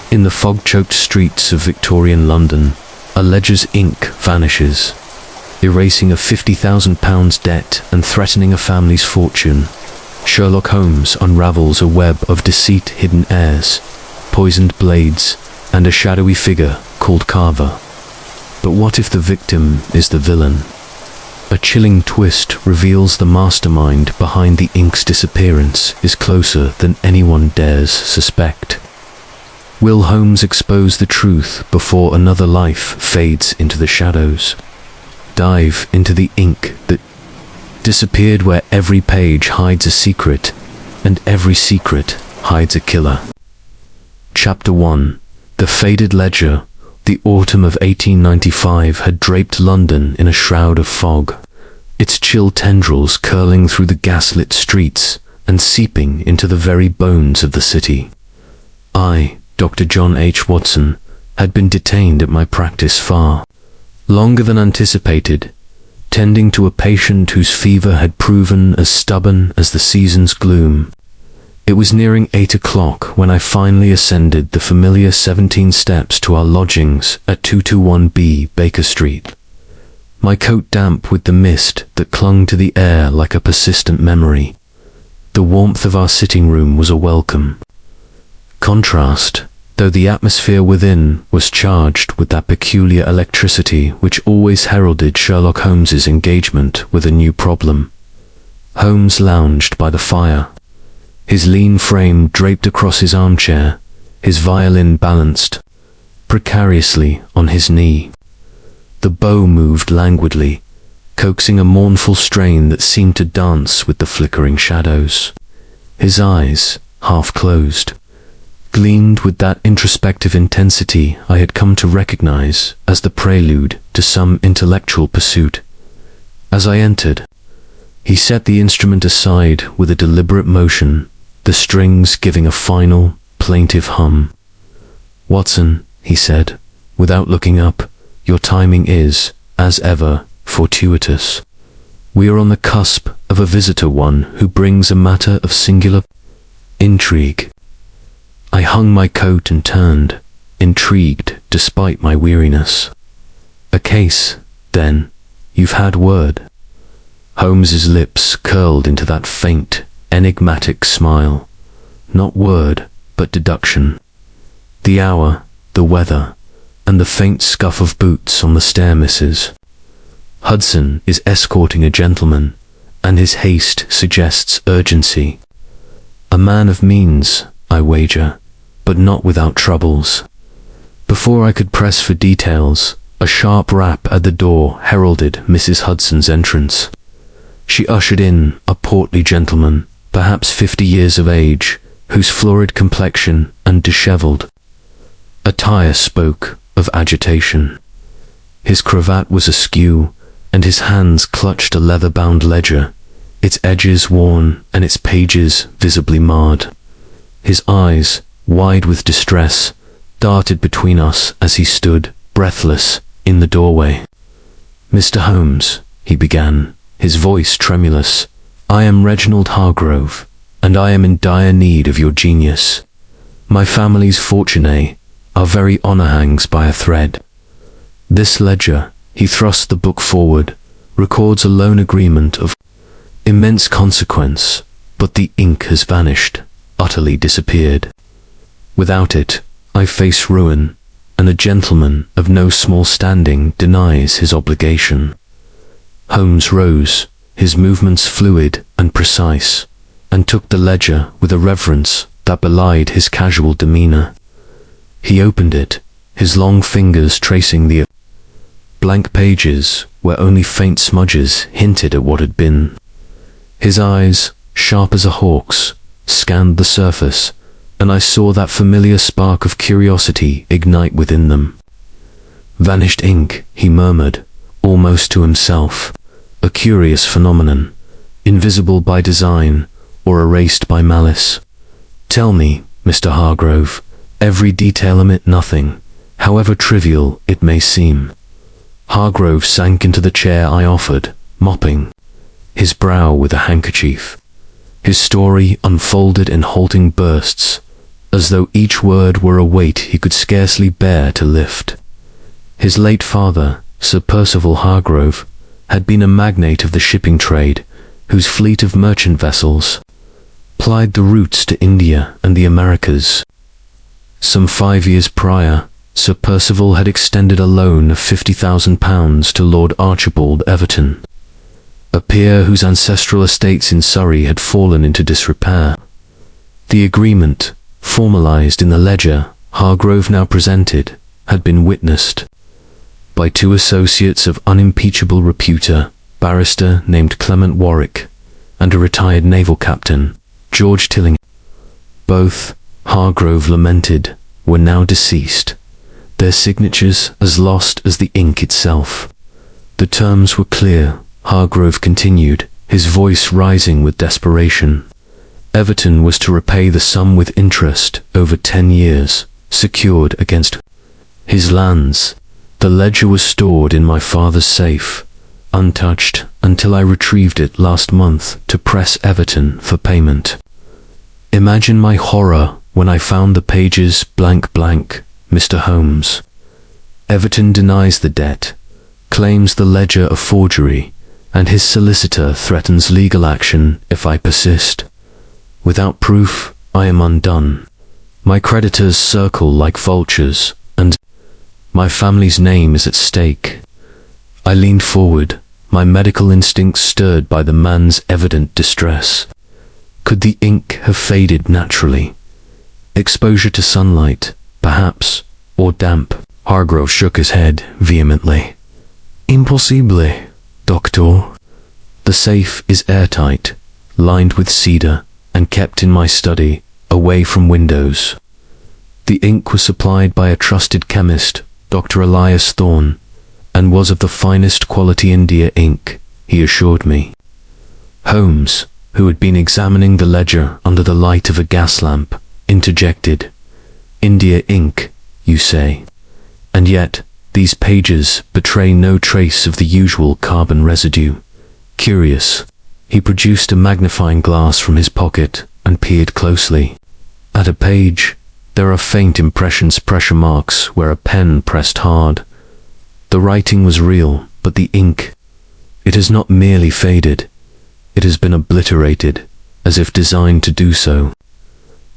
In the fog-choked streets of Victorian London, a ledger's ink vanishes, erasing a £50,000 debt and threatening a family's fortune. Sherlock Holmes unravels a web of deceit, hidden heirs, poisoned blades, and a shadowy figure called Carver. But what if the victim is the villain? A chilling twist reveals the mastermind behind the ink's disappearance is closer than anyone dares suspect. Will Holmes expose the truth before another life fades into the shadows? Dive into the ink that disappeared, where every page hides a secret, and every secret hides a killer. Chapter 1. The Faded Ledger. The autumn of 1895 had draped London in a shroud of fog, its chill tendrils curling through the gaslit streets and seeping into the very bones of the city. I, Dr. John H. Watson, had been detained at my practice far longer than anticipated, tending to a patient whose fever had proven as stubborn as the season's gloom. It was nearing 8 o'clock when I finally ascended the familiar 17 steps to our lodgings at 221B Baker Street, my coat damp with the mist that clung to the air like a persistent memory. The warmth of our sitting room was a welcome contrast, though the atmosphere within was charged with that peculiar electricity which always heralded Sherlock Holmes's engagement with a new problem. Holmes lounged by the fire, his lean frame draped across his armchair, his violin balanced precariously on his knee. The bow moved languidly, coaxing a mournful strain that seemed to dance with the flickering shadows. His eyes, half closed, gleamed with that introspective intensity I had come to recognize as the prelude to some intellectual pursuit. As I entered, he set the instrument aside with a deliberate motion, the strings giving a final, plaintive hum. "Watson," he said, without looking up, "your timing is, as ever, fortuitous. We are on the cusp of a visitor, one who brings a matter of singular intrigue." I hung my coat and turned, intrigued despite my weariness. "A case, then? You've had word?" Holmes's lips curled into that faint, enigmatic smile. Not word, but deduction. The hour, the weather, and the faint scuff of boots on the stair misses. Hudson is escorting a gentleman, and his haste suggests urgency. A man of means, I wager, but not without troubles. Before I could press for details, a sharp rap at the door heralded Mrs. Hudson's entrance. She ushered in a portly gentleman, perhaps 50 years of age, whose florid complexion and dishevelled attire spoke of agitation. His cravat was askew, and his hands clutched a leather-bound ledger, its edges worn and its pages visibly marred. His eyes, wide with distress, darted between us as he stood, breathless, in the doorway. "Mr. Holmes," he began, his voice tremulous, "I am Reginald Hargrove, and I am in dire need of your genius. My family's fortunae, our very honour hangs by a thread. This ledger," he thrust the book forward, "records a loan agreement of immense consequence, but the ink has vanished, utterly disappeared. Without it, I face ruin, and a gentleman of no small standing denies his obligation." Holmes rose, his movements fluid and precise, and took the ledger with a reverence that belied his casual demeanour. He opened it, his long fingers tracing the blank pages where only faint smudges hinted at what had been. His eyes, sharp as a hawk's, scanned the surface, and I saw that familiar spark of curiosity ignite within them. "Vanished ink," he murmured, almost to himself, "a curious phenomenon, invisible by design, or erased by malice. Tell me, Mr. Hargrove, every detail, omit nothing, however trivial it may seem." Hargrove sank into the chair I offered, mopping his brow with a handkerchief. His story unfolded in halting bursts, as though each word were a weight he could scarcely bear to lift. His late father, Sir Percival Hargrove, had been a magnate of the shipping trade, whose fleet of merchant vessels plied the routes to India and the Americas. Some 5 years prior, Sir Percival had extended a loan of £50,000 to Lord Archibald Everton, a peer whose ancestral estates in Surrey had fallen into disrepair. The agreement, formalized in the ledger Hargrove now presented, had been witnessed by two associates of unimpeachable repute, a barrister named Clement Warwick and a retired naval captain, George Tilling. Both, Hargrove lamented, were now deceased, their signatures as lost as the ink itself. The terms were clear, Hargrove continued, his voice rising with desperation. Everton was to repay the sum with interest over 10 years, secured against his lands. The ledger was stored in my father's safe, untouched until I retrieved it last month to press Everton for payment. Imagine my horror when I found the pages blank, Mr. Holmes. Everton denies the debt, claims the ledger a forgery, and his solicitor threatens legal action if I persist. Without proof, I am undone. My creditors circle like vultures, and my family's name is at stake. I leaned forward, my medical instincts stirred by the man's evident distress. Could the ink have faded naturally? Exposure to sunlight, perhaps, or damp? Hargrove shook his head vehemently. Impossible, doctor. The safe is airtight, lined with cedar, and kept in my study, away from windows. The ink was supplied by a trusted chemist, Dr. Elias Thorne, and was of the finest quality India ink, he assured me. Holmes, who had been examining the ledger under the light of a gas lamp, interjected. India ink, you say? And yet, these pages betray no trace of the usual carbon residue. Curious. He produced a magnifying glass from his pocket and peered closely. At a page, there are faint impressions, pressure marks where a pen pressed hard. The writing was real, but the ink, it has not merely faded, it has been obliterated, as if designed to do so.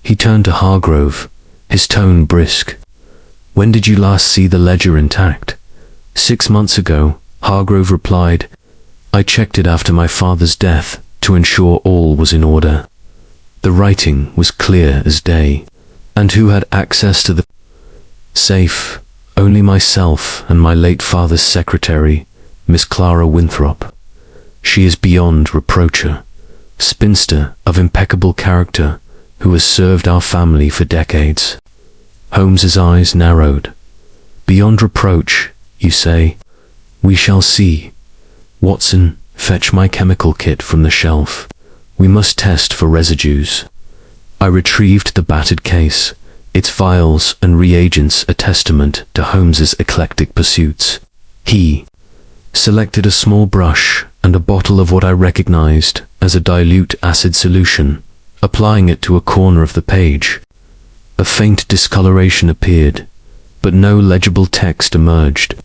He turned to Hargrove, his tone brisk. When did you last see the ledger intact? 6 months ago, Hargrove replied. I checked it after my father's death to ensure all was in order. The writing was clear as day. And who had access to the safe? Only myself and my late father's secretary, Miss Clara Winthrop. She is beyond reproach, a spinster of impeccable character who has served our family for decades. Holmes's eyes narrowed. Beyond reproach, you say? We shall see. Watson, fetch my chemical kit from the shelf. We must test for residues. I retrieved the battered case, its vials and reagents a testament to Holmes's eclectic pursuits. He selected a small brush and a bottle of what I recognized as a dilute acid solution, applying it to a corner of the page. A faint discoloration appeared, but no legible text emerged.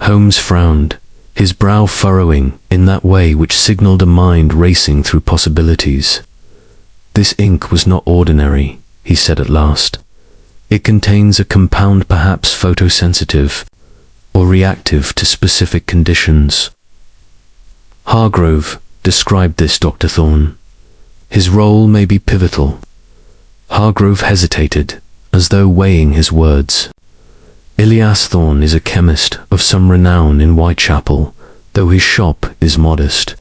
Holmes frowned, his brow furrowing in that way which signaled a mind racing through possibilities. This ink was not ordinary, he said at last. It contains a compound perhaps photosensitive or reactive to specific conditions. Hargrove described this, Dr. Thorne. His role may be pivotal. Hargrove hesitated, as though weighing his words. Elias Thorne is a chemist of some renown in Whitechapel, though his shop is modest.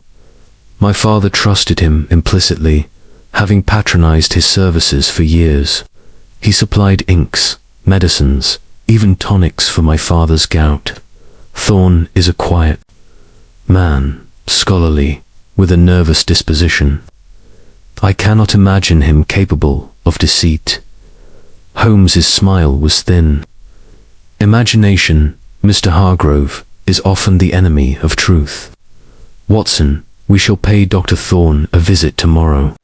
My father trusted him implicitly, having patronized his services for years. He supplied inks, medicines, even tonics for my father's gout. Thorne is a quiet man, scholarly, with a nervous disposition. I cannot imagine him capable of deceit. Holmes's smile was thin. Imagination, Mr. Hargrove, is often the enemy of truth. Watson, we shall pay Dr. Thorne a visit tomorrow.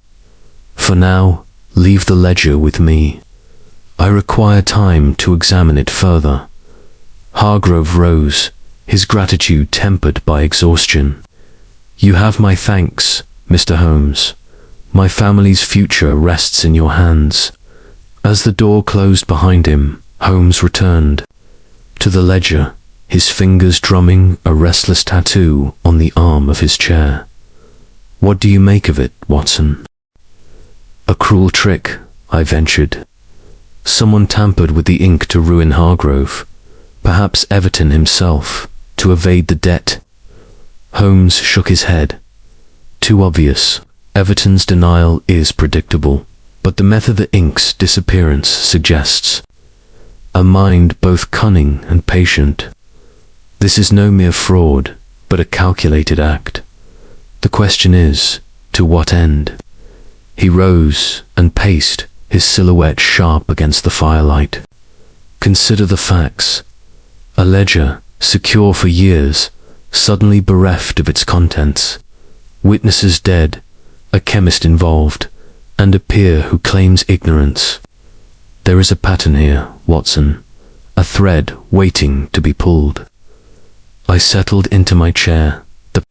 For now, leave the ledger with me. I require time to examine it further. Hargrove rose, his gratitude tempered by exhaustion. You have my thanks, Mr. Holmes. My family's future rests in your hands. As the door closed behind him, Holmes returned to the ledger, his fingers drumming a restless tattoo on the arm of his chair. What do you make of it, Watson? A cruel trick, I ventured. Someone tampered with the ink to ruin Hargrove, perhaps Everton himself, to evade the debt. Holmes shook his head. Too obvious. Everton's denial is predictable, but the method of the ink's disappearance suggests a mind both cunning and patient. This is no mere fraud, but a calculated act. The question is, to what end? He rose and paced, his silhouette sharp against the firelight. Consider the facts. A ledger, secure for years, suddenly bereft of its contents. Witnesses dead, a chemist involved, and a peer who claims ignorance. There is a pattern here, Watson, a thread waiting to be pulled. I settled into my chair, the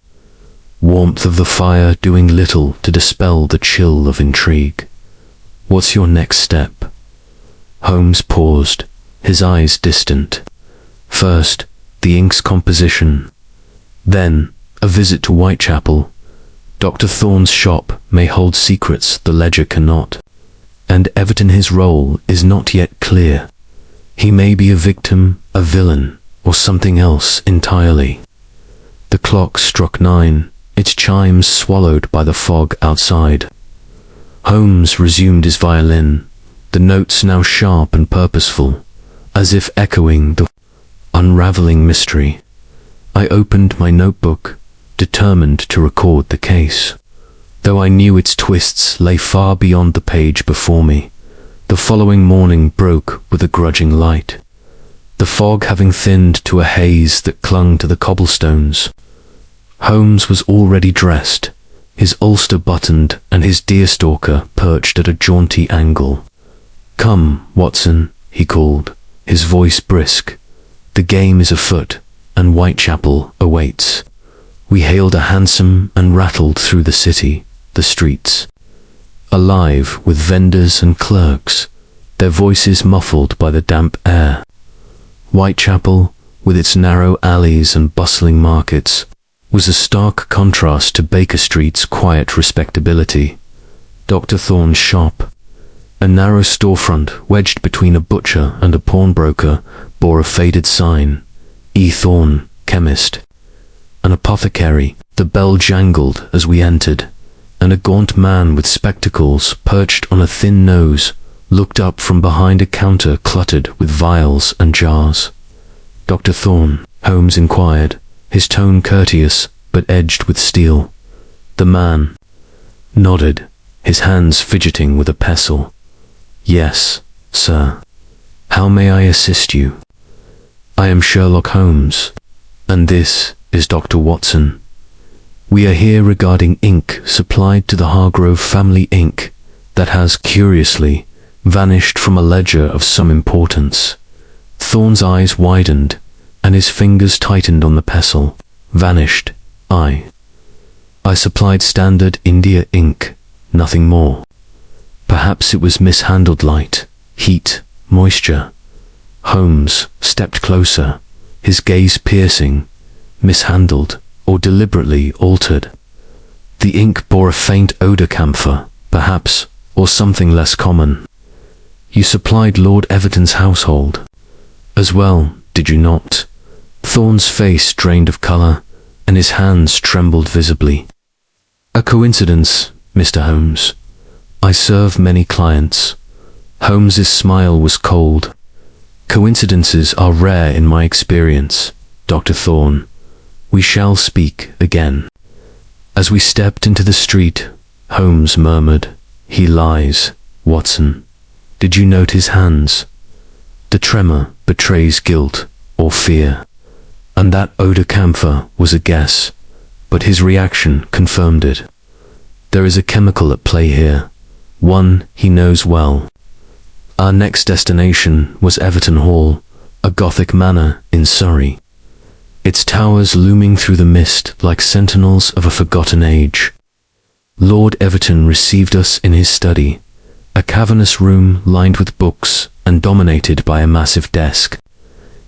warmth of the fire doing little to dispel the chill of intrigue. What's your next step? Holmes paused, his eyes distant. First, the ink's composition. Then, a visit to Whitechapel. Dr. Thorne's shop may hold secrets the ledger cannot. And Everton, his role is not yet clear. He may be a victim, a villain, or something else entirely. The clock struck 9, its chimes swallowed by the fog outside. Holmes resumed his violin, the notes now sharp and purposeful, as if echoing the unraveling mystery. I opened my notebook, determined to record the case. Though I knew its twists lay far beyond the page before me, the following morning broke with a grudging light, the fog having thinned to a haze that clung to the cobblestones. Holmes was already dressed, his ulster buttoned and his deerstalker perched at a jaunty angle. Come, Watson, he called, his voice brisk. The game is afoot, and Whitechapel awaits. We hailed a hansom and rattled through the city, the streets, alive with vendors and clerks, their voices muffled by the damp air. Whitechapel, with its narrow alleys and bustling markets, was a stark contrast to Baker Street's quiet respectability. Dr. Thorne's shop, a narrow storefront wedged between a butcher and a pawnbroker, bore a faded sign, E. Thorne, chemist. An apothecary, the bell jangled as we entered, and a gaunt man with spectacles perched on a thin nose looked up from behind a counter cluttered with vials and jars. Dr. Thorne, Holmes inquired, his tone courteous but edged with steel. The man nodded, his hands fidgeting with a pestle. Yes, sir. How may I assist you? I am Sherlock Holmes, and this is Dr. Watson. We are here regarding ink supplied to the Hargrove family ink that has, curiously, vanished from a ledger of some importance. Thorne's eyes widened, and his fingers tightened on the pestle. Vanished, I supplied standard India ink, nothing more. Perhaps it was mishandled light, heat, moisture. Holmes stepped closer, his gaze piercing. Mishandled, or deliberately altered. The ink bore a faint odor, camphor, perhaps, or something less common. You supplied Lord Everton's household as well, did you not? Thorne's face drained of colour, and his hands trembled visibly. A coincidence, Mr. Holmes. I serve many clients. Holmes's smile was cold. Coincidences are rare in my experience, Dr. Thorne. We shall speak again. As we stepped into the street, Holmes murmured, He lies, Watson. Did you note his hands? The tremor betrays guilt or fear. And that eau de camphor was a guess, but his reaction confirmed it. There is a chemical at play here, one he knows well. Our next destination was Everton Hall, a Gothic manor in Surrey, its towers looming through the mist like sentinels of a forgotten age. Lord Everton received us in his study, a cavernous room lined with books and dominated by a massive desk.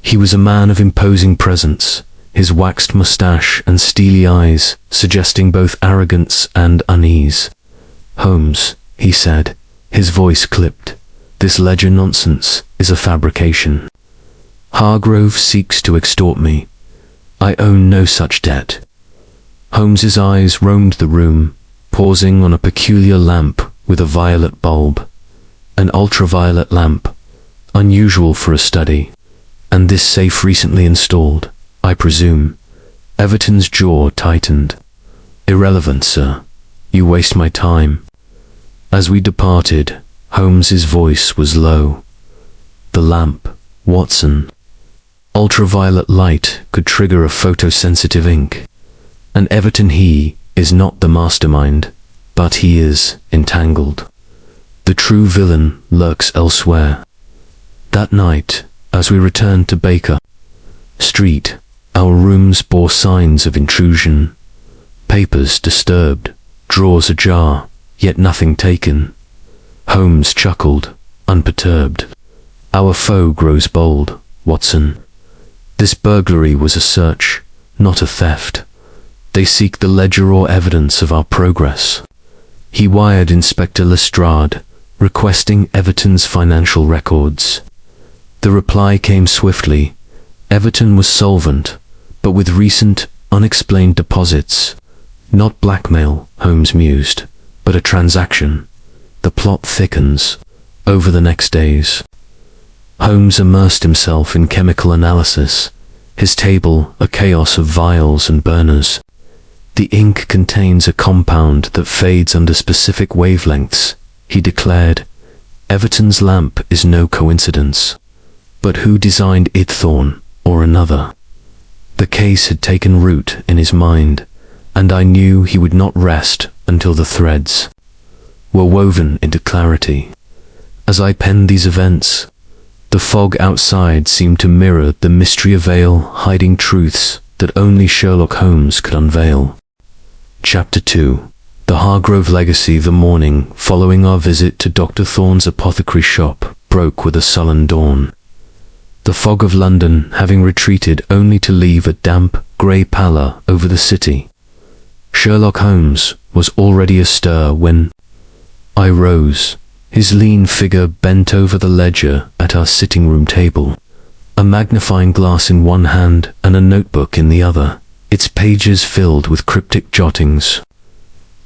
He was a man of imposing presence, his waxed moustache and steely eyes suggesting both arrogance and unease. "Holmes," he said, his voice clipped, "this ledger nonsense is a fabrication. Hargrove seeks to extort me. I own no such debt." Holmes's eyes roamed the room, pausing on a peculiar lamp with a violet bulb. An ultraviolet lamp, unusual for a study. "And this safe recently installed, I presume." Everton's jaw tightened. "Irrelevant, sir. You waste my time." As we departed, Holmes's voice was low. "The lamp, Watson. Ultraviolet light could trigger a photosensitive ink. And Everton is not the mastermind, but he is entangled. The true villain lurks elsewhere." That night, as we returned to Baker Street, our rooms bore signs of intrusion. Papers disturbed, drawers ajar, yet nothing taken. Holmes chuckled, unperturbed. "Our foe grows bold, Watson. This burglary was a search, not a theft. They seek the ledger or evidence of our progress." He wired Inspector Lestrade, requesting Everton's financial records. The reply came swiftly. Everton was solvent, but with recent, unexplained deposits. Not blackmail, Holmes mused, but a transaction. The plot thickens. Over the next days, Holmes immersed himself in chemical analysis, his table a chaos of vials and burners. "The ink contains a compound that fades under specific wavelengths," he declared. "Everton's lamp is no coincidence. But who designed it, Thorne, or another?" The case had taken root in his mind, and I knew he would not rest until the threads were woven into clarity. As I penned these events, the fog outside seemed to mirror the mystery veil hiding truths that only Sherlock Holmes could unveil. Chapter 2. The Hargrove legacy. The morning following our visit to Dr. Thorne's apothecary shop broke with a sullen dawn. The fog of London having retreated only to leave a damp, grey pallor over the city. Sherlock Holmes was already astir when I rose, his lean figure bent over the ledger at our sitting-room table, a magnifying glass in one hand and a notebook in the other, its pages filled with cryptic jottings.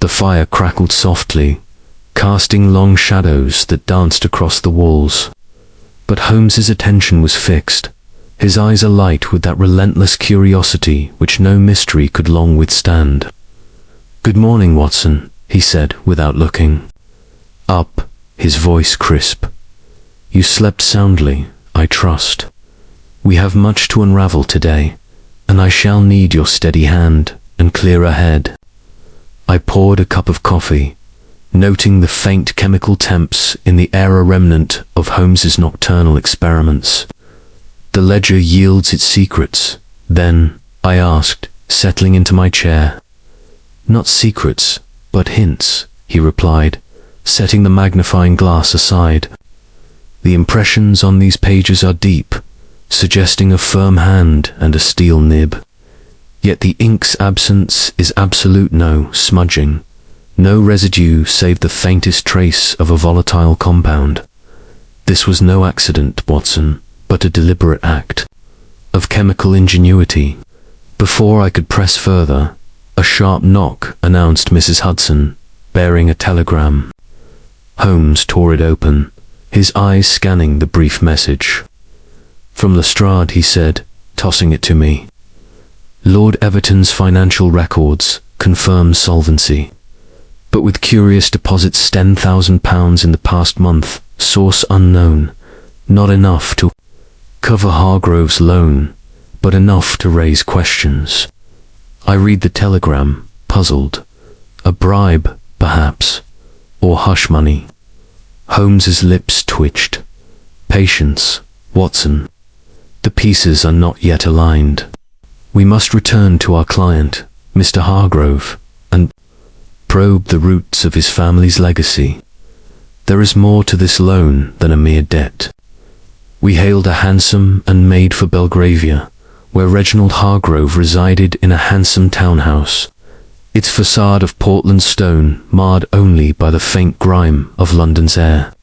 The fire crackled softly, casting long shadows that danced across the walls. But Holmes's attention was fixed, his eyes alight with that relentless curiosity which no mystery could long withstand. "Good morning, Watson," he said without looking up, his voice crisp. "You slept soundly, I trust. We have much to unravel today, and I shall need your steady hand and clearer head." I poured a cup of coffee, noting the faint chemical temps in the air, a remnant of Holmes's nocturnal experiments. "The ledger yields its secrets, then?" I asked, settling into my chair. "Not secrets, but hints," he replied, setting the magnifying glass aside. "The impressions on these pages are deep, suggesting a firm hand and a steel nib. Yet the ink's absence is absolute. No smudging, no residue save the faintest trace of a volatile compound. This was no accident, Watson, but a deliberate act of chemical ingenuity." Before I could press further, a sharp knock announced Mrs. Hudson, bearing a telegram. Holmes tore it open, his eyes scanning the brief message. "From Lestrade," he said, tossing it to me. "Lord Everton's financial records confirm solvency, but with curious deposits £10,000 in the past month, source unknown, not enough to cover Hargrove's loan, but enough to raise questions." I read the telegram, puzzled. A bribe, perhaps, or hush money. Holmes's lips twitched, Patience, Watson. The pieces are not yet aligned. We must return to our client, Mr. Hargrove, and probe the roots of his family's legacy. There is more to this loan than a mere debt. We hailed a hansom and made for Belgravia, where Reginald Hargrove resided in a handsome townhouse, its facade of Portland stone marred only by the faint grime of London's air.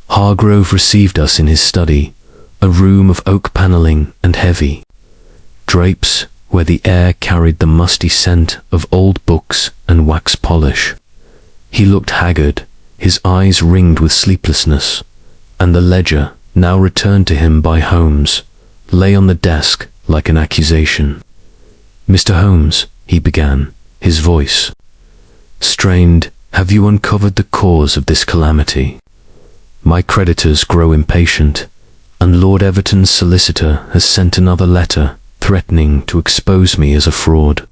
Hargrove received us in his study, a room of oak panelling and heavy drapes where the air carried the musty scent of old books and wax polish. He looked haggard, his eyes ringed with sleeplessness, and the ledger, now returned to him by Holmes, lay on the desk like an accusation. "Mr. Holmes," he began, his voice strained, "have you uncovered the cause of this calamity? My creditors grow impatient, and Lord Everton's solicitor has sent another letter threatening to expose me as a fraud."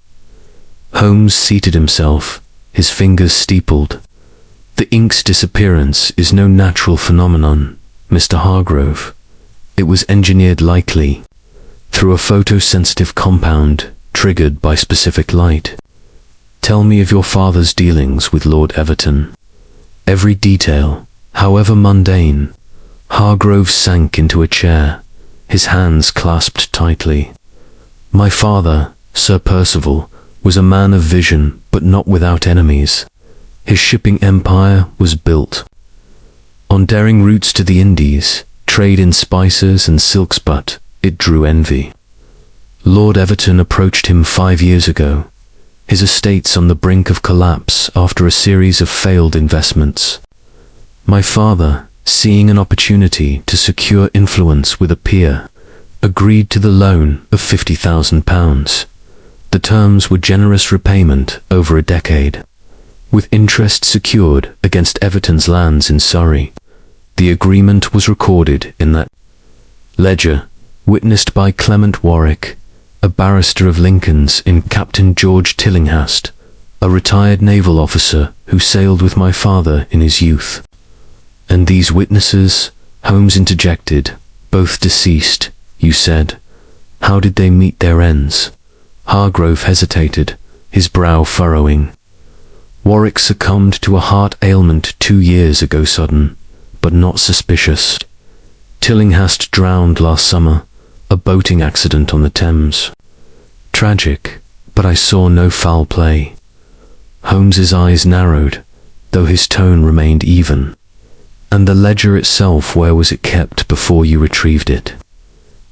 Holmes seated himself, his fingers steepled. "The ink's disappearance is no natural phenomenon, Mr. Hargrove. It was engineered likely through a photosensitive compound triggered by specific light. Tell me of your father's dealings with Lord Everton. Every detail, however mundane." Hargrove sank into a chair, his hands clasped tightly. "My father, Sir Percival, was a man of vision but not without enemies. His shipping empire was built on daring routes to the Indies, trade in spices and silks, but it drew envy. Lord Everton approached him 5 years ago, his estates on the brink of collapse after a series of failed investments. My father, seeing an opportunity to secure influence with a peer, agreed to the loan of £50,000. The terms were generous repayment over a decade, with interest secured against Everton's lands in Surrey. The agreement was recorded in that ledger, witnessed by Clement Warwick, a barrister of Lincoln's in Captain George Tillinghast, a retired naval officer who sailed with my father in his youth. And these witnesses, Holmes interjected, both deceased, you said. How did they meet their ends? Hargrove hesitated, his brow furrowing. Warwick succumbed to a heart ailment 2 years ago, sudden, but not suspicious. Tillinghast drowned last summer, a boating accident on the Thames. Tragic, but I saw no foul play. Holmes's eyes narrowed, though his tone remained even. And the ledger itself, where was it kept before you retrieved it?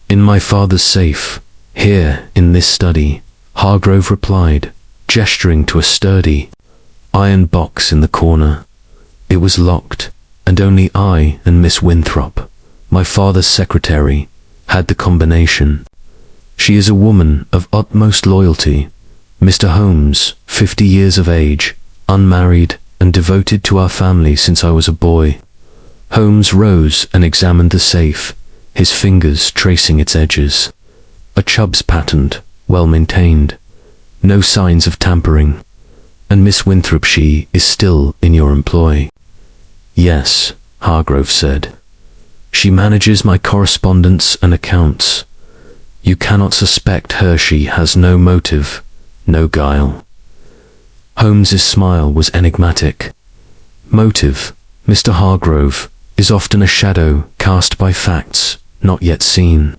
In my father's safe, here, in this study, Hargrove replied, gesturing to a sturdy iron box in the corner. It was locked, and only I and Miss Winthrop, my father's secretary, had the combination. She is a woman of utmost loyalty, Mr. Holmes, 50 years of age, unmarried, and devoted to our family since I was a boy. Holmes rose and examined the safe, his fingers tracing its edges. A Chubb's patent, well maintained. No signs of tampering. And Miss Winthrop, she is still in your employ? Yes, Hargrove said. She manages my correspondence and accounts. You cannot suspect her. She has no motive, no guile. Holmes's smile was enigmatic. Motive, Mr. Hargrove, is often a shadow cast by facts not yet seen.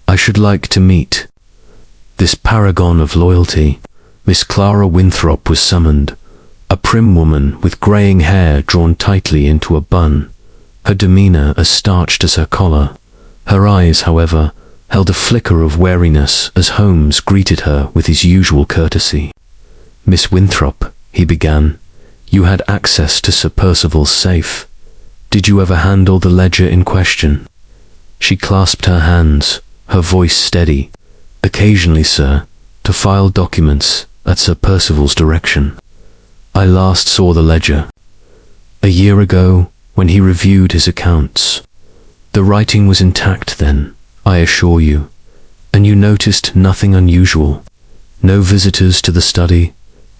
I should like to meet this paragon of loyalty. Miss Clara Winthrop was summoned, a prim woman with greying hair drawn tightly into a bun, her demeanour as starched as her collar. Her eyes, however, held a flicker of wariness as Holmes greeted her with his usual courtesy. Miss Winthrop, he began, you had access to Sir Percival's safe. Did you ever handle the ledger in question? She clasped her hands, her voice steady. Occasionally, sir, to file documents at Sir Percival's direction. I last saw the ledger 1 year ago when he reviewed his accounts. The writing was intact then, I assure you, and you noticed nothing unusual. No visitors to the study,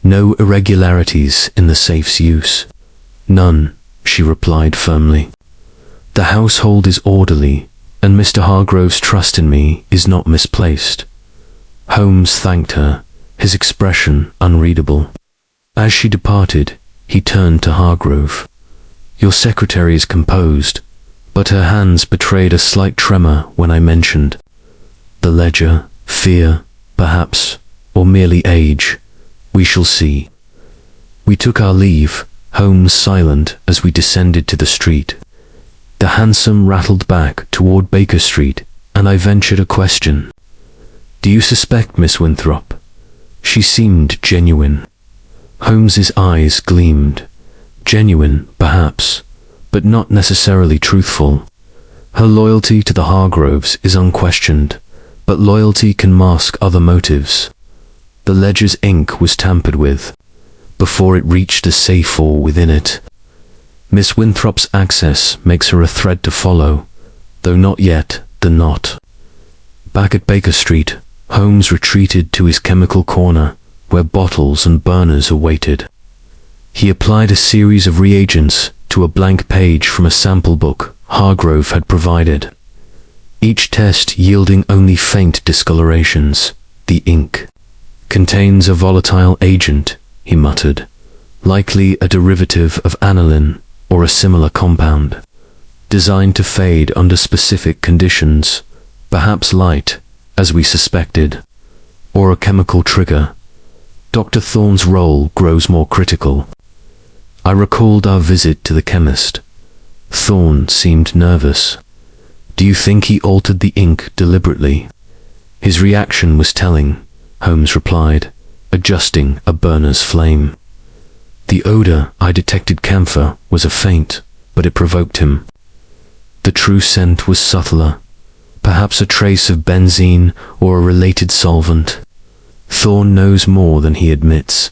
no irregularities in the safe's use. None, she replied firmly. The household is orderly, and Mr. Hargrove's trust in me is not misplaced." Holmes thanked her, his expression unreadable. As she departed, he turned to Hargrove. "Your secretary is composed, but her hands betrayed a slight tremor when I mentioned the ledger, fear, perhaps, or merely age. We shall see." We took our leave, Holmes silent as we descended to the street. The hansom rattled back toward Baker Street, and I ventured a question. "Do you suspect Miss Winthrop?" She seemed genuine. Holmes's eyes gleamed. Genuine, perhaps, but not necessarily truthful. Her loyalty to the Hargroves is unquestioned, but loyalty can mask other motives. The ledger's ink was tampered with before it reached the safe or within it. Miss Winthrop's access makes her a thread to follow, though not yet the knot. Back at Baker Street, Holmes retreated to his chemical corner, where bottles and burners awaited. He applied a series of reagents to a blank page from a sample book Hargrove had provided, each test yielding only faint discolorations. "The ink contains a volatile agent," he muttered, "likely a derivative of aniline or a similar compound, designed to fade under specific conditions, perhaps light, as we suspected, or a chemical trigger. Dr. Thorne's role grows more critical." I recalled our visit to the chemist. Thorne seemed nervous. "Do you think he altered the ink deliberately?" "His reaction was telling," Holmes replied, adjusting a burner's flame. "The odor I detected camphor was a faint, but it provoked him. The true scent was subtler, perhaps a trace of benzene or a related solvent. Thorne knows more than he admits,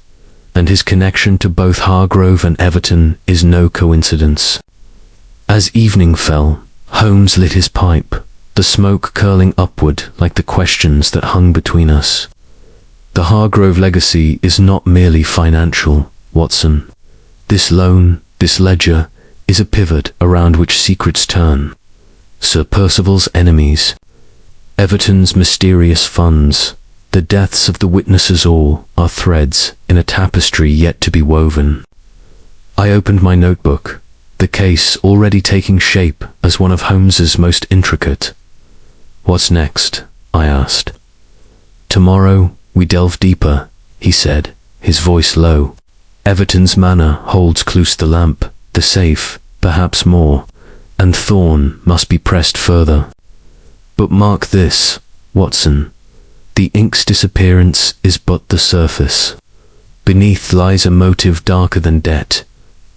and his connection to both Hargrove and Everton is no coincidence." As evening fell, Holmes lit his pipe, the smoke curling upward like the questions that hung between us. "The Hargrove legacy is not merely financial, Watson. This loan, this ledger, is a pivot around which secrets turn. Sir Percival's enemies, Everton's mysterious funds, the deaths of the witnesses, all are threads in a tapestry yet to be woven." I opened my notebook, the case already taking shape as one of Holmes's most intricate. "What's next?" I asked. "Tomorrow we delve deeper," he said, his voice low. "Everton's Manor holds close the lamp, the safe, perhaps more, and Thorne must be pressed further. But mark this, Watson. The ink's disappearance is but the surface. Beneath lies a motive darker than debt,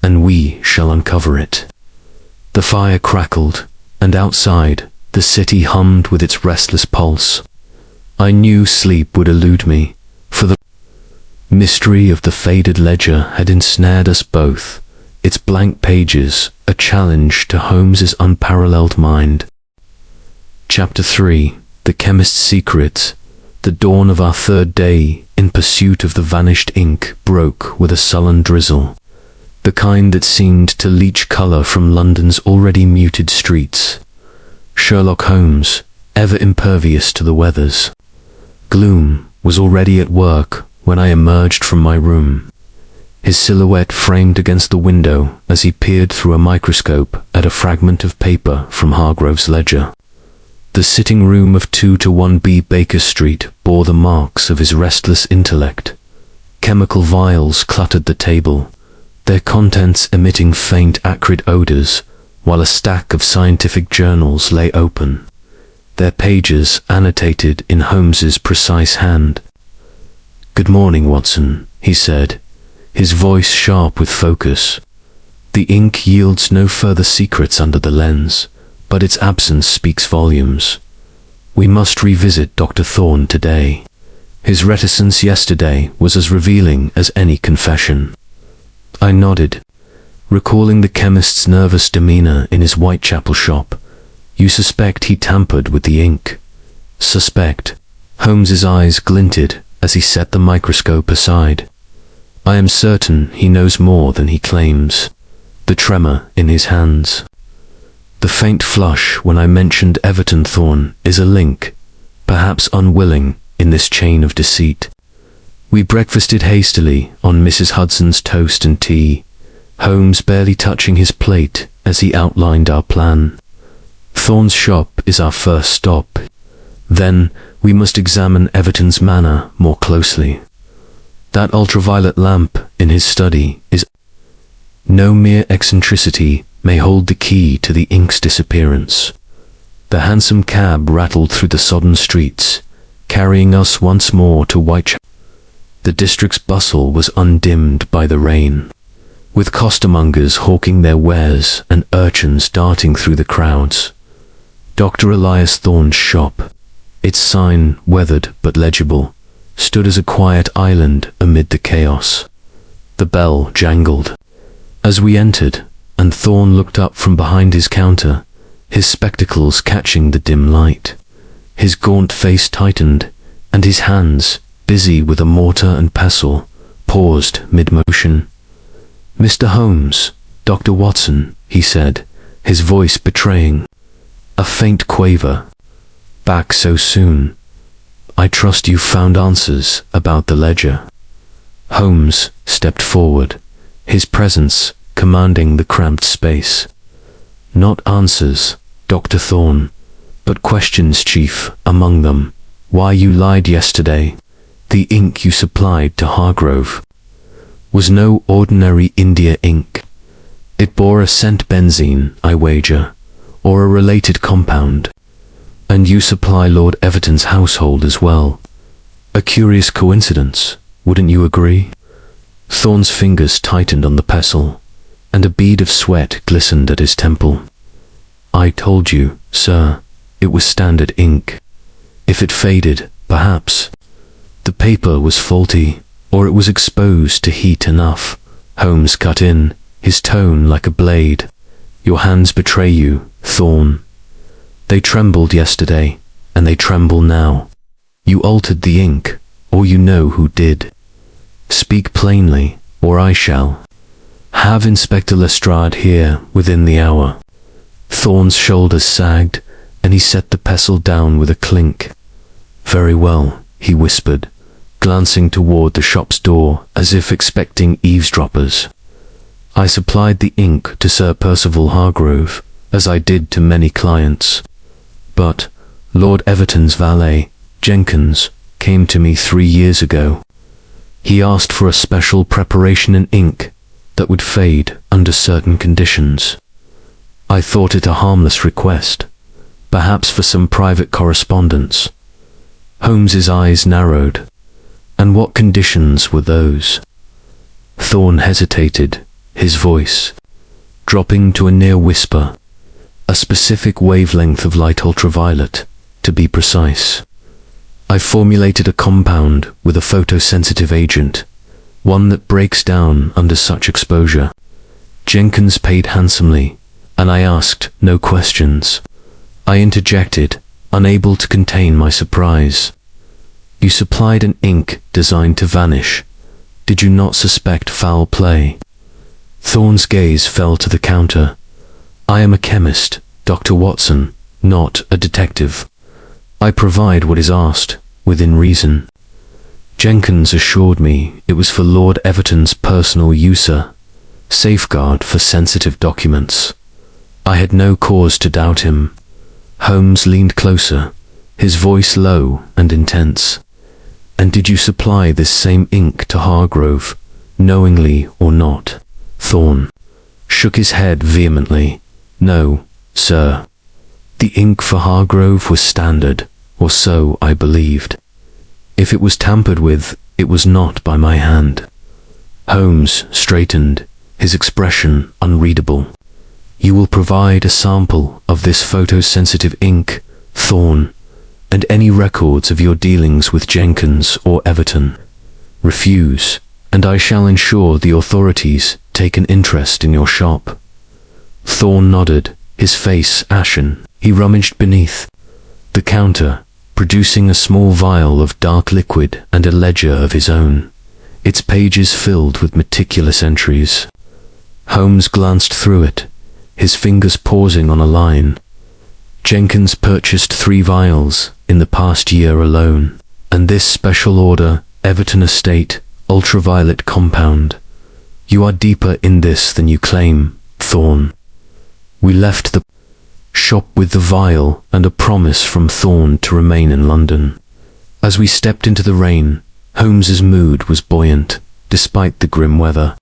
and we shall uncover it." The fire crackled, and outside, the city hummed with its restless pulse. I knew sleep would elude me, for the mystery of the faded ledger had ensnared us both, its blank pages a challenge to Holmes's unparalleled mind. Chapter 3. The Chemist's Secret. The dawn of our third day in pursuit of the vanished ink broke with a sullen drizzle, the kind that seemed to leach colour from London's already muted streets. Sherlock Holmes, ever impervious to the weathers, gloom, was already at work when I emerged from my room, his silhouette framed against the window as he peered through a microscope at a fragment of paper from Hargrove's ledger. The sitting room of 2-1B Baker Street bore the marks of his restless intellect. Chemical vials cluttered the table, their contents emitting faint acrid odors, while a stack of scientific journals lay open, their pages annotated in Holmes's precise hand. "Good morning, Watson," he said, his voice sharp with focus. "The ink yields no further secrets under the lens, but its absence speaks volumes. We must revisit Dr. Thorne today. His reticence yesterday was as revealing as any confession." I nodded, recalling the chemist's nervous demeanour in his Whitechapel shop. "You suspect he tampered with the ink?" "Suspect." Holmes's eyes glinted as he set the microscope aside. "I am certain he knows more than he claims." The tremor in his hands. The faint flush when I mentioned Everton Thorne is a link, perhaps unwilling, in this chain of deceit. We breakfasted hastily on Mrs. Hudson's toast and tea, Holmes barely touching his plate as he outlined our plan. Thorne's shop is our first stop. Then we must examine Everton's Manor more closely. That ultraviolet lamp in his study is no mere eccentricity may hold the key to the ink's disappearance. The hansom cab rattled through the sodden streets, carrying us once more to Whitechapel. The district's bustle was undimmed by the rain, with costermongers hawking their wares and urchins darting through the crowds. Dr. Elias Thorne's shop, its sign weathered but legible, stood as a quiet island amid the chaos. The bell jangled as we entered, and Thorne looked up from behind his counter, his spectacles catching the dim light. His gaunt face tightened, and his hands, busy with a mortar and pestle, paused mid-motion. "Mr. Holmes, Dr. Watson," he said, his voice betraying a faint quaver. "Back so soon. I trust you've found answers about the ledger." Holmes stepped forward, his presence commanding the cramped space. "Not answers, Dr. Thorne, but questions, chief among them. Why you lied yesterday. The ink you supplied to Hargrove was no ordinary India ink. It bore a scent benzene, I wager, or a related compound. And you supply Lord Everton's household as well. A curious coincidence, wouldn't you agree?" Thorne's fingers tightened on the pestle, and a bead of sweat glistened at his temple. "I told you, sir, it was standard ink. If it faded, perhaps the paper was faulty, or it was exposed to heat enough." Holmes cut in, his tone like a blade. "Your hands betray you, Thorne. They trembled yesterday, and they tremble now. You altered the ink, or you know who did. Speak plainly, or I shall have Inspector Lestrade here within the hour." Thorne's shoulders sagged, and he set the pestle down with a clink. "Very well," he whispered, glancing toward the shop's door as if expecting eavesdroppers. "I supplied the ink to Sir Percival Hargrove, as I did to many clients. But Lord Everton's valet, Jenkins, came to me 3 years ago. He asked for a special preparation in ink that would fade under certain conditions. I thought it a harmless request, perhaps for some private correspondence." Holmes's eyes narrowed. "And what conditions were those?" Thorne hesitated, his voice dropping to a near whisper. "A specific wavelength of light, ultraviolet, to be precise. I formulated a compound with a photosensitive agent, one that breaks down under such exposure. Jenkins paid handsomely, and I asked no questions. I interjected, unable to contain my surprise. You supplied an ink designed to vanish. Did you not suspect foul play?" Thorne's gaze fell to the counter. "I am a chemist, Dr. Watson, not a detective. I provide what is asked, within reason. Jenkins assured me it was for Lord Everton's personal use, safeguard for sensitive documents. I had no cause to doubt him." Holmes leaned closer, his voice low and intense. "And did you supply this same ink to Hargrove, knowingly or not?" Thorne shook his head vehemently. "No, sir. The ink for Hargrove was standard, or so I believed. If it was tampered with, it was not by my hand." Holmes straightened, his expression unreadable. "You will provide a sample of this photosensitive ink, Thorne, and any records of your dealings with Jenkins or Everton. Refuse, and I shall ensure the authorities take an interest in your shop." Thorne nodded, his face ashen. He rummaged beneath the counter, producing a small vial of dark liquid and a ledger of his own, its pages filled with meticulous entries. Holmes glanced through it, his fingers pausing on a line. Jenkins purchased 3 vials in the past year alone, and this special order, Everton Estate, ultraviolet compound. You are deeper in this than you claim, Thorne. We left the shop with the vial and a promise from Thorne to remain in London. As we stepped into the rain, Holmes's mood was buoyant, despite the grim weather.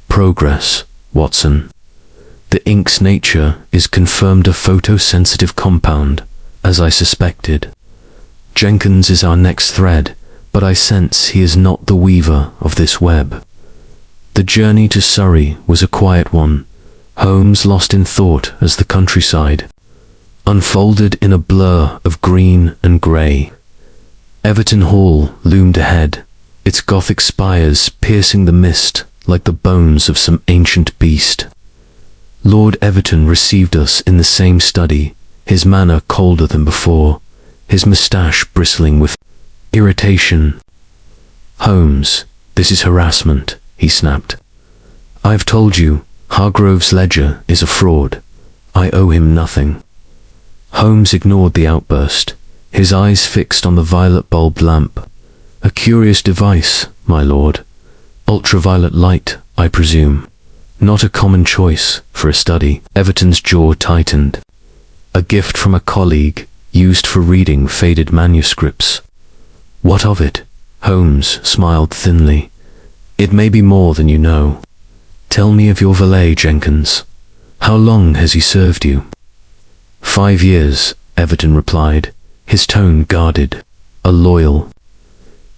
Progress, Watson. The ink's nature is confirmed a photosensitive compound, as I suspected. Jenkins is our next thread, but I sense he is not the weaver of this web. The journey to Surrey was a quiet one, Holmes lost in thought as the countryside unfolded in a blur of green and grey. Everton Hall loomed ahead, its Gothic spires piercing the mist like the bones of some ancient beast. Lord Everton received us in the same study, his manner colder than before, his moustache bristling with irritation. "Holmes, this is harassment," he snapped. "I've told you, Hargrove's ledger is a fraud. I owe him nothing." Holmes ignored the outburst, his eyes fixed on the violet-bulbed lamp. "A curious device, my lord. Ultraviolet light, I presume. Not a common choice for a study." Everton's jaw tightened. "A gift from a colleague, used for reading faded manuscripts." "What of it?" Holmes smiled thinly. "It may be more than you know. Tell me of your valet, Jenkins. How long has he served you?" "5 years," Everton replied, his tone guarded. "A loyal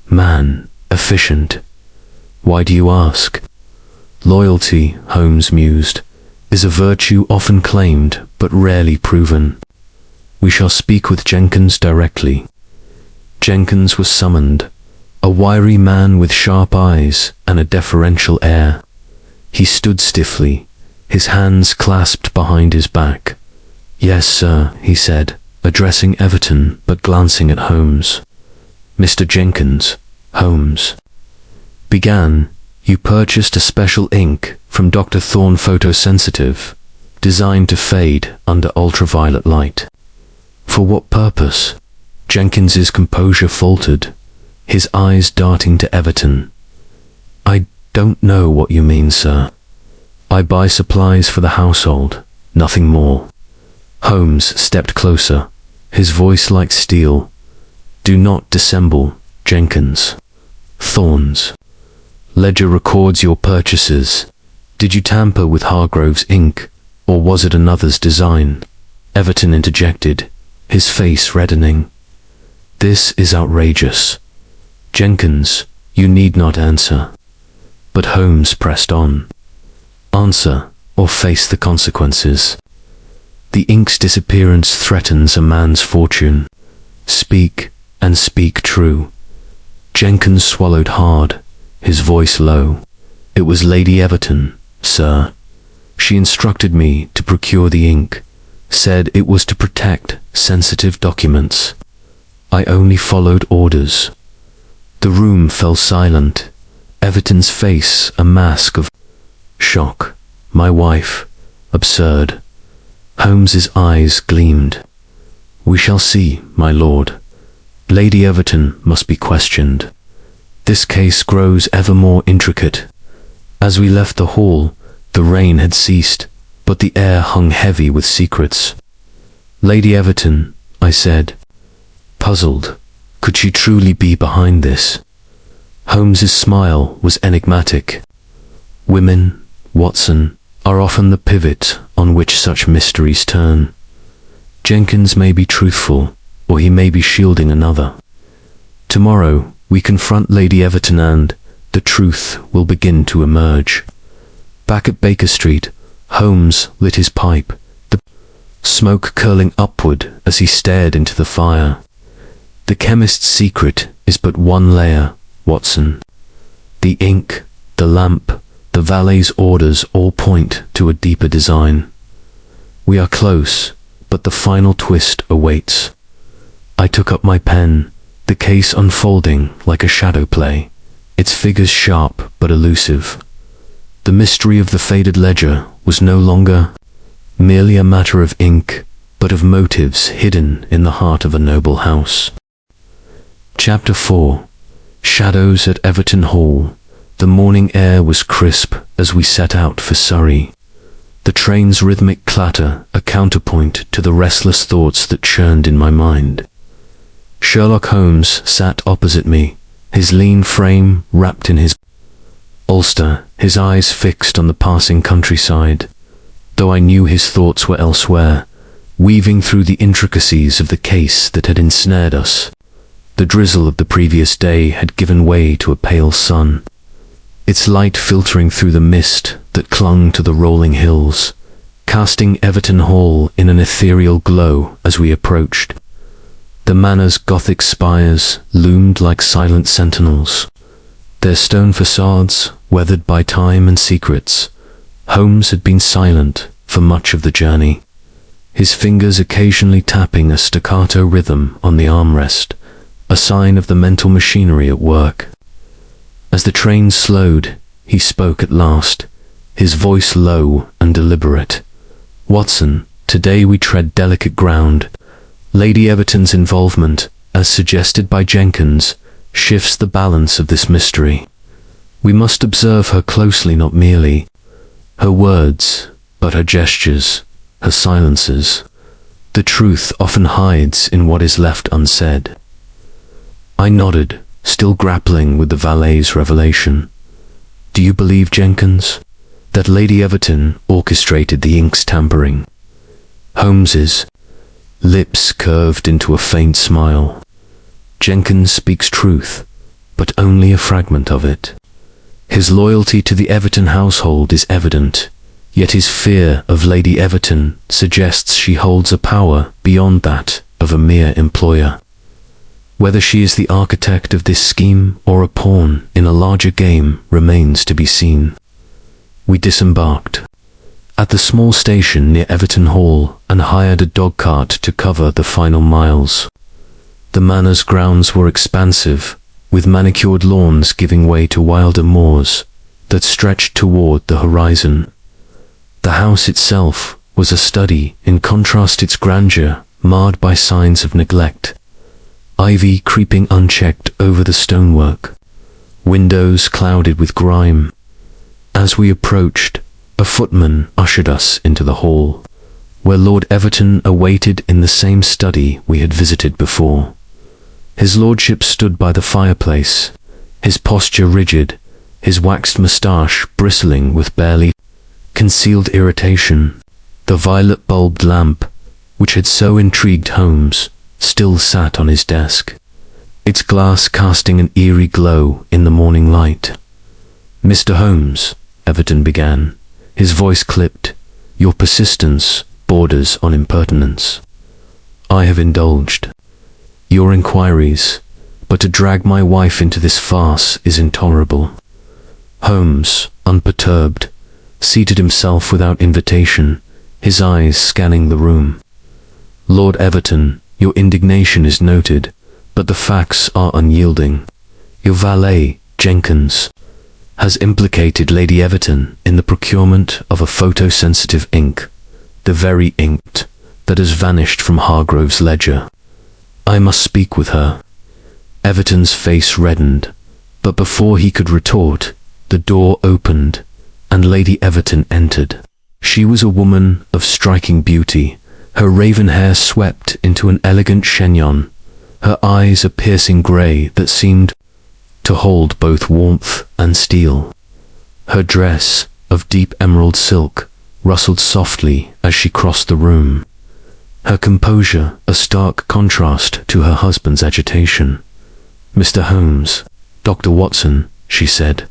man, efficient." "Why do you ask?" "Loyalty," Holmes mused, "is a virtue often claimed but rarely proven. We shall speak with Jenkins directly." Jenkins was summoned, a wiry man with sharp eyes and a deferential air. He stood stiffly, his hands clasped behind his back. "Yes, sir," he said, addressing Everton but glancing at Holmes. "Mr. Jenkins," Holmes began, "you purchased a special ink from Dr. Thorne, photosensitive, designed to fade under ultraviolet light. For what purpose?" Jenkins's composure faltered, his eyes darting to Everton. "I don't know what you mean, sir. I buy supplies for the household, nothing more." Holmes stepped closer, his voice like steel. "Do not dissemble, Jenkins. Thorne's ledger records your purchases. Did you tamper with Hargrove's ink, or was it another's design?" Everton interjected, his face reddening. "This is outrageous. Jenkins, you need not answer." But Holmes pressed on. "Answer, or face the consequences. The ink's disappearance threatens a man's fortune. Speak, and speak true." Jenkins swallowed hard, his voice low. "It was Lady Everton, sir. She instructed me to procure the ink, said it was to protect sensitive documents. I only followed orders." The room fell silent, Everton's face a mask of shock. "My wife, absurd." Holmes's eyes gleamed. "We shall see, my lord. Lady Everton must be questioned. This case grows ever more intricate." As we left the hall, the rain had ceased, but the air hung heavy with secrets. "Lady Everton," I said, puzzled. Could she truly be behind this? Holmes's smile was enigmatic. "Women, Watson, are often the pivot on which such mysteries turn. Jenkins may be truthful, or he may be shielding another. Tomorrow we confront Lady Everton and the truth will begin to emerge." Back at Baker Street, Holmes lit his pipe, the smoke curling upward as he stared into the fire. "The chemist's secret is but one layer, Watson. The ink, the lamp, the valet's orders all point to a deeper design. We are close, but the final twist awaits." I took up my pen, the case unfolding like a shadow play, its figures sharp but elusive. The mystery of the faded ledger was no longer merely a matter of ink, but of motives hidden in the heart of a noble house. Chapter 4. Shadows at Everton Hall. The morning air was crisp as we set out for Surrey. The train's rhythmic clatter a counterpoint to the restless thoughts that churned in my mind. Sherlock Holmes sat opposite me, his lean frame wrapped in his ulster, his eyes fixed on the passing countryside, though I knew his thoughts were elsewhere, weaving through the intricacies of the case that had ensnared us. The drizzle of the previous day had given way to a pale sun, its light filtering through the mist that clung to the rolling hills, casting Everton Hall in an ethereal glow as we approached. The manor's gothic spires loomed like silent sentinels, their stone facades weathered by time and secrets. Holmes had been silent for much of the journey, his fingers occasionally tapping a staccato rhythm on the armrest, a sign of the mental machinery at work. As the train slowed, he spoke at last, his voice low and deliberate. "Watson, today we tread delicate ground. Lady Everton's involvement, as suggested by Jenkins, shifts the balance of this mystery. We must observe her closely, not merely her words, but her gestures, her silences. The truth often hides in what is left unsaid." I nodded, still grappling with the valet's revelation. "Do you believe, Jenkins, that Lady Everton orchestrated the ink's tampering?" Holmes's lips curved into a faint smile. "Jenkins speaks truth, but only a fragment of it. His loyalty to the Everton household is evident, yet his fear of Lady Everton suggests she holds a power beyond that of a mere employer. Whether she is the architect of this scheme or a pawn in a larger game remains to be seen." We disembarked at the small station near Everton Hall and hired a dogcart to cover the final miles. The manor's grounds were expansive, with manicured lawns giving way to wilder moors that stretched toward the horizon. The house itself was a study in contrast, its grandeur marred by signs of neglect. Ivy creeping unchecked over the stonework, windows clouded with grime. As we approached, a footman ushered us into the hall, where Lord Everton awaited in the same study we had visited before. His lordship stood by the fireplace, his posture rigid, his waxed moustache bristling with barely concealed irritation. The violet-bulbed lamp, which had so intrigued Holmes, still sat on his desk, its glass casting an eerie glow in the morning light. "Mr. Holmes," Everton began, his voice clipped, "your persistence borders on impertinence. I have indulged your inquiries, but to drag my wife into this farce is intolerable." Holmes, unperturbed, seated himself without invitation, his eyes scanning the room. "Lord Everton, your indignation is noted, but the facts are unyielding. Your valet, Jenkins, has implicated Lady Everton in the procurement of a photosensitive ink, the very ink that has vanished from Hargrove's ledger. I must speak with her." Everton's face reddened, but before he could retort, the door opened, and Lady Everton entered. She was a woman of striking beauty, her raven hair swept into an elegant chignon, her eyes a piercing grey that seemed to hold both warmth and steel. Her dress, of deep emerald silk, rustled softly as she crossed the room, her composure a stark contrast to her husband's agitation. "Mr. Holmes, Dr. Watson," she said,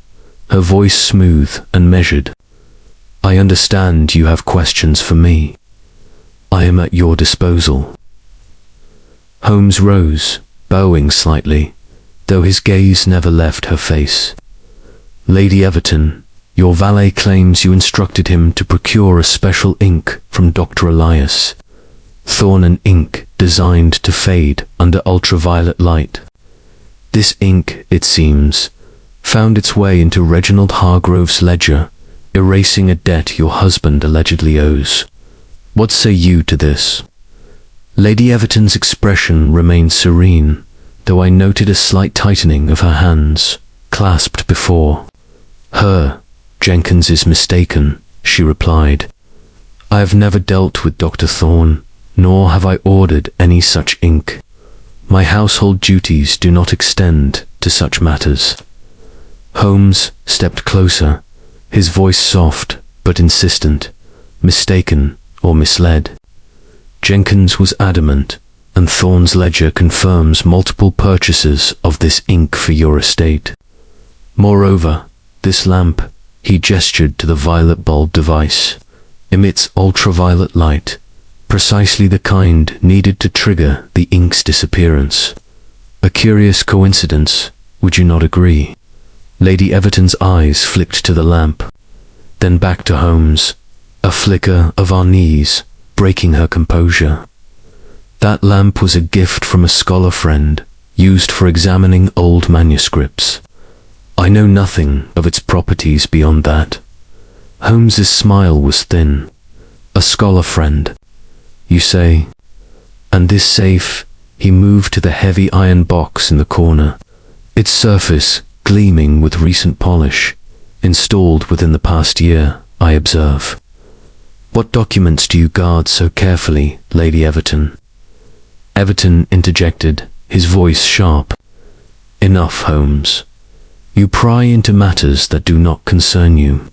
her voice smooth and measured. "I understand you have questions for me. I am at your disposal." Holmes rose, bowing slightly, though his gaze never left her face. "Lady Everton, your valet claims you instructed him to procure a special ink from Dr. Elias Thorne, an ink designed to fade under ultraviolet light. This ink, it seems, found its way into Reginald Hargrove's ledger, erasing a debt your husband allegedly owes. What say you to this?" Lady Everton's expression remained serene, though I noted a slight tightening of her hands, clasped before her. "Jenkins is mistaken," she replied. "I have never dealt with Dr. Thorne, nor have I ordered any such ink. My household duties do not extend to such matters." Holmes stepped closer, his voice soft but insistent. "Mistaken or misled? Jenkins was adamant, and Thorne's ledger confirms multiple purchases of this ink for your estate. Moreover, this lamp," he gestured to the violet bulb device, "emits ultraviolet light, precisely the kind needed to trigger the ink's disappearance. A curious coincidence, would you not agree?" Lady Everton's eyes flicked to the lamp, then back to Holmes, a flicker of unease breaking her composure. "That lamp was a gift from a scholar friend, used for examining old manuscripts. I know nothing of its properties beyond that." Holmes's smile was thin. "A scholar friend, you say? And this safe?" He moved to the heavy iron box in the corner, its surface gleaming with recent polish. "Installed within the past year, I observe. What documents do you guard so carefully, Lady Everton?" Everton interjected, his voice sharp. "Enough, Holmes. You pry into matters that do not concern you.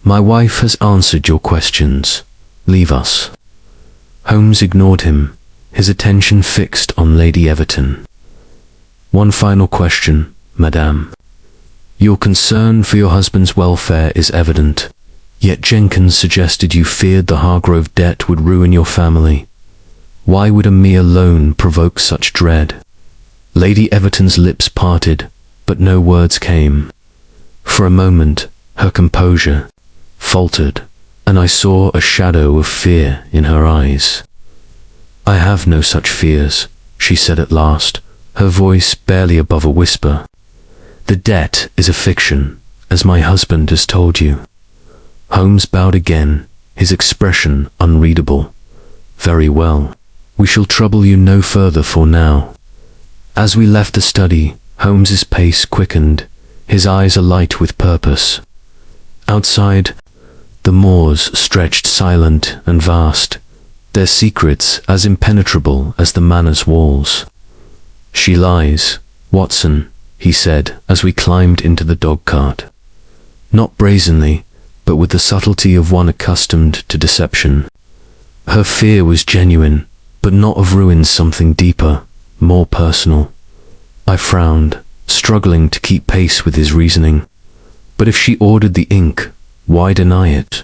My wife has answered your questions. Leave us." Holmes ignored him, his attention fixed on Lady Everton. "One final question, Madame. Your concern for your husband's welfare is evident, yet Jenkins suggested you feared the Hargrove debt would ruin your family. Why would a mere loan provoke such dread?" Lady Everton's lips parted, but no words came. For a moment, her composure faltered, and I saw a shadow of fear in her eyes. "I have no such fears," she said at last, her voice barely above a whisper. "The debt is a fiction, as my husband has told you." Holmes bowed again, his expression unreadable. "Very well. We shall trouble you no further for now." As we left the study, Holmes's pace quickened, his eyes alight with purpose. Outside, the moors stretched silent and vast, their secrets as impenetrable as the manor's walls. "She lies, Watson," he said as we climbed into the dog-cart. Not brazenly, but with the subtlety of one accustomed to deception. Her fear was genuine, but not of ruin, something deeper, more personal. I frowned, struggling to keep pace with his reasoning. But if she ordered the ink, why deny it?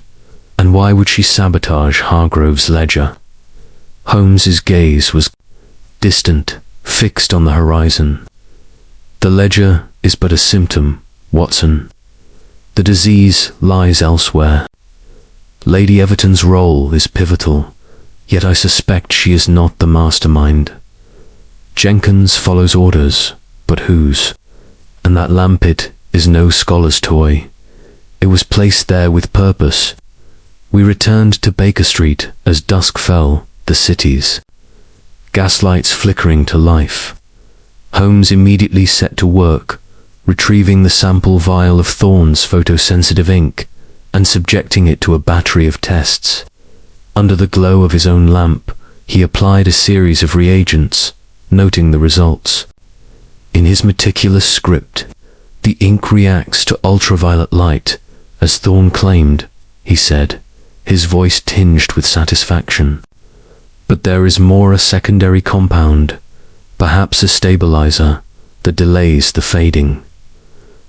And why would she sabotage Hargrove's ledger? Holmes's gaze was distant, fixed on the horizon. "The ledger is but a symptom, Watson. The disease lies elsewhere. Lady Everton's role is pivotal, yet I suspect she is not the mastermind. Jenkins follows orders, but whose? And that lampit is no scholar's toy. It was placed there with purpose." We returned to Baker Street as dusk fell, the city's gaslights flickering to life. Holmes immediately set to work, retrieving the sample vial of Thorne's photosensitive ink and subjecting it to a battery of tests. Under the glow of his own lamp, he applied a series of reagents, noting the results. In his meticulous script, "The ink reacts to ultraviolet light, as Thorne claimed," he said, his voice tinged with satisfaction. "But there is more, a secondary compound, perhaps a stabilizer, that delays the fading."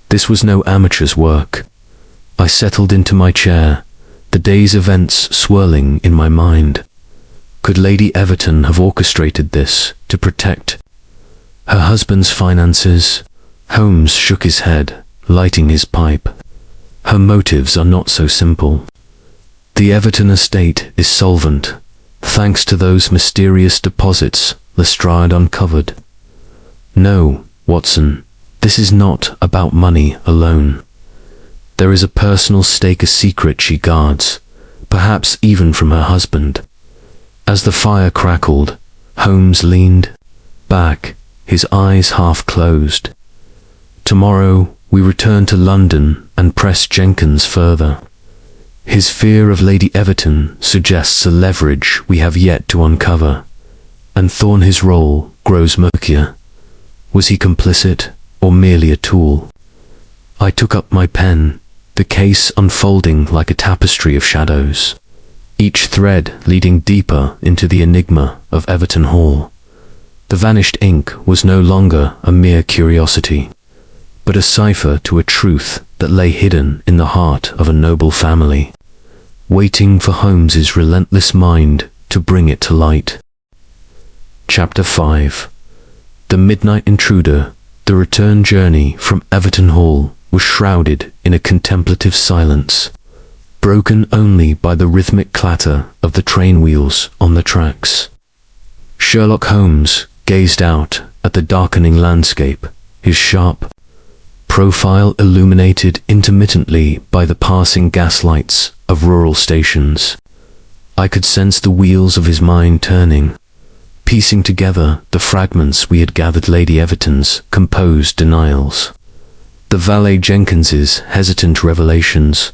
This was no amateur's work. I settled into my chair, the day's events swirling in my mind. Could Lady Everton have orchestrated this to protect her husband's finances? Holmes shook his head, lighting his pipe. "Her motives are not so simple. The Everton estate is solvent, thanks to those mysterious deposits Lestrade uncovered. No, Watson, this is not about money alone. There is a personal stake, a secret she guards, perhaps even from her husband. As the fire crackled, Holmes leaned back, his eyes half closed. Tomorrow we return to London and press Jenkins further. His fear of Lady Everton suggests a leverage we have yet to uncover, and Thorne, his role grows murkier. Was he complicit or merely a tool? I took up my pen, the case unfolding like a tapestry of shadows, each thread leading deeper into the enigma of Everton Hall. The vanished ink was no longer a mere curiosity, but a cipher to a truth that lay hidden in the heart of a noble family, waiting for Holmes's relentless mind to bring it to light. Chapter 5. The midnight intruder. The return journey from Everton Hall was shrouded in a contemplative silence, broken only by the rhythmic clatter of the train wheels on the tracks. Sherlock Holmes gazed out at the darkening landscape, his sharp profile illuminated intermittently by the passing gaslights of rural stations. I could sense the wheels of his mind turning, piecing together the fragments we had gathered: Lady Everton's composed denials, the valet Jenkins's hesitant revelations,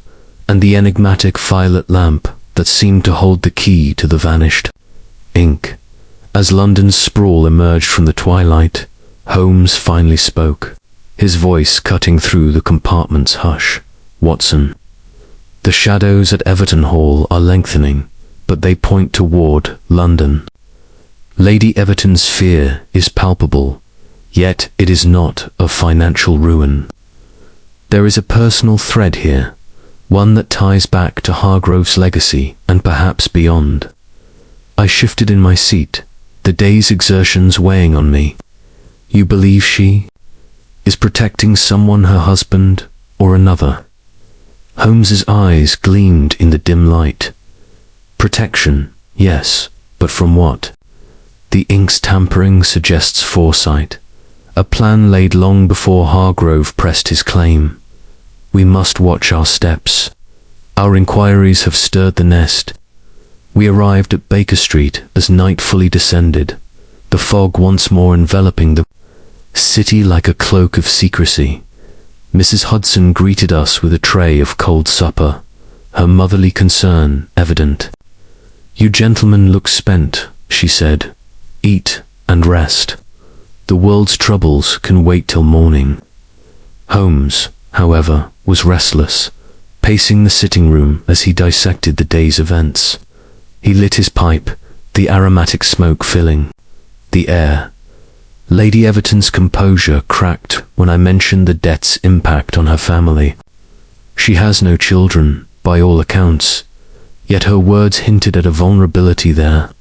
and the enigmatic violet lamp that seemed to hold the key to the vanished ink. As London's sprawl emerged from the twilight, Holmes finally spoke, his voice cutting through the compartment's hush. "Watson, the shadows at Everton Hall are lengthening, but they point toward London. Lady Everton's fear is palpable, yet it is not of financial ruin. There is a personal thread here, one that ties back to Hargrove's legacy and perhaps beyond." I shifted in my seat, the day's exertions weighing on me. "You believe she is protecting someone, her husband or another?" Holmes's eyes gleamed in the dim light. "Protection, yes, but from what? The ink's tampering suggests foresight, a plan laid long before Hargrove pressed his claim. We must watch our steps. Our inquiries have stirred the nest." We arrived at Baker Street as night fully descended, the fog once more enveloping the city like a cloak of secrecy. Mrs. Hudson greeted us with a tray of cold supper, her motherly concern evident. "You gentlemen look spent," she said. "Eat and rest. The world's troubles can wait till morning." Holmes, however, was restless, pacing the sitting room as he dissected the day's events. He lit his pipe, the aromatic smoke filling the air. Lady Everton's composure cracked when I mentioned the debt's impact on her family. "She has no children, by all accounts," yet her words hinted at a vulnerability there,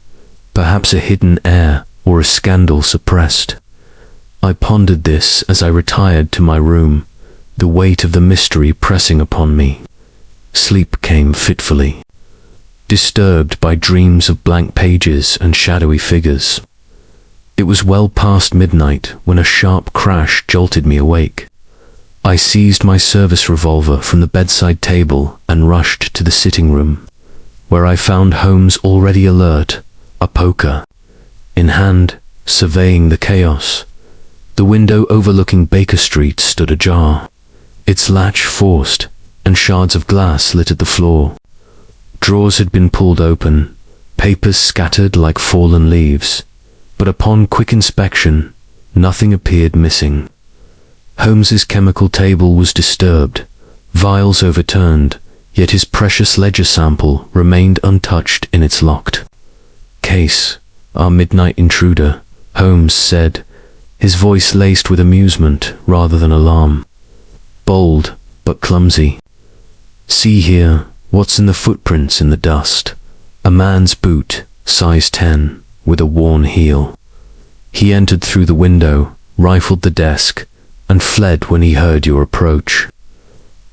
perhaps a hidden heir or a scandal suppressed. I pondered this as I retired to my room, the weight of the mystery pressing upon me. Sleep came fitfully, disturbed by dreams of blank pages and shadowy figures. It was well past midnight when a sharp crash jolted me awake. I seized my service revolver from the bedside table and rushed to the sitting room, where I found Holmes already alert, a poker in hand, surveying the chaos. The window overlooking Baker Street stood ajar, its latch forced, and shards of glass littered the floor. Drawers had been pulled open, papers scattered like fallen leaves, but upon quick inspection, nothing appeared missing. Holmes's chemical table was disturbed, vials overturned, yet his precious ledger sample remained untouched in its locked case. "Our midnight intruder," Holmes said, his voice laced with amusement rather than alarm. "Bold, but clumsy. See here, Watson, the footprints in the dust. A man's boot, size 10, with a worn heel. He entered through the window, rifled the desk, and fled when he heard your approach."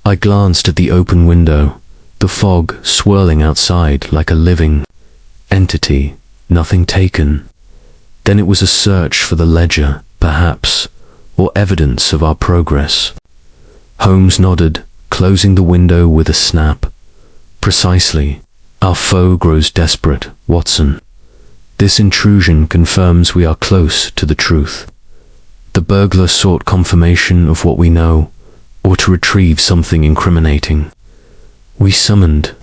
I glanced at the open window, the fog swirling outside like a living entity, nothing taken. Then it was a search for the ledger, perhaps, or evidence of our progress. Holmes nodded, closing the window with a snap. "Precisely. Our foe grows desperate, Watson. This intrusion confirms we are close to the truth. The burglar sought confirmation of what we know, or to retrieve something incriminating. We summoned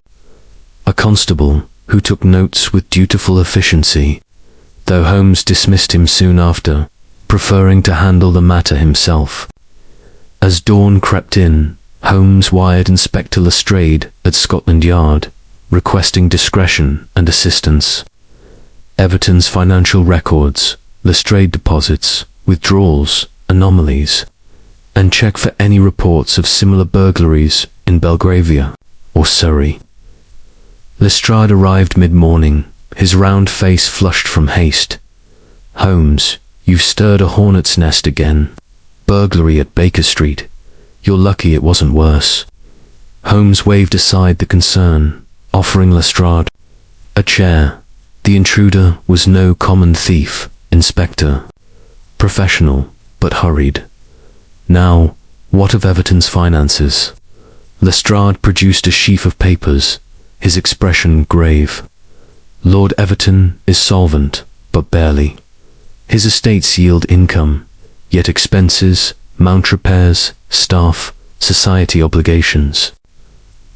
a constable who took notes with dutiful efficiency, though Holmes dismissed him soon after, preferring to handle the matter himself. As dawn crept in, Holmes wired Inspector Lestrade at Scotland Yard, requesting discretion and assistance. Everton's financial records, Lestrade deposits, withdrawals, anomalies, and check for any reports of similar burglaries in Belgravia or Surrey. Lestrade arrived mid-morning, his round face flushed from haste. "Holmes, you've stirred a hornet's nest again. Burglary at Baker Street. You're lucky it wasn't worse." Holmes waved aside the concern, offering Lestrade a chair. The intruder was no common thief, Inspector. Professional, but hurried. "Now, what of Everton's finances?" Lestrade produced a sheaf of papers, his expression grave. "Lord Everton is solvent, but barely. His estates yield income, yet expenses, mount repairs, staff, society obligations.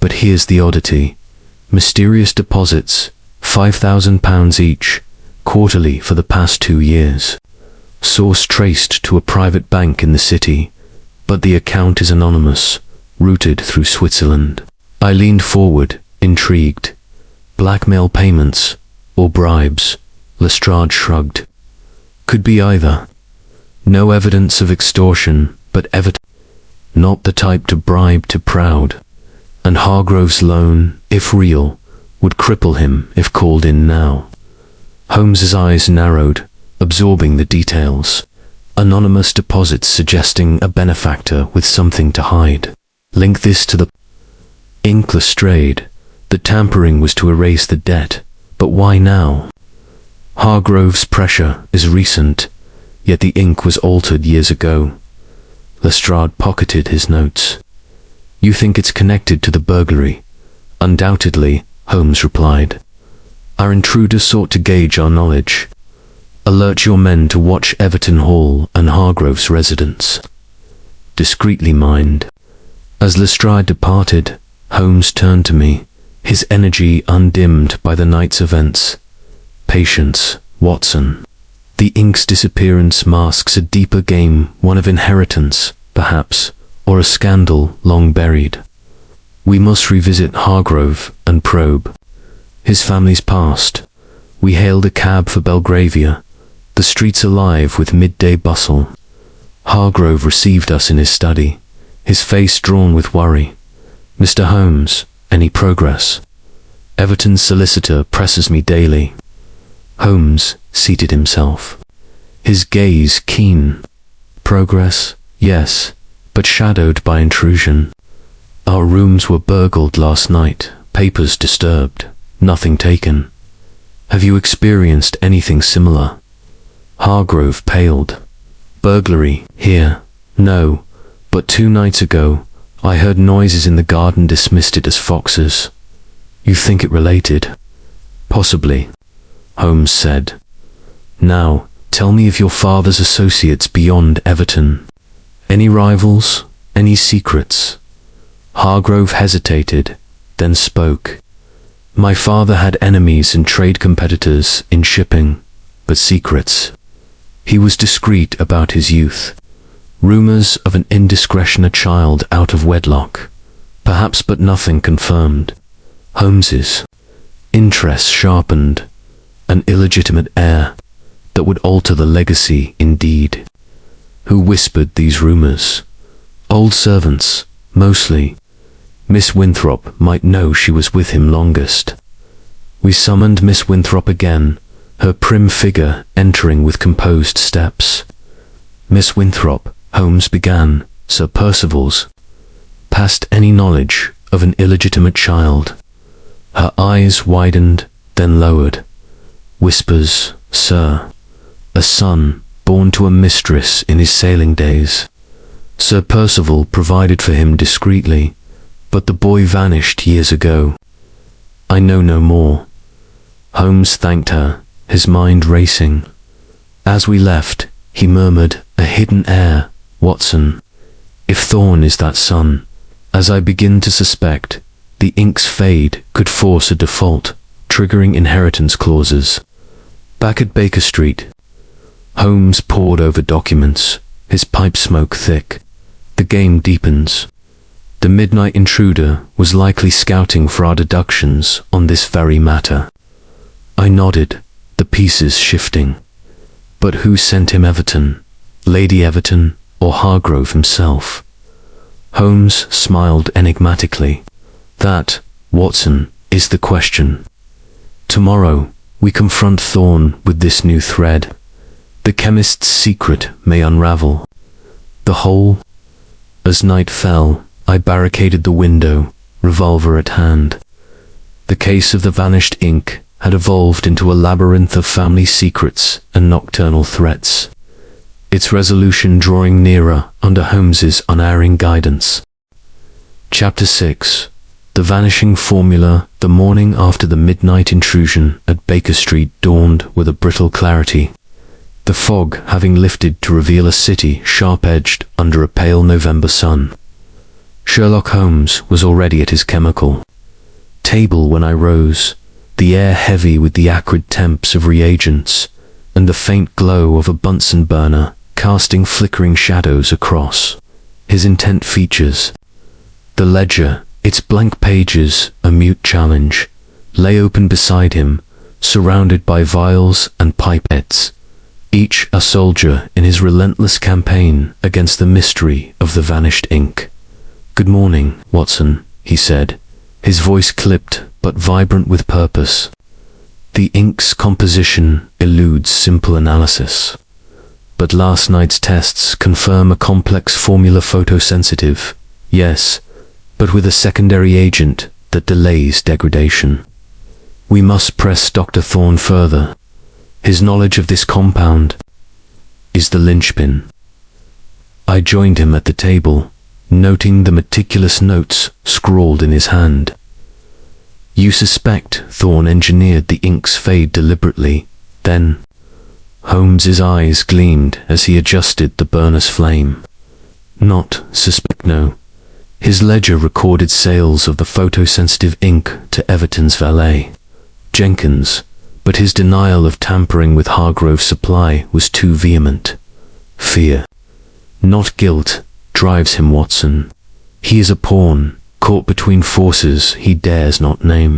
But here's the oddity. Mysterious deposits, £5,000 each, quarterly for the past 2 years. Source traced to a private bank in the city, but the account is anonymous, routed through Switzerland." I leaned forward, intrigued. "Blackmail payments, or bribes?" Lestrade shrugged. "Could be either. No evidence of extortion, but not the type to bribe to proud. And Hargrove's loan, if real, would cripple him if called in now." Holmes's eyes narrowed, absorbing the details. Anonymous deposits suggesting a benefactor with something to hide. Link this to the ink. Lestrade. The tampering was to erase the debt, but why now? Hargrove's pressure is recent, yet the ink was altered years ago. Lestrade pocketed his notes. "You think it's connected to the burglary?" "Undoubtedly," Holmes replied. "Our intruder sought to gauge our knowledge. Alert your men to watch Everton Hall and Hargrove's residence. Discreetly, mind." As Lestrade departed, Holmes turned to me, his energy undimmed by the night's events. "Patience, Watson. The ink's disappearance masks a deeper game, one of inheritance, perhaps, or a scandal long buried. We must revisit Hargrove and probe his family's past." We hailed a cab for Belgravia, the streets alive with midday bustle. Hargrove received us in his study, his face drawn with worry. "Mr. Holmes, any progress? Everton's solicitor presses me daily." Holmes seated himself, his gaze keen. "Progress, yes, but shadowed by intrusion. Our rooms were burgled last night, papers disturbed, nothing taken. Have you experienced anything similar?" Hargrove paled. "Burglary, here? No, but 2 nights ago, I heard noises in the garden, dismissed it as foxes." "You think it related?" "Possibly," Holmes said. "Now, tell me of your father's associates beyond Everton. Any rivals? Any secrets?" Hargrove hesitated, then spoke. "My father had enemies and trade competitors in shipping, but secrets. He was discreet about his youth. Rumors of an indiscretion, a child out of wedlock, perhaps, but nothing confirmed." Holmes's interest sharpened. "An illegitimate heir that would alter the legacy, indeed. Who whispered these rumors?" "Old servants, mostly. Miss Winthrop might know, she was with him longest." We summoned Miss Winthrop again, her prim figure entering with composed steps. "Miss Winthrop," Holmes began, "Sir Percival's past any knowledge of an illegitimate child?" Her eyes widened, then lowered. Whispers, "Sir, a son born to a mistress in his sailing days. Sir Percival provided for him discreetly, but the boy vanished years ago." I know no more." Holmes thanked her, his mind racing. As we left, he murmured, a hidden air, "Watson, if Thorne is that son, as I begin to suspect, the ink's fade could force a default, triggering inheritance clauses." Back at Baker Street, Holmes pored over documents, his pipe smoke thick. The game deepens. The midnight intruder was likely scouting for our deductions on this very matter. I nodded, the pieces shifting. But who sent him Everton? Lady Everton or Hargrove himself? Holmes smiled enigmatically. "That, Watson, is the question. Tomorrow, we confront Thorne with this new thread. The chemist's secret may unravel. The whole." As night fell, I barricaded the window, revolver at hand. The case of the vanished ink had evolved into a labyrinth of family secrets and nocturnal threats, its resolution drawing nearer under Holmes's unerring guidance. Chapter 6. The vanishing formula. The morning after the midnight intrusion at Baker Street dawned with a brittle clarity, the fog having lifted to reveal a city sharp-edged under a pale November sun. Sherlock Holmes was already at his chemical table when I rose, the air heavy with the acrid temps of reagents, and the faint glow of a Bunsen burner casting flickering shadows across his intent features. The ledger, its blank pages a mute challenge, lay open beside him, surrounded by vials and pipettes, each a soldier in his relentless campaign against the mystery of the vanished ink. "Good morning, Watson," he said, his voice clipped but vibrant with purpose. "The ink's composition eludes simple analysis, but last night's tests confirm a complex formula, photosensitive, yes, but with a secondary agent that delays degradation. We must press Dr. Thorne further. His knowledge of this compound is the linchpin." I joined him at the table, noting the meticulous notes scrawled in his hand. "You suspect Thorne engineered the ink's fade deliberately, then?" Holmes's eyes gleamed as he adjusted the burner's flame. "Not suspect, no. His ledger recorded sales of the photosensitive ink to Everton's valet, Jenkins, but his denial of tampering with Hargrove's supply was too vehement. Fear, not guilt, drives him, Watson. He is a pawn, caught between forces he dares not name."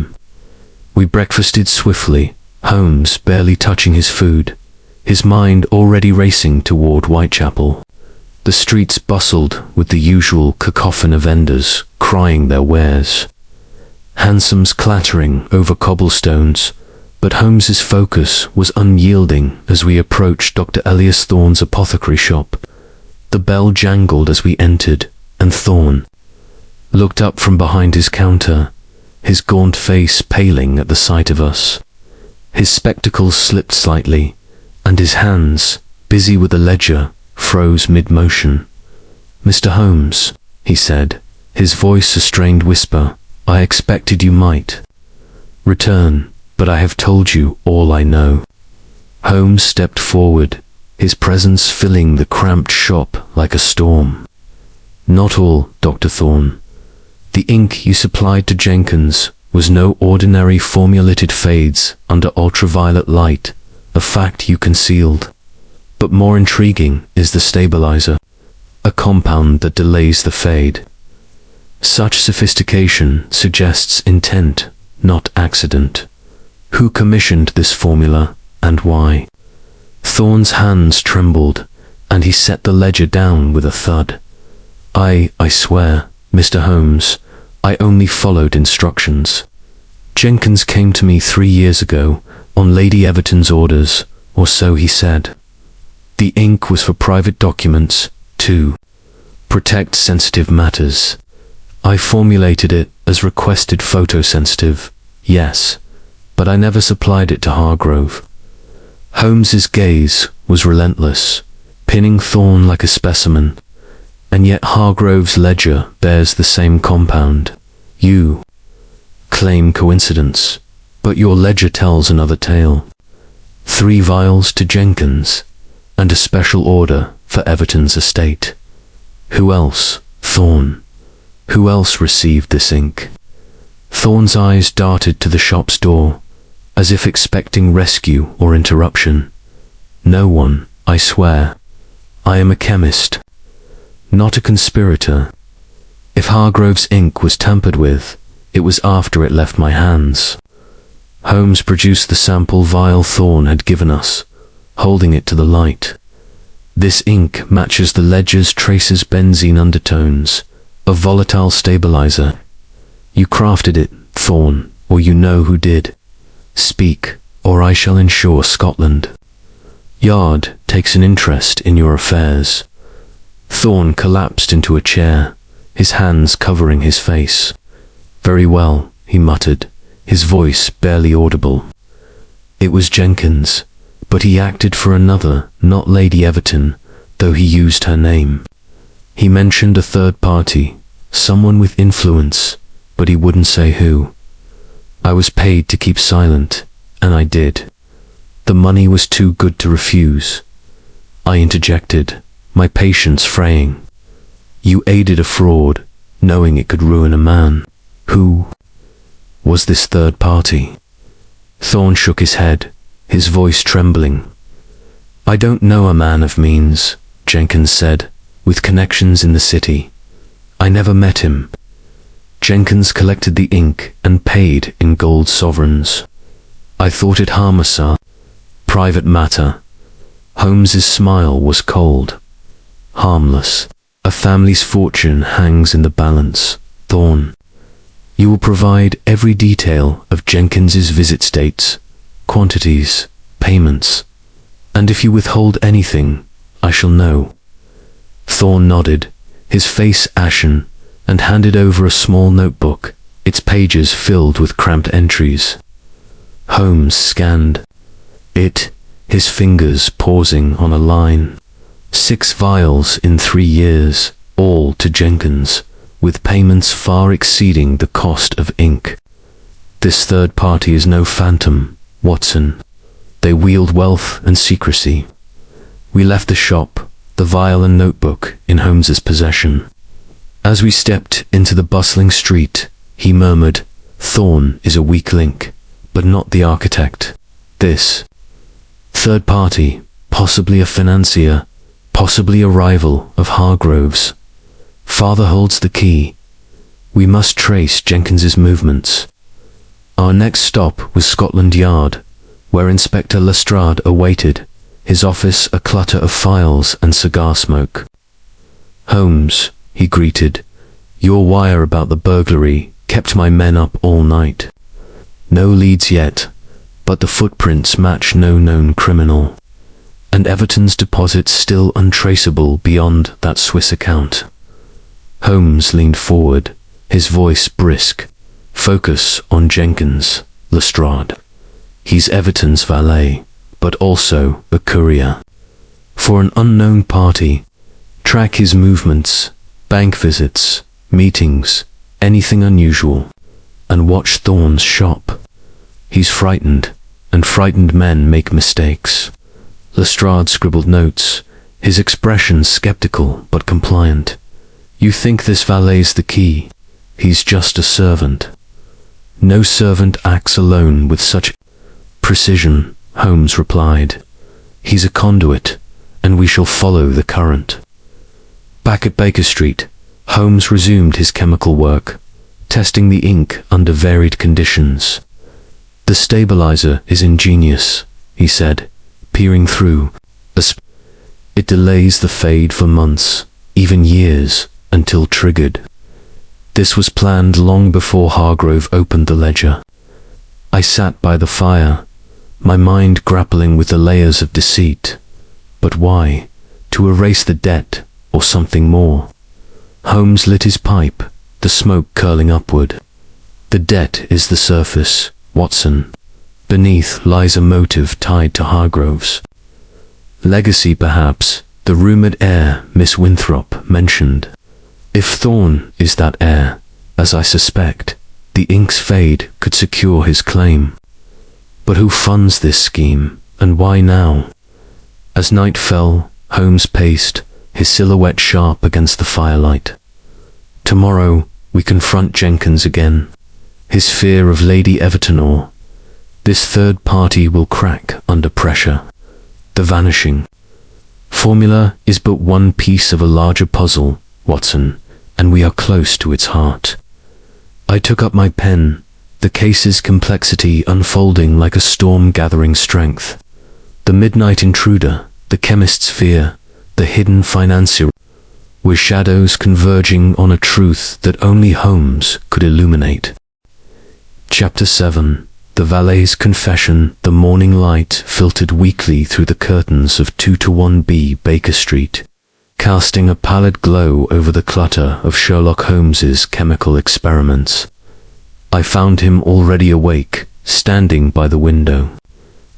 We breakfasted swiftly, Holmes barely touching his food, his mind already racing toward Whitechapel. The streets bustled with the usual cacophony of vendors crying their wares, hansoms clattering over cobblestones, but Holmes's focus was unyielding as we approached Dr. Elias Thorne's apothecary shop. The bell jangled as we entered, and Thorne looked up from behind his counter, his gaunt face paling at the sight of us. His spectacles slipped slightly, and his hands, busy with the ledger, froze mid-motion. "Mr. Holmes," he said, his voice a strained whisper, "I expected you might return, but I have told you all I know." Holmes stepped forward, his presence filling the cramped shop like a storm. "Not all, Dr. Thorne. The ink you supplied to Jenkins was no ordinary formulated fades under ultraviolet light, a fact you concealed. But more intriguing is the stabilizer, a compound that delays the fade. Such sophistication suggests intent, not accident. Who commissioned this formula, and why?" Thorne's hands trembled, and he set the ledger down with a thud. I swear, Mr. Holmes, I only followed instructions. Jenkins came to me 3 years ago, on Lady Everton's orders, or so he said. The ink was for private documents, to protect sensitive matters. I formulated it as requested photosensitive, yes, but I never supplied it to Hargrove. Holmes's gaze was relentless, pinning Thorne like a specimen, and yet Hargrove's ledger bears the same compound. You claim coincidence, but your ledger tells another tale. 3 vials to Jenkins, and a special order for Everton's estate. Who else? Thorne. Who else received this ink? Thorne's eyes darted to the shop's door, as if expecting rescue or interruption. No one, I swear. I am a chemist, not a conspirator. If Hargrove's ink was tampered with, it was after it left my hands. Holmes produced the sample vial Thorne had given us, holding it to the light. This ink matches the ledger's traces benzene undertones, a volatile stabilizer. You crafted it, Thorne, or you know who did. Speak, or I shall ensure Scotland Yard takes an interest in your affairs. Thorne collapsed into a chair, his hands covering his face. Very well, he muttered, his voice barely audible. It was Jenkins, but he acted for another, not Lady Everton, though he used her name. He mentioned a third party, someone with influence, but he wouldn't say who. I was paid to keep silent, and I did. The money was too good to refuse. I interjected, my patience fraying. You aided a fraud, knowing it could ruin a man. Who was this third party? Thorne shook his head, his voice trembling. I don't know a man of means, Jenkins said, with connections in the city. I never met him. Jenkins collected the ink and paid in gold sovereigns. I thought it harmless, private matter. Holmes's smile was cold. Harmless. A family's fortune hangs in the balance, Thorne. You will provide every detail of Jenkins's visit dates, quantities, payments, and if you withhold anything, I shall know. Thorne nodded, his face ashen, and handed over a small notebook, its pages filled with cramped entries. Holmes scanned it, his fingers pausing on a line. 6 vials in 3 years, all to Jenkins, with payments far exceeding the cost of ink. This third party is no phantom, Watson. They wield wealth and secrecy. We left the shop, the vial and notebook in Holmes's possession. As we stepped into the bustling street, he murmured, Thorne is a weak link, but not the architect. This third party, possibly a financier, possibly a rival of Hargrove's. Father holds the key. We must trace Jenkins's movements. Our next stop was Scotland Yard, where Inspector Lestrade awaited, his office a clutter of files and cigar smoke. Holmes, he greeted, your wire about the burglary kept my men up all night. No leads yet, but the footprints match no known criminal, and Everton's deposits still untraceable beyond that Swiss account. Holmes leaned forward, his voice brisk. Focus on Jenkins, Lestrade. He's Everton's valet, but also a courier. For an unknown party, track his movements, bank visits, meetings, anything unusual, and watch Thorne's shop. He's frightened, and frightened men make mistakes. Lestrade scribbled notes, his expression skeptical but compliant. You think this valet's the key? He's just a servant. No servant acts alone with such precision, Holmes replied. He's a conduit, and we shall follow the current. Back at Baker Street, Holmes resumed his chemical work, testing the ink under varied conditions. The stabilizer is ingenious, he said, peering through. It delays the fade for months, even years, until triggered. This was planned long before Hargrove opened the ledger. I sat by the fire, my mind grappling with the layers of deceit. But why? To erase the debt, or something more? Holmes lit his pipe, the smoke curling upward. The debt is the surface, Watson. Beneath lies a motive tied to Hargrove's legacy, perhaps, the rumoured heir Miss Winthrop mentioned. If Thorne is that heir, as I suspect, the ink's fade could secure his claim. But who funds this scheme, and why now? As night fell, Holmes paced, his silhouette sharp against the firelight. Tomorrow we confront Jenkins again. His fear of Lady Everton. This third party will crack under pressure. The vanishing formula is but one piece of a larger puzzle, Watson, and we are close to its heart. I took up my pen, the case's complexity unfolding like a storm gathering strength. The midnight intruder, the chemist's fear, the hidden financier, were shadows converging on a truth that only Holmes could illuminate. Chapter 7. The valet's confession. The morning light filtered weakly through the curtains of 2-1B Baker Street, casting a pallid glow over the clutter of Sherlock Holmes's chemical experiments. I found him already awake, standing by the window,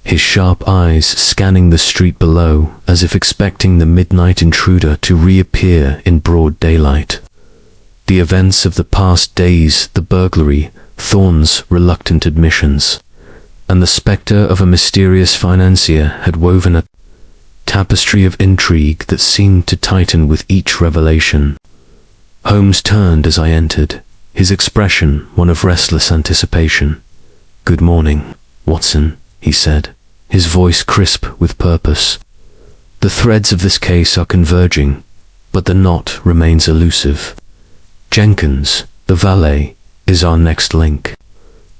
his sharp eyes scanning the street below as if expecting the midnight intruder to reappear in broad daylight. The events of the past days, the burglary, Thorne's reluctant admissions, and the spectre of a mysterious financier had woven a tapestry of intrigue that seemed to tighten with each revelation. Holmes turned as I entered, his expression one of restless anticipation. "Good morning, Watson," he said, his voice crisp with purpose. "The threads of this case are converging, but the knot remains elusive. Jenkins, the valet, is our next link.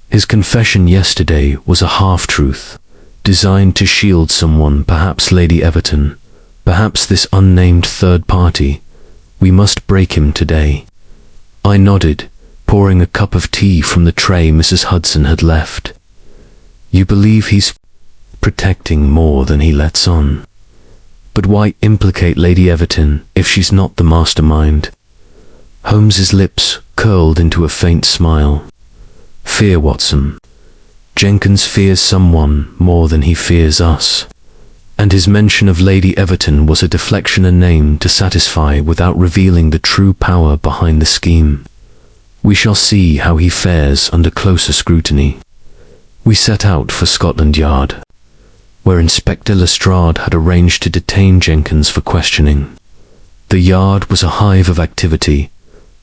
His confession yesterday was a half-truth, designed to shield someone, perhaps Lady Everton, perhaps this unnamed third party. We must break him today." I nodded, pouring a cup of tea from the tray Mrs. Hudson had left. "You believe he's protecting more than he lets on. But why implicate Lady Everton if she's not the mastermind?" Holmes's lips curled into a faint smile. "Fear, Watson. Jenkins fears someone more than he fears us. And his mention of Lady Everton was a deflection, a name to satisfy without revealing the true power behind the scheme. We shall see how he fares under closer scrutiny." We set out for Scotland Yard, where Inspector Lestrade had arranged to detain Jenkins for questioning. The yard was a hive of activity,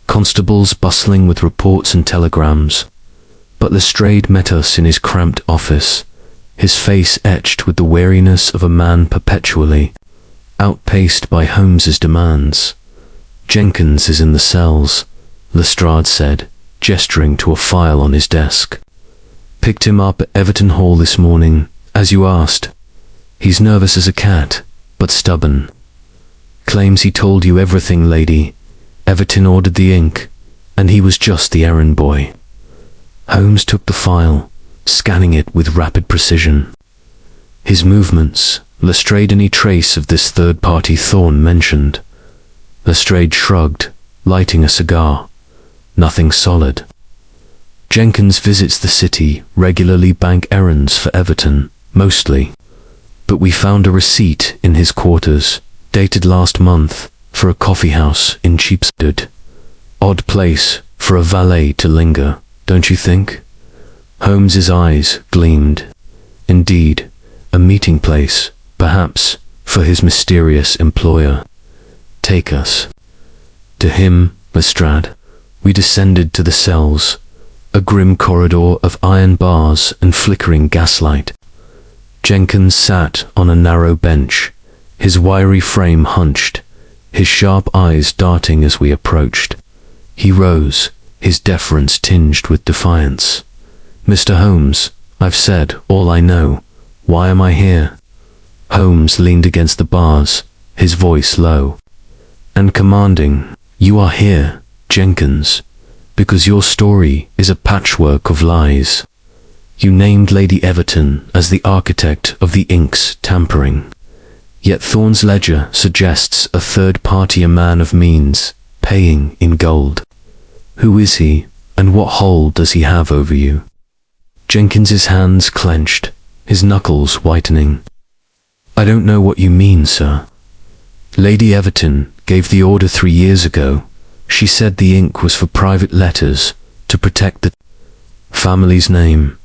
constables bustling with reports and telegrams. But Lestrade met us in his cramped office, his face etched with the weariness of a man perpetually outpaced by Holmes's demands. "Jenkins is in the cells," Lestrade said, gesturing to a file on his desk. "Picked him up at Everton Hall this morning, as you asked. He's nervous as a cat, but stubborn. Claims he told you everything, Lady Everton ordered the ink, and he was just the errand boy." Holmes took the file, scanning it with rapid precision. His movements, Lestrade any trace of this third-party Thorne mentioned. Lestrade shrugged, lighting a cigar. "Nothing solid. Jenkins visits the city, regularly bank errands for Everton, mostly. But we found a receipt in his quarters, dated last month, for a coffee house in Cheapsted. Odd place for a valet to linger, don't you think?" Holmes's eyes gleamed. Indeed, a meeting place, perhaps, for his mysterious employer. "Take us." To him, Lestrade. We descended to the cells, a grim corridor of iron bars and flickering gaslight. Jenkins sat on a narrow bench, his wiry frame hunched, his sharp eyes darting as we approached. He rose, his deference tinged with defiance. "Mr. Holmes, I've said all I know. Why am I here?" Holmes leaned against the bars, his voice low and commanding. "You are here, Jenkins, because your story is a patchwork of lies. You named Lady Everton as the architect of the ink's tampering. Yet Thorne's ledger suggests a third party, a man of means, paying in gold. Who is he, and what hold does he have over you?" Jenkins's hands clenched, his knuckles whitening. "I don't know what you mean, sir. Lady Everton gave the order 3 years ago. She said the ink was for private letters, to protect the Family's name.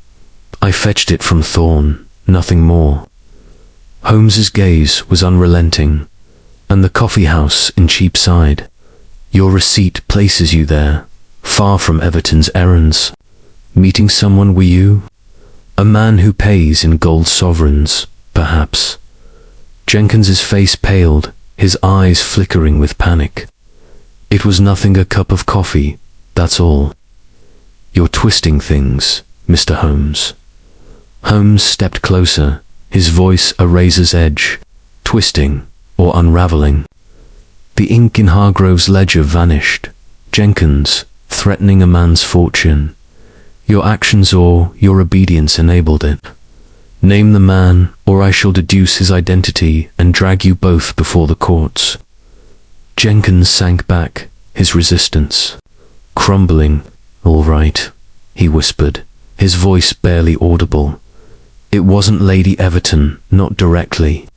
I fetched it from Thorne, nothing more. Holmes's gaze was unrelenting. And the coffee house in Cheapside. Your receipt places you there, far from Everton's errands. Meeting someone, were you? A man who pays in gold sovereigns, perhaps. Jenkins's face paled, his eyes flickering with panic. It was nothing, a cup of coffee, that's all. You're twisting things, Mr. Holmes. Holmes stepped closer, his voice a razor's edge. Twisting, or unraveling. The ink in Hargrove's ledger vanished. Jenkins, threatening a man's fortune. Your actions or your obedience enabled it. Name the man, or I shall deduce his identity and drag you both before the courts. Jenkins sank back, his resistance crumbling. All right, he whispered, his voice barely audible. It wasn't Lady Everton, not directly.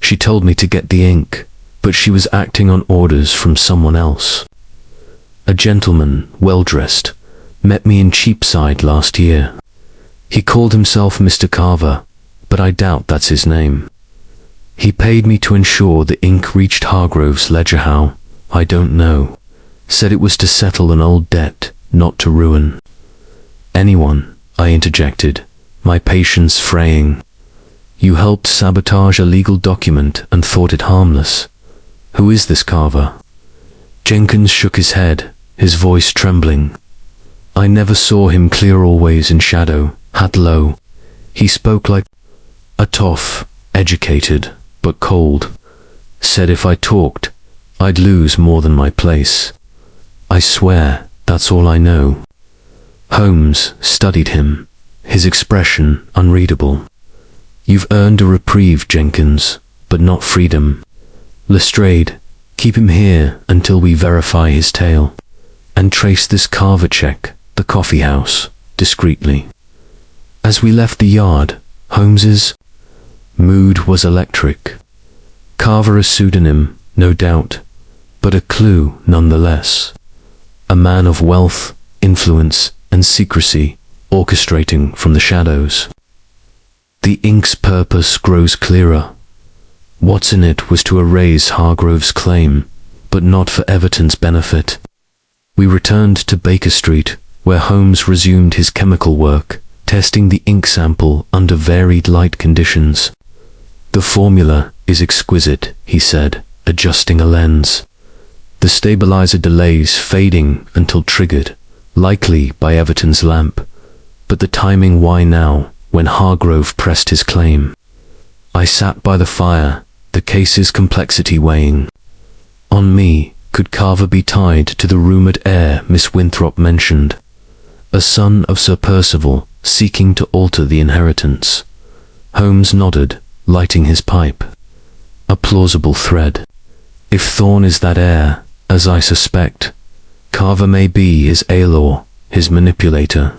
She told me to get the ink, but she was acting on orders from someone else. A gentleman, well-dressed, met me in Cheapside last year. He called himself Mr. Carver, but I doubt that's his name. He paid me to ensure the ink reached Hargrove's ledger. How? I don't know. Said it was to settle an old debt, not to ruin anyone, I interjected, my patience fraying. You helped sabotage a legal document and thought it harmless. Who is this Carver? Jenkins shook his head, his voice trembling. I never saw him clear, always in shadow, hat low. He spoke like a toff, educated, but cold. Said if I talked, I'd lose more than my place. I swear, that's all I know. Holmes studied him, his expression unreadable. You've earned a reprieve, Jenkins, but not freedom. Lestrade, keep him here until we verify his tale. And trace this Carver check, the coffee house, discreetly. As we left the yard, Holmes's mood was electric. Carver a pseudonym, no doubt, but a clue nonetheless. A man of wealth, influence, and secrecy, orchestrating from the shadows. The ink's purpose grows clearer. What's in it was to erase Hargrove's claim, but not for Everton's benefit. We returned to Baker Street, where Holmes resumed his chemical work, testing the ink sample under varied light conditions. The formula is exquisite, he said, adjusting a lens. The stabilizer delays fading until triggered, likely by Everton's lamp. But the timing, why now? When Hargrove pressed his claim. I sat by the fire, the case's complexity weighing. On me, could Carver be tied to the rumoured heir Miss Winthrop mentioned? A son of Sir Percival, seeking to alter the inheritance. Holmes nodded, lighting his pipe. A plausible thread. If Thorne is that heir, as I suspect, Carver may be his heir, his manipulator.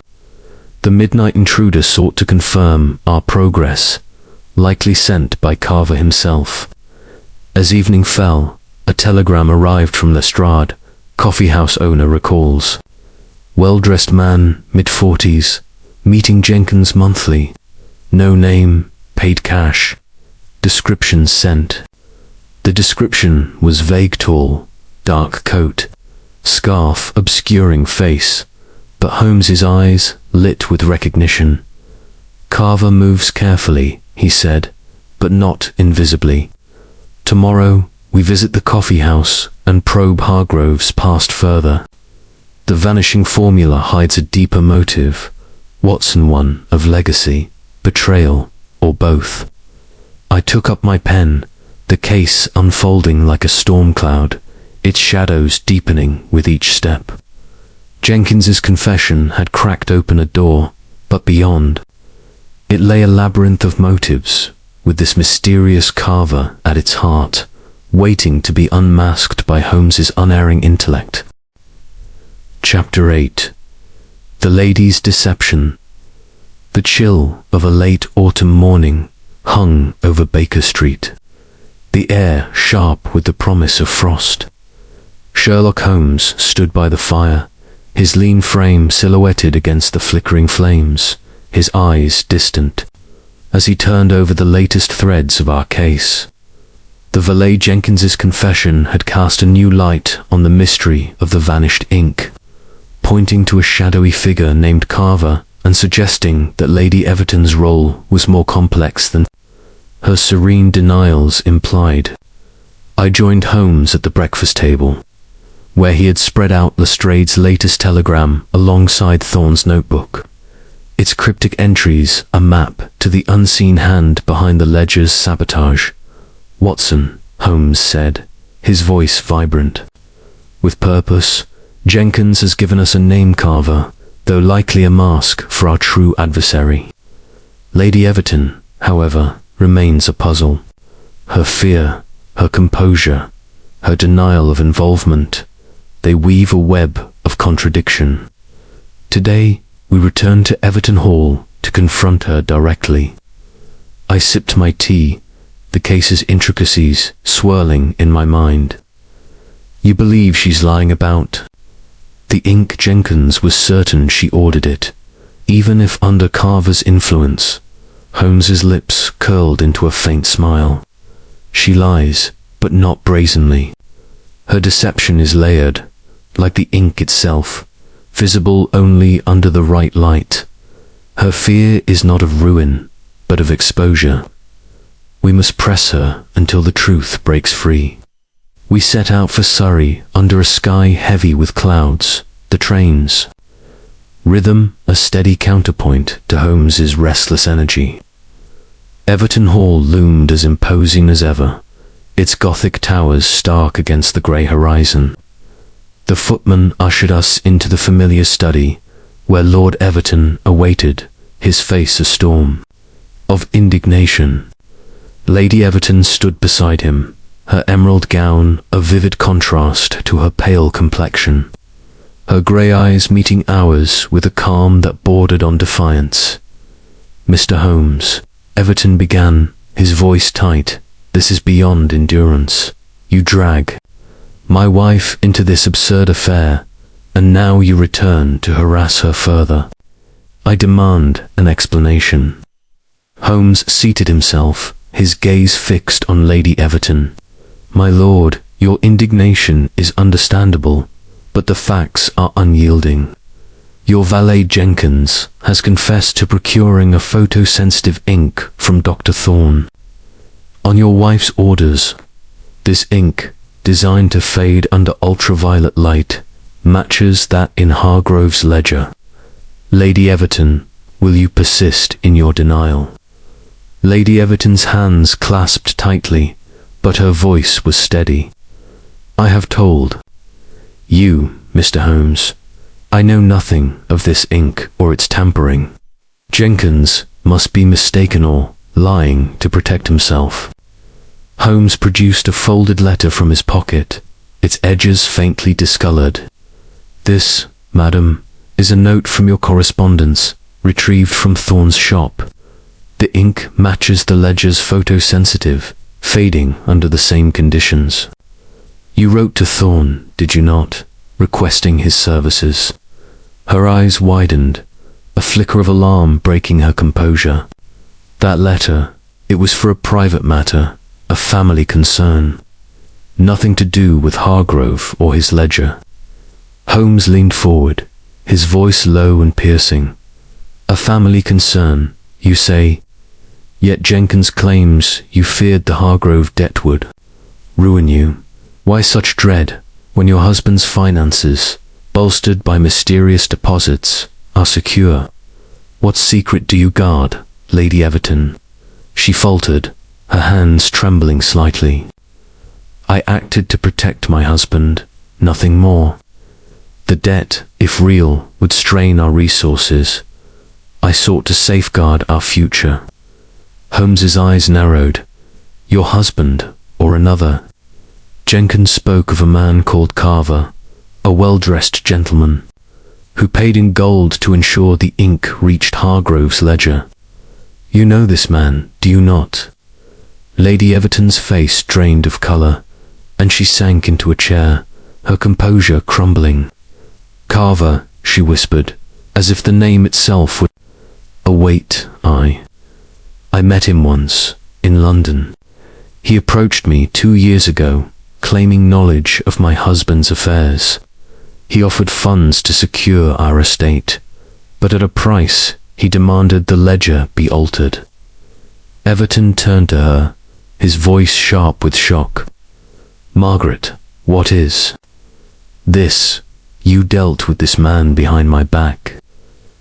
The midnight intruder sought to confirm our progress, likely sent by Carver himself. As evening fell, a telegram arrived from Lestrade, coffee-house owner recalls. Well-dressed man, mid-40s, meeting Jenkins monthly. No name, paid cash. Description sent. The description was vague: tall, dark coat, scarf obscuring face. But Holmes's eyes lit with recognition. Carver moves carefully, he said, but not invisibly. Tomorrow, we visit the coffee house and probe Hargrove's past further. The vanishing formula hides a deeper motive. Watson, one of legacy, betrayal, or both. I took up my pen, the case unfolding like a storm cloud, its shadows deepening with each step. Jenkins's confession had cracked open a door, but beyond, it lay a labyrinth of motives, with this mysterious Carver at its heart, waiting to be unmasked by Holmes's unerring intellect. Chapter 8. The Lady's Deception. The chill of a late autumn morning hung over Baker Street, the air sharp with the promise of frost. Sherlock Holmes stood by the fire, his lean frame silhouetted against the flickering flames, his eyes distant, as he turned over the latest threads of our case. The valet Jenkins's confession had cast a new light on the mystery of the vanished ink, pointing to a shadowy figure named Carver and suggesting that Lady Everton's role was more complex than her serene denials implied. I joined Holmes at the breakfast table, where he had spread out Lestrade's latest telegram alongside Thorne's notebook. Its cryptic entries a map to the unseen hand behind the ledger's sabotage. "Watson," Holmes said, his voice vibrant. "With purpose, Jenkins has given us a name, Carver, though likely a mask for our true adversary. Lady Everton, however, remains a puzzle. Her fear, her composure, her denial of involvement, they weave a web of contradiction. Today, we return to Everton Hall to confront her directly." I sipped my tea, the case's intricacies swirling in my mind. "You believe she's lying about?" The ink Jenkins was certain she ordered it, even if under Carver's influence. Holmes's lips curled into a faint smile. "She lies, but not brazenly. Her deception is layered, like the ink itself, visible only under the right light. Her fear is not of ruin, but of exposure. We must press her until the truth breaks free." We set out for Surrey under a sky heavy with clouds, the trains. Rhythm a steady counterpoint to Holmes's restless energy. Everton Hall loomed as imposing as ever, its Gothic towers stark against the grey horizon. The footman ushered us into the familiar study, where Lord Everton awaited, his face a storm of indignation. Lady Everton stood beside him, her emerald gown a vivid contrast to her pale complexion, her grey eyes meeting ours with a calm that bordered on defiance. "Mr. Holmes," Everton began, his voice tight, "this is beyond endurance. You drag my wife into this absurd affair, and now you return to harass her further. I demand an explanation." Holmes seated himself, his gaze fixed on Lady Everton. "My lord, your indignation is understandable, but the facts are unyielding. Your valet Jenkins has confessed to procuring a photosensitive ink from Dr. Thorne. On your wife's orders, this ink, designed to fade under ultraviolet light, matches that in Hargrove's ledger. Lady Everton, will you persist in your denial?" Lady Everton's hands clasped tightly, but her voice was steady. "I have told you, Mr. Holmes, I know nothing of this ink or its tampering. Jenkins must be mistaken or lying to protect himself." Holmes produced a folded letter from his pocket, its edges faintly discolored. "This, madam, is a note from your correspondence, retrieved from Thorne's shop. The ink matches the ledger's photosensitive, fading under the same conditions. You wrote to Thorne, did you not, requesting his services?" Her eyes widened, a flicker of alarm breaking her composure. "That letter, it was for a private matter, a family concern. Nothing to do with Hargrove or his ledger." Holmes leaned forward, his voice low and piercing. "A family concern, you say? Yet Jenkins claims you feared the Hargrove debt would ruin you. Why such dread, when your husband's finances, bolstered by mysterious deposits, are secure? What secret do you guard, Lady Everton?" She faltered, her hands trembling slightly. "I acted to protect my husband, nothing more. The debt, if real, would strain our resources. I sought to safeguard our future." Holmes's eyes narrowed. "Your husband, or another?" Jenkins spoke of a man called Carver, a well-dressed gentleman, who paid in gold to ensure the ink reached Hargrove's ledger. "You know this man, do you not?" Lady Everton's face drained of colour, and she sank into a chair, her composure crumbling. Carver, she whispered, as if the name itself would... Wait, I met him once, in London. He approached me 2 years ago, claiming knowledge of my husband's affairs. He offered funds to secure our estate, but at a price he demanded the ledger be altered. Everton turned to her, his voice sharp with shock. Margaret, what is this? You dealt with this man behind my back.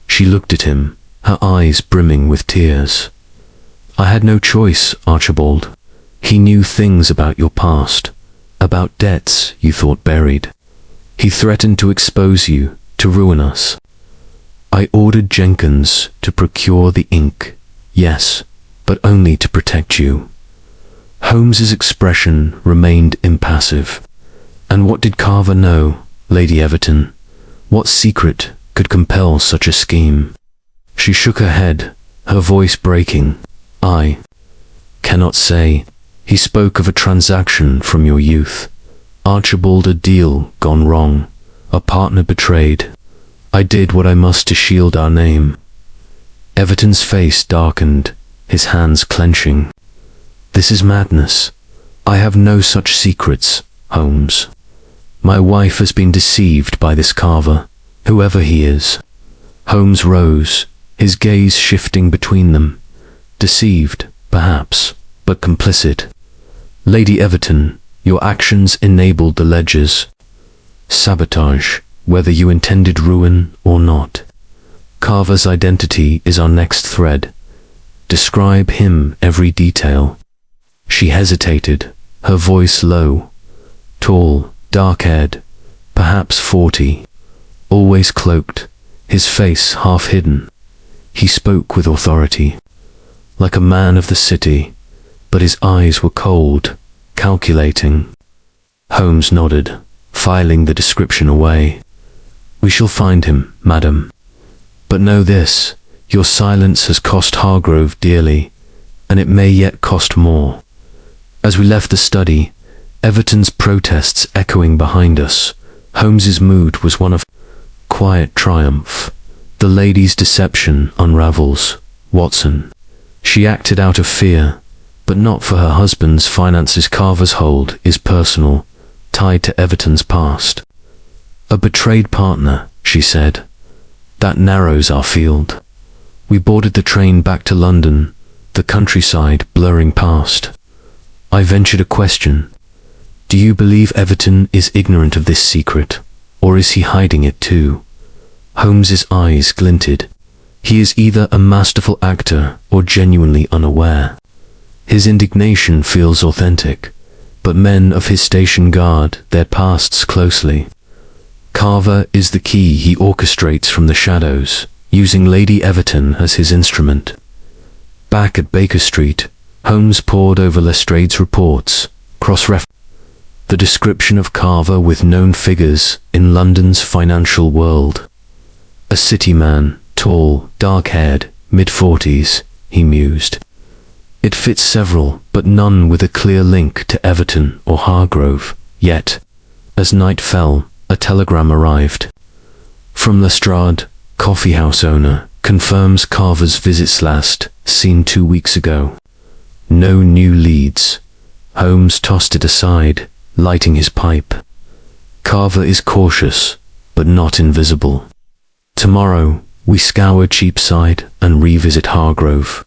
She looked at him, her eyes brimming with tears. I had no choice, Archibald. He knew things about your past, about debts you thought buried. He threatened to expose you, to ruin us. I ordered Jenkins to procure the ink, yes, but only to protect you. Holmes's expression remained impassive. And what did Carver know, Lady Everton? What secret could compel such a scheme? She shook her head, her voice breaking. I cannot say. He spoke of a transaction from your youth. Archibald, a deal gone wrong, a partner betrayed. I did what I must to shield our name. Everton's face darkened, his hands clenching. This is madness. I have no such secrets, Holmes. My wife has been deceived by this Carver, whoever he is. Holmes rose, his gaze shifting between them. Deceived, perhaps, but complicit. Lady Everton, your actions enabled the ledgers. Sabotage, whether you intended ruin or not. Carver's identity is our next thread. Describe him every detail. She hesitated, her voice low. Tall, dark-haired, perhaps 40, always cloaked, his face half hidden. He spoke with authority, like a man of the city, but his eyes were cold, calculating. Holmes nodded, filing the description away. We shall find him, madam. But know this, your silence has cost Hargrove dearly, and it may yet cost more. As we left the study, Everton's protests echoing behind us, Holmes's mood was one of quiet triumph. The lady's deception unravels, Watson. She acted out of fear, but not for her husband's finances. Carver's hold is personal, tied to Everton's past. A betrayed partner, she said. That narrows our field. We boarded the train back to London, the countryside blurring past. I ventured a question. Do you believe Everton is ignorant of this secret, or is he hiding it too? Holmes's eyes glinted. He is either a masterful actor or genuinely unaware. His indignation feels authentic, but men of his station guard their pasts closely. Carver is the key he orchestrates from the shadows, using Lady Everton as his instrument. Back at Baker Street, Holmes pored over Lestrade's reports, cross-referenced the description of Carver with known figures in London's financial world. A city man, tall, dark-haired, mid-40s, he mused. It fits several, but none with a clear link to Everton or Hargrove. Yet, as night fell, a telegram arrived. From Lestrade, coffeehouse owner, confirms Carver's visits last seen 2 weeks ago. No new leads. Holmes tossed it aside, lighting his pipe. Carver is cautious, but not invisible. Tomorrow, we scour Cheapside and revisit Hargrove.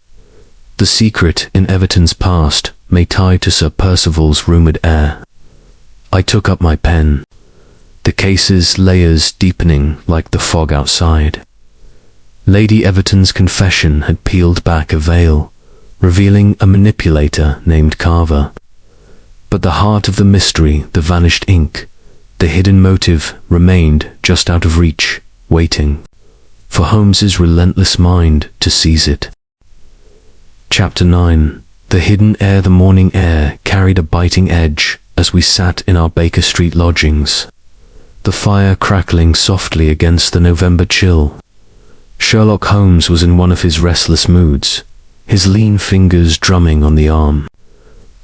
The secret in Everton's past may tie to Sir Percival's rumoured heir. I took up my pen, the case's layers deepening like the fog outside. Lady Everton's confession had peeled back a veil, revealing a manipulator named Carver. But the heart of the mystery, the vanished ink, the hidden motive, remained just out of reach, waiting for Holmes's relentless mind to seize it. Chapter 9. The hidden air. The morning air carried a biting edge as we sat in our Baker Street lodgings, the fire crackling softly against the November chill. Sherlock Holmes was in one of his restless moods, his lean fingers drumming on the arm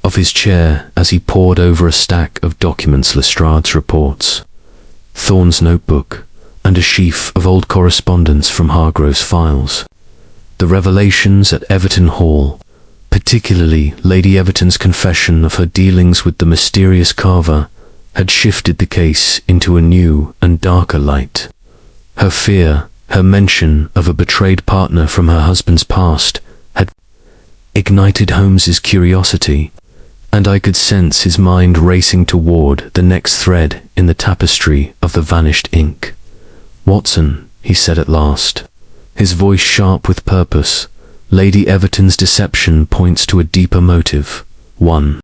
of his chair as he pored over a stack of documents. Lestrade's reports, Thorne's notebook, and a sheaf of old correspondence from Hargrove's files. The revelations at Everton Hall, particularly Lady Everton's confession of her dealings with the mysterious Carver, had shifted the case into a new and darker light. Her fear, her mention of a betrayed partner from her husband's past, had ignited Holmes's curiosity, and I could sense his mind racing toward the next thread in the tapestry of the vanished ink. "Watson," he said at last, his voice sharp with purpose, "Lady Everton's deception points to a deeper motive, one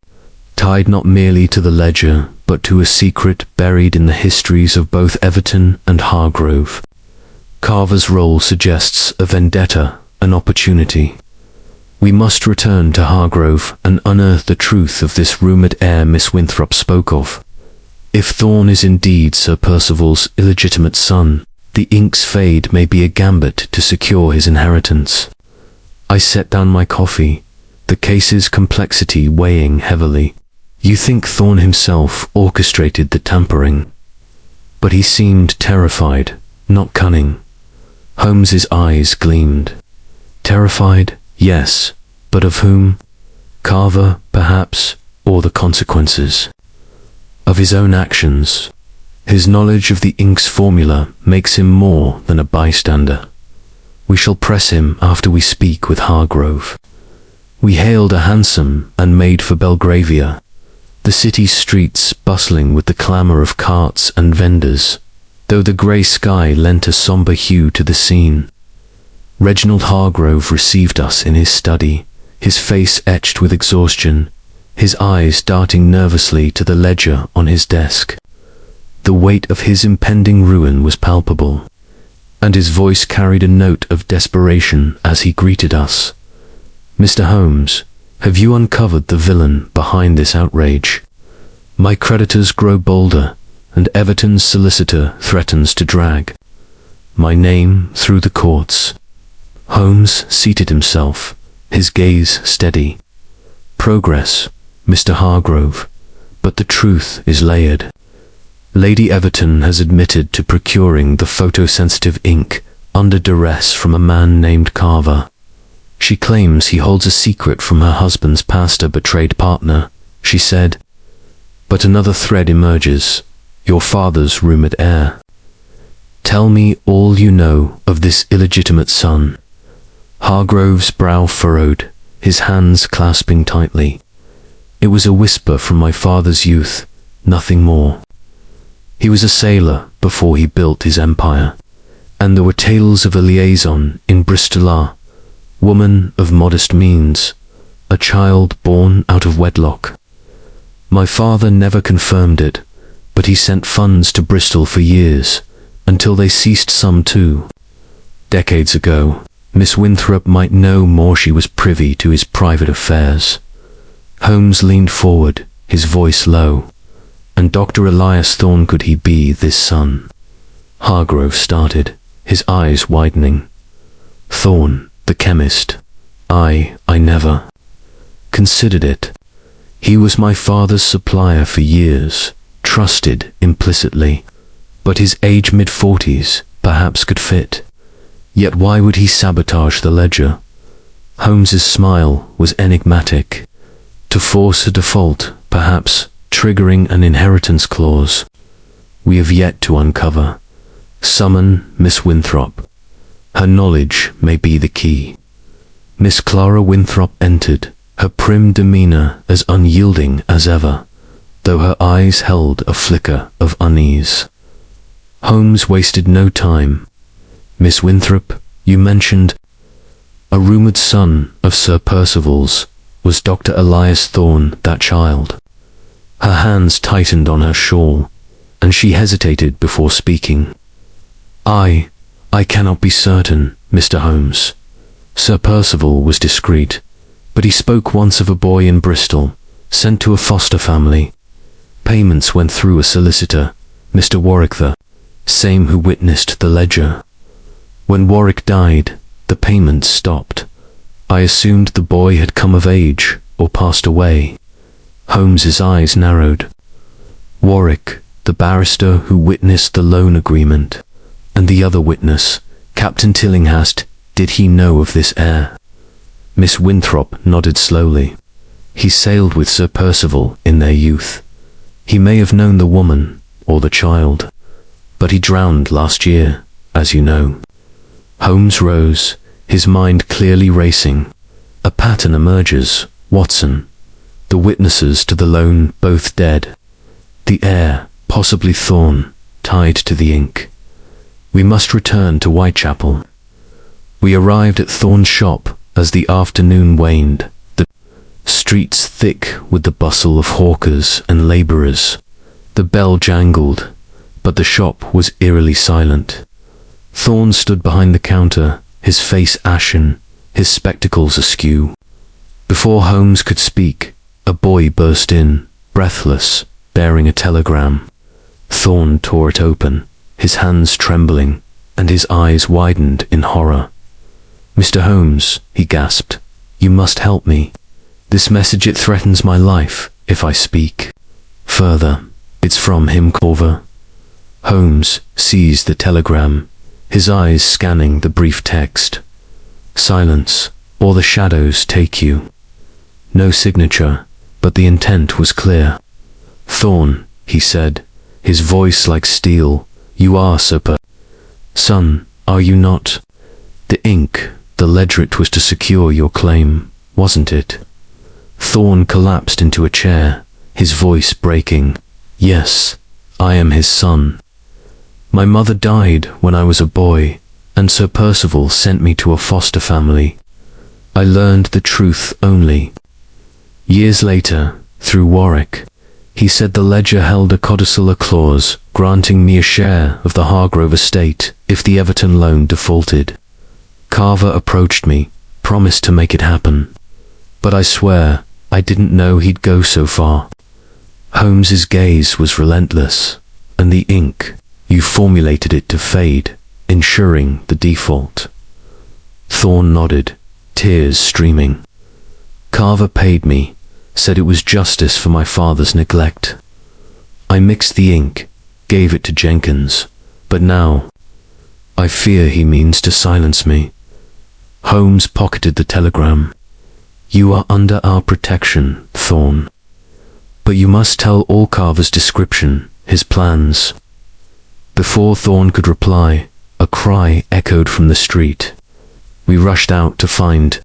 tied not merely to the ledger, but to a secret buried in the histories of both Everton and Hargrove. Carver's role suggests a vendetta, an opportunity. We must return to Hargrove and unearth the truth of this rumoured heir Miss Winthrop spoke of. If Thorne is indeed Sir Percival's illegitimate son, the ink's fade may be a gambit to secure his inheritance." I set down my coffee, the case's complexity weighing heavily. "You think Thorne himself orchestrated the tampering?" But he seemed terrified, not cunning. Holmes's eyes gleamed. Terrified? Yes, but of whom? Carver, perhaps, or the consequences of his own actions. His knowledge of the ink's formula makes him more than a bystander. We shall press him after we speak with Hargrove. We hailed a hansom and made for Belgravia, the city's streets bustling with the clamour of carts and vendors, though the grey sky lent a sombre hue to the scene. Reginald Hargrove received us in his study, his face etched with exhaustion, his eyes darting nervously to the ledger on his desk. The weight of his impending ruin was palpable, and his voice carried a note of desperation as he greeted us. "Mr. Holmes, have you uncovered the villain behind this outrage? My creditors grow bolder, and Everton's solicitor threatens to drag my name through the courts." Holmes seated himself, his gaze steady. "Progress, Mr. Hargrove, but the truth is layered. Lady Everton has admitted to procuring the photosensitive ink under duress from a man named Carver. She claims he holds a secret from her husband's pastor betrayed partner," she said. "But another thread emerges, your father's rumoured heir. Tell me all you know of this illegitimate son." Hargrove's brow furrowed, his hands clasping tightly. "It was a whisper from my father's youth, nothing more. He was a sailor before he built his empire, and there were tales of a liaison in Bristol, woman of modest means, a child born out of wedlock. My father never confirmed it, but he sent funds to Bristol for years, until they ceased some too. Decades ago, Miss Winthrop might know more. She was privy to his private affairs." Holmes leaned forward, his voice low. "And Dr. Elias Thorne, could he be this son?" Hargrove started, his eyes widening. "Thorne, the chemist. I never considered it. He was my father's supplier for years, trusted implicitly, but his age mid-40s perhaps could fit. Yet why would he sabotage the ledger?" Holmes's smile was enigmatic. "To force a default, perhaps, triggering an inheritance clause. We have yet to uncover. Summon Miss Winthrop. Her knowledge may be the key." Miss Clara Winthrop entered, her prim demeanour as unyielding as ever, though her eyes held a flicker of unease. Holmes wasted no time. "Miss Winthrop, you mentioned a rumoured son of Sir Percival's. Was Dr. Elias Thorne that child?" Her hands tightened on her shawl, and she hesitated before speaking. I cannot be certain, Mr. Holmes. Sir Percival was discreet, but he spoke once of a boy in Bristol, sent to a foster family. Payments went through a solicitor, Mr. Warwick, the same who witnessed the ledger. When Warwick died, the payments stopped. I assumed the boy had come of age or passed away. Holmes's eyes narrowed. Warwick, the barrister who witnessed the loan agreement, And the other witness, Captain Tillinghast, did he know of this heir? Miss Winthrop nodded slowly. He sailed with Sir Percival in their youth. He may have known the woman, or the child, but he drowned last year, as you know. Holmes rose, his mind clearly racing. A pattern emerges, Watson. The witnesses to the loan both dead. The heir, possibly Thorne, tied to the ink. We must return to Whitechapel. We arrived at Thorne's shop as the afternoon waned, the streets thick with the bustle of hawkers and labourers. The bell jangled, but the shop was eerily silent. Thorne stood behind the counter, his face ashen, his spectacles askew. Before Holmes could speak, a boy burst in, breathless, bearing a telegram. Thorne tore it open, his hands trembling, and his eyes widened in horror. "Mr. Holmes," he gasped, "you must help me. This message, it threatens my life if I speak further. It's from him, Carver." Holmes seized the telegram, his eyes scanning the brief text. "Silence, or the shadows take you." No signature, but the intent was clear. "Thorne," he said, his voice like steel, "you are son, are you not? The ink, the ledger, it was to secure your claim, wasn't it?" Thorne collapsed into a chair, his voice breaking. "Yes, I am his son. My mother died when I was a boy, and Sir Percival sent me to a foster family. I learned the truth only years later, through Warwick. He said the ledger held a codicil clause granting me a share of the Hargrove estate if the Everton loan defaulted. Carver approached me, promised to make it happen. But I swear, I didn't know he'd go so far." Holmes's gaze was relentless, and the ink, you formulated it to fade, ensuring the default. Thorne nodded, tears streaming. "Carver paid me, said it was justice for my father's neglect. I mixed the ink, gave it to Jenkins, but now I fear he means to silence me." Holmes pocketed the telegram. "You are under our protection, Thorne. But you must tell all Carver's description, his plans." Before Thorne could reply, a cry echoed from the street. We rushed out to find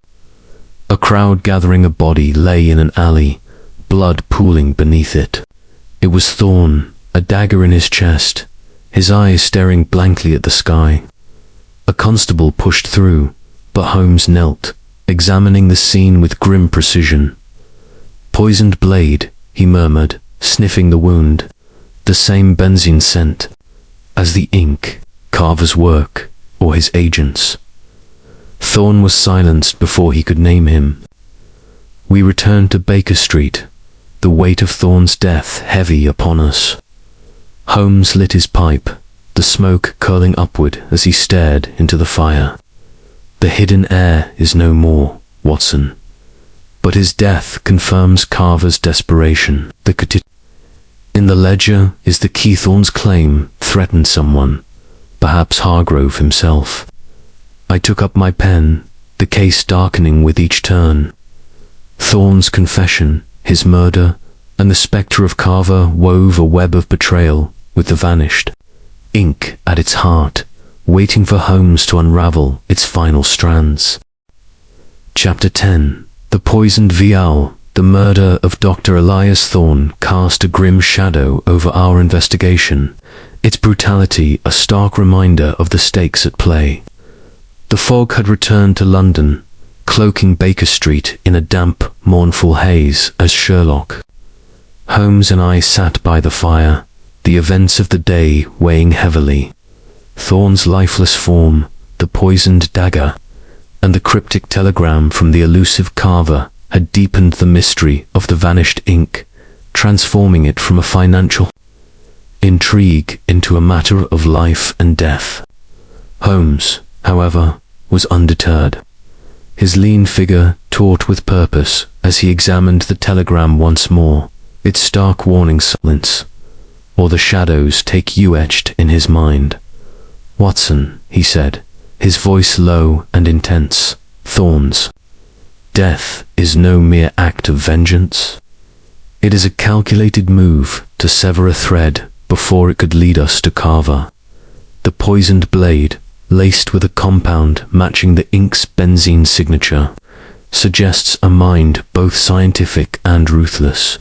a crowd gathering. A body lay in an alley, blood pooling beneath it. It was Thorne, a dagger in his chest, his eyes staring blankly at the sky. A constable pushed through, but Holmes knelt, examining the scene with grim precision. "Poisoned blade," he murmured, sniffing the wound. "The same benzene scent as the ink, Carver's work, or his agent's." Thorne was silenced before he could name him. We returned to Baker Street, the weight of Thorne's death heavy upon us. Holmes lit his pipe, the smoke curling upward as he stared into the fire. "The hidden heir is no more, Watson. But his death confirms Carver's desperation. In the ledger is the key. Thorne's claim threatened someone, perhaps Hargrove himself." I took up my pen, the case darkening with each turn. Thorne's confession, his murder, and the spectre of Carver wove a web of betrayal with the vanished ink at its heart, waiting for Holmes to unravel its final strands. Chapter 10. The Poisoned Vial. The murder of Dr. Elias Thorne cast a grim shadow over our investigation, its brutality a stark reminder of the stakes at play. The fog had returned to London, cloaking Baker Street in a damp, mournful haze as Sherlock Holmes and I sat by the fire, the events of the day weighing heavily. Thorne's lifeless form, the poisoned dagger, and the cryptic telegram from the elusive Carver had deepened the mystery of the vanished ink, transforming it from a financial intrigue into a matter of life and death. Holmes, however, was undeterred. His lean figure taut with purpose as he examined the telegram once more, its stark warning silence, or the shadows take you etched in his mind. "Watson," he said, his voice low and intense, "Thorne's death is no mere act of vengeance. It is a calculated move to sever a thread before it could lead us to Carver. The poisoned blade, laced with a compound matching the ink's benzene signature, suggests a mind both scientific and ruthless.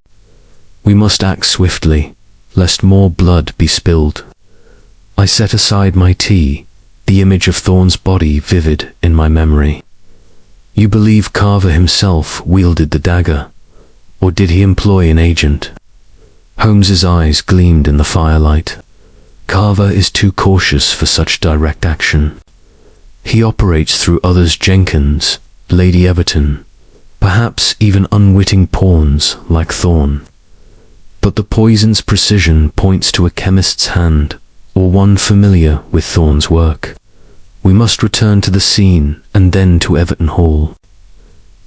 We must act swiftly, lest more blood be spilled." I set aside my tea, the image of Thorne's body vivid in my memory. "You believe Carver himself wielded the dagger, or did he employ an agent?" Holmes's eyes gleamed in the firelight. "Carver is too cautious for such direct action. He operates through others: Jenkins, Lady Everton, perhaps even unwitting pawns like Thorne. But the poison's precision points to a chemist's hand, or one familiar with Thorne's work. We must return to the scene and then to Everton Hall.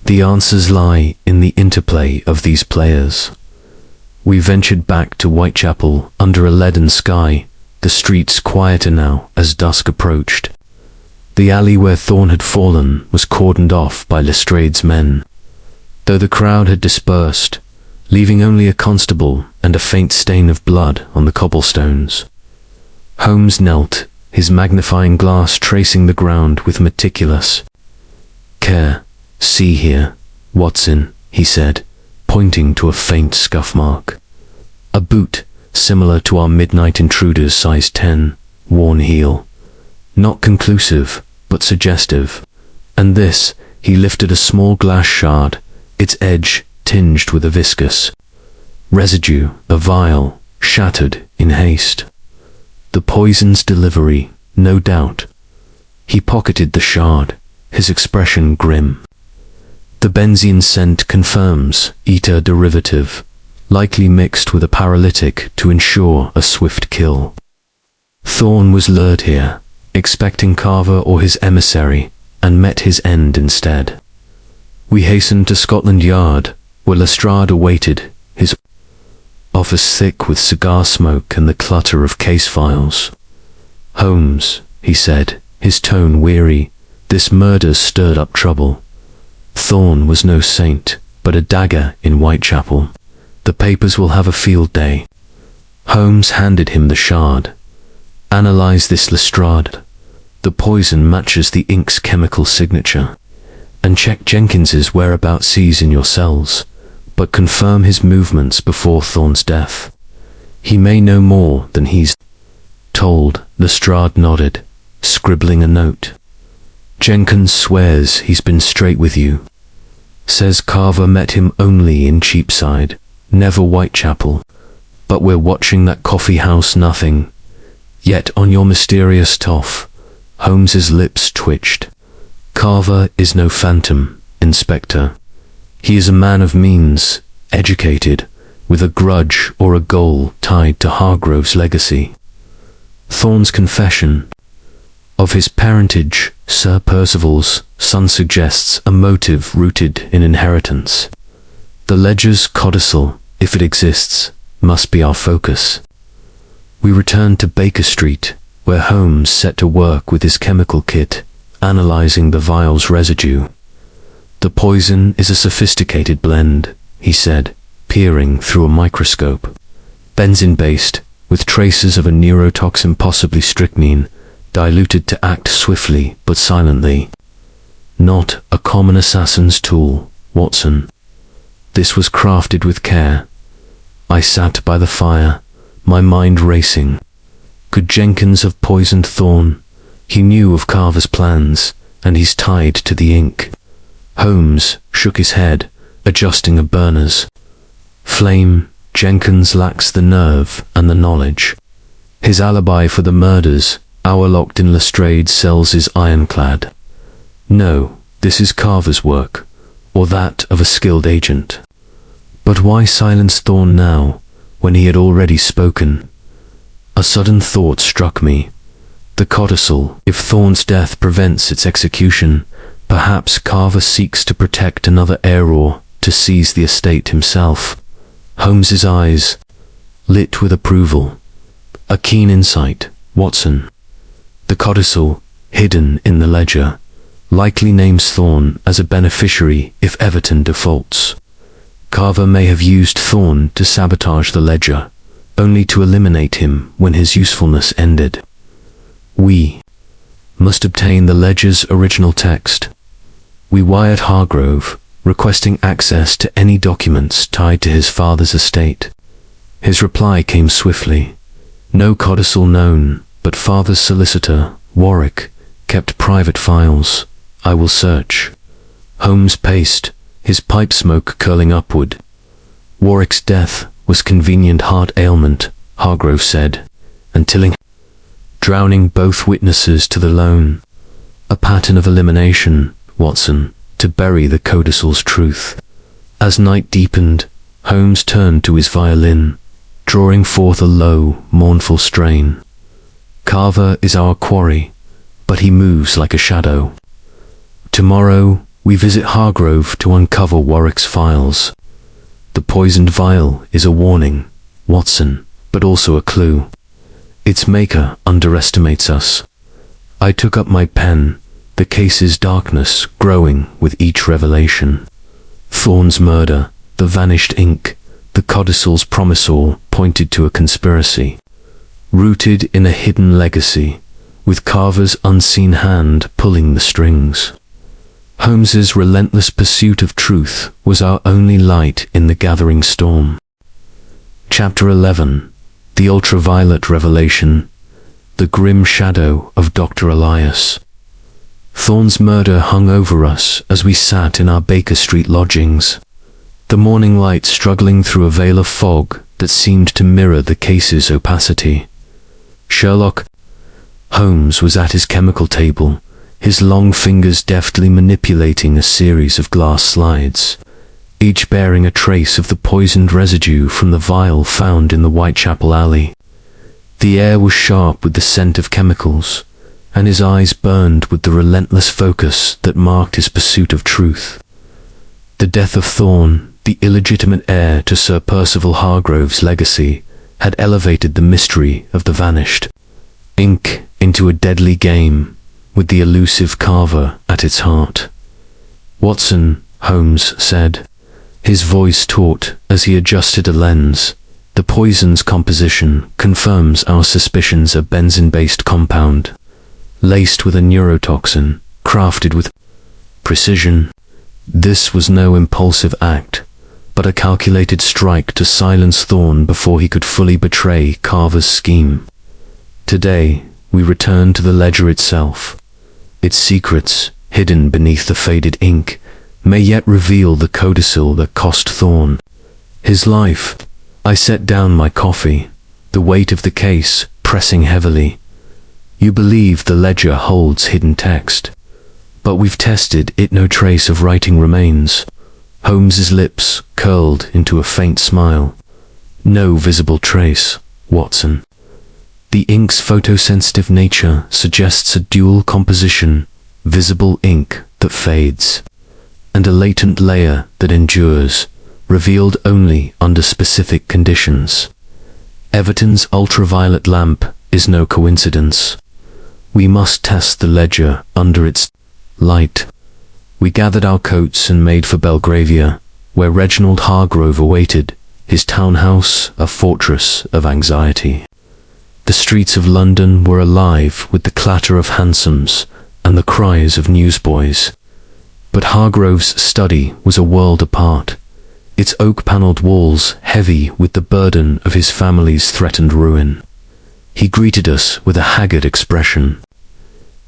The answers lie in the interplay of these players." We ventured back to Whitechapel under a leaden sky, the streets quieter now as dusk approached. The alley where Thorne had fallen was cordoned off by Lestrade's men, though the crowd had dispersed, leaving only a constable and a faint stain of blood on the cobblestones. Holmes knelt, his magnifying glass tracing the ground with meticulous care. "See here, Watson," he said, pointing to a faint scuff mark. "A boot, similar to our midnight intruder's size 10, worn heel. Not conclusive, but suggestive. And this," he lifted a small glass shard, its edge tinged with a viscous residue, a vial, shattered in haste. "The poison's delivery, no doubt." He pocketed the shard, his expression grim. "The benzene scent confirms ether derivative, likely mixed with a paralytic to ensure a swift kill. Thorne was lured here, expecting Carver or his emissary, and met his end instead. We hastened to Scotland Yard, where Lestrade awaited, his office thick with cigar smoke and the clutter of case files. "Holmes," he said, his tone weary, "this murder's stirred up trouble. Thorne was no saint, but a dagger in Whitechapel. The papers will have a field day." Holmes handed him the shard. "Analyze this, Lestrade. The poison matches the ink's chemical signature. And check Jenkins's whereabouts in your cells, but confirm his movements before Thorne's death. He may know more than he's told." Lestrade nodded, scribbling a note. "Jenkins swears he's been straight with you. Says Carver met him only in Cheapside, never Whitechapel. But we're watching that coffee house nothing. Yet on your mysterious toff," Holmes's lips twitched. "Carver is no phantom, Inspector. He is a man of means, educated, with a grudge or a goal tied to Hargrove's legacy. Thorne's confession of his parentage, Sir Percival's son, suggests a motive rooted in inheritance. The ledger's codicil, if it exists, must be our focus." We returned to Baker Street, where Holmes set to work with his chemical kit, analyzing the vial's residue. "The poison is a sophisticated blend," he said, peering through a microscope. "Benzene-based, with traces of a neurotoxin, possibly strychnine, diluted to act swiftly but silently. Not a common assassin's tool, Watson. This was crafted with care." I sat by the fire, my mind racing. Could Jenkins have poisoned Thorne? He knew of Carver's plans, and he's tied to the ink. Holmes shook his head, adjusting a burner's flame. "Jenkins lacks the nerve and the knowledge. His alibi for the murders, hour-locked in Lestrade's cells, is ironclad. No, this is Carver's work, or that of a skilled agent." But why silence Thorne now, when he had already spoken? A sudden thought struck me. The codicil. If Thorne's death prevents its execution, perhaps Carver seeks to protect another heir or to seize the estate himself. Holmes's eyes lit with approval. "A keen insight, Watson. The codicil, hidden in the ledger, likely names Thorne as a beneficiary if Everton defaults. Carver may have used Thorne to sabotage the ledger, only to eliminate him when his usefulness ended. We must obtain the ledger's original text. We wired Hargrove, requesting access to any documents tied to his father's estate. His reply came swiftly. No codicil known, but father's solicitor, Warwick, kept private files. I will search. Holmes paced, his pipe smoke curling upward. Warwick's death was convenient heart ailment, Hargrove said, until drowning both witnesses to the loan. A pattern of elimination, Watson, to bury the codicil's truth. As night deepened, Holmes turned to his violin, drawing forth a low, mournful strain. Carver is our quarry, but he moves like a shadow. Tomorrow, we visit Hargrove to uncover Warwick's files. The poisoned vial is a warning, Watson, but also a clue. Its maker underestimates us. I took up my pen, the case's darkness growing with each revelation. Thorne's murder, the vanished ink, the codicil's promisor pointed to a conspiracy, rooted in a hidden legacy, with Carver's unseen hand pulling the strings. Holmes's relentless pursuit of truth was our only light in the gathering storm. Chapter 11. The Ultraviolet Revelation. The Grim Shadow of Dr. Elias. Thorne's murder hung over us as we sat in our Baker Street lodgings, the morning light struggling through a veil of fog that seemed to mirror the case's opacity. Sherlock Holmes was at his chemical table, his long fingers deftly manipulating a series of glass slides, each bearing a trace of the poisoned residue from the vial found in the Whitechapel alley. The air was sharp with the scent of chemicals, and his eyes burned with the relentless focus that marked his pursuit of truth. The death of Thorne, the illegitimate heir to Sir Percival Hargrove's legacy, had elevated the mystery of the vanished ink into a deadly game, with the elusive Carver at its heart. Watson, Holmes said, his voice taut as he adjusted a lens, the poison's composition confirms our suspicions of benzene-based compound, laced with a neurotoxin, crafted with precision. This was no impulsive act, but a calculated strike to silence Thorne before he could fully betray Carver's scheme. Today, we return to the ledger itself. Its secrets, hidden beneath the faded ink, may yet reveal the codicil that cost Thorne his life. I set down my coffee, the weight of the case pressing heavily. You believe the ledger holds hidden text, but we've tested it. No trace of writing remains. Holmes's lips curled into a faint smile. No visible trace, Watson. The ink's photosensitive nature suggests a dual composition, visible ink that fades, and a latent layer that endures, revealed only under specific conditions. Everton's ultraviolet lamp is no coincidence. We must test the ledger under its light. We gathered our coats and made for Belgravia, where Reginald Hargrove awaited, his townhouse a fortress of anxiety. The streets of London were alive with the clatter of hansoms and the cries of newsboys. But Hargrove's study was a world apart, its oak-panelled walls heavy with the burden of his family's threatened ruin. He greeted us with a haggard expression,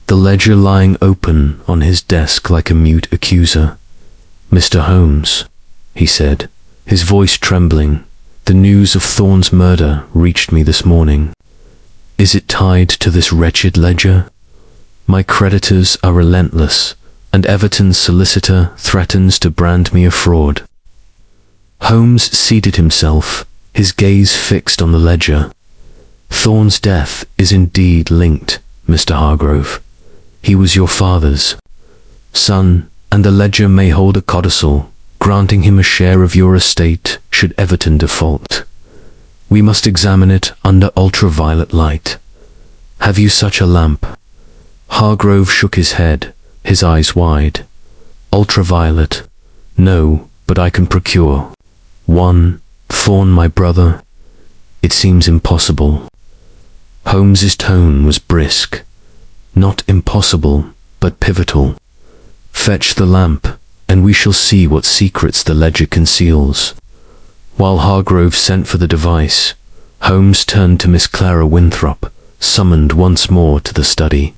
the ledger lying open on his desk like a mute accuser. "Mr. Holmes," he said, his voice trembling, "the news of Thorne's murder reached me this morning. Is it tied to this wretched ledger? My creditors are relentless, and Everton's solicitor threatens to brand me a fraud." Holmes seated himself, his gaze fixed on the ledger. "Thorne's death is indeed linked, Mr. Hargrove. He was your father's son, and the ledger may hold a codicil, granting him a share of your estate should Everton default. We must examine it under ultraviolet light. Have you such a lamp?" Hargrove shook his head, his eyes wide. Ultraviolet. No, but I can procure one. Thorne, my brother. It seems impossible. Holmes's tone was brisk. Not impossible, but pivotal. Fetch the lamp, and we shall see what secrets the ledger conceals. While Hargrove sent for the device, Holmes turned to Miss Clara Winthrop, summoned once more to the study.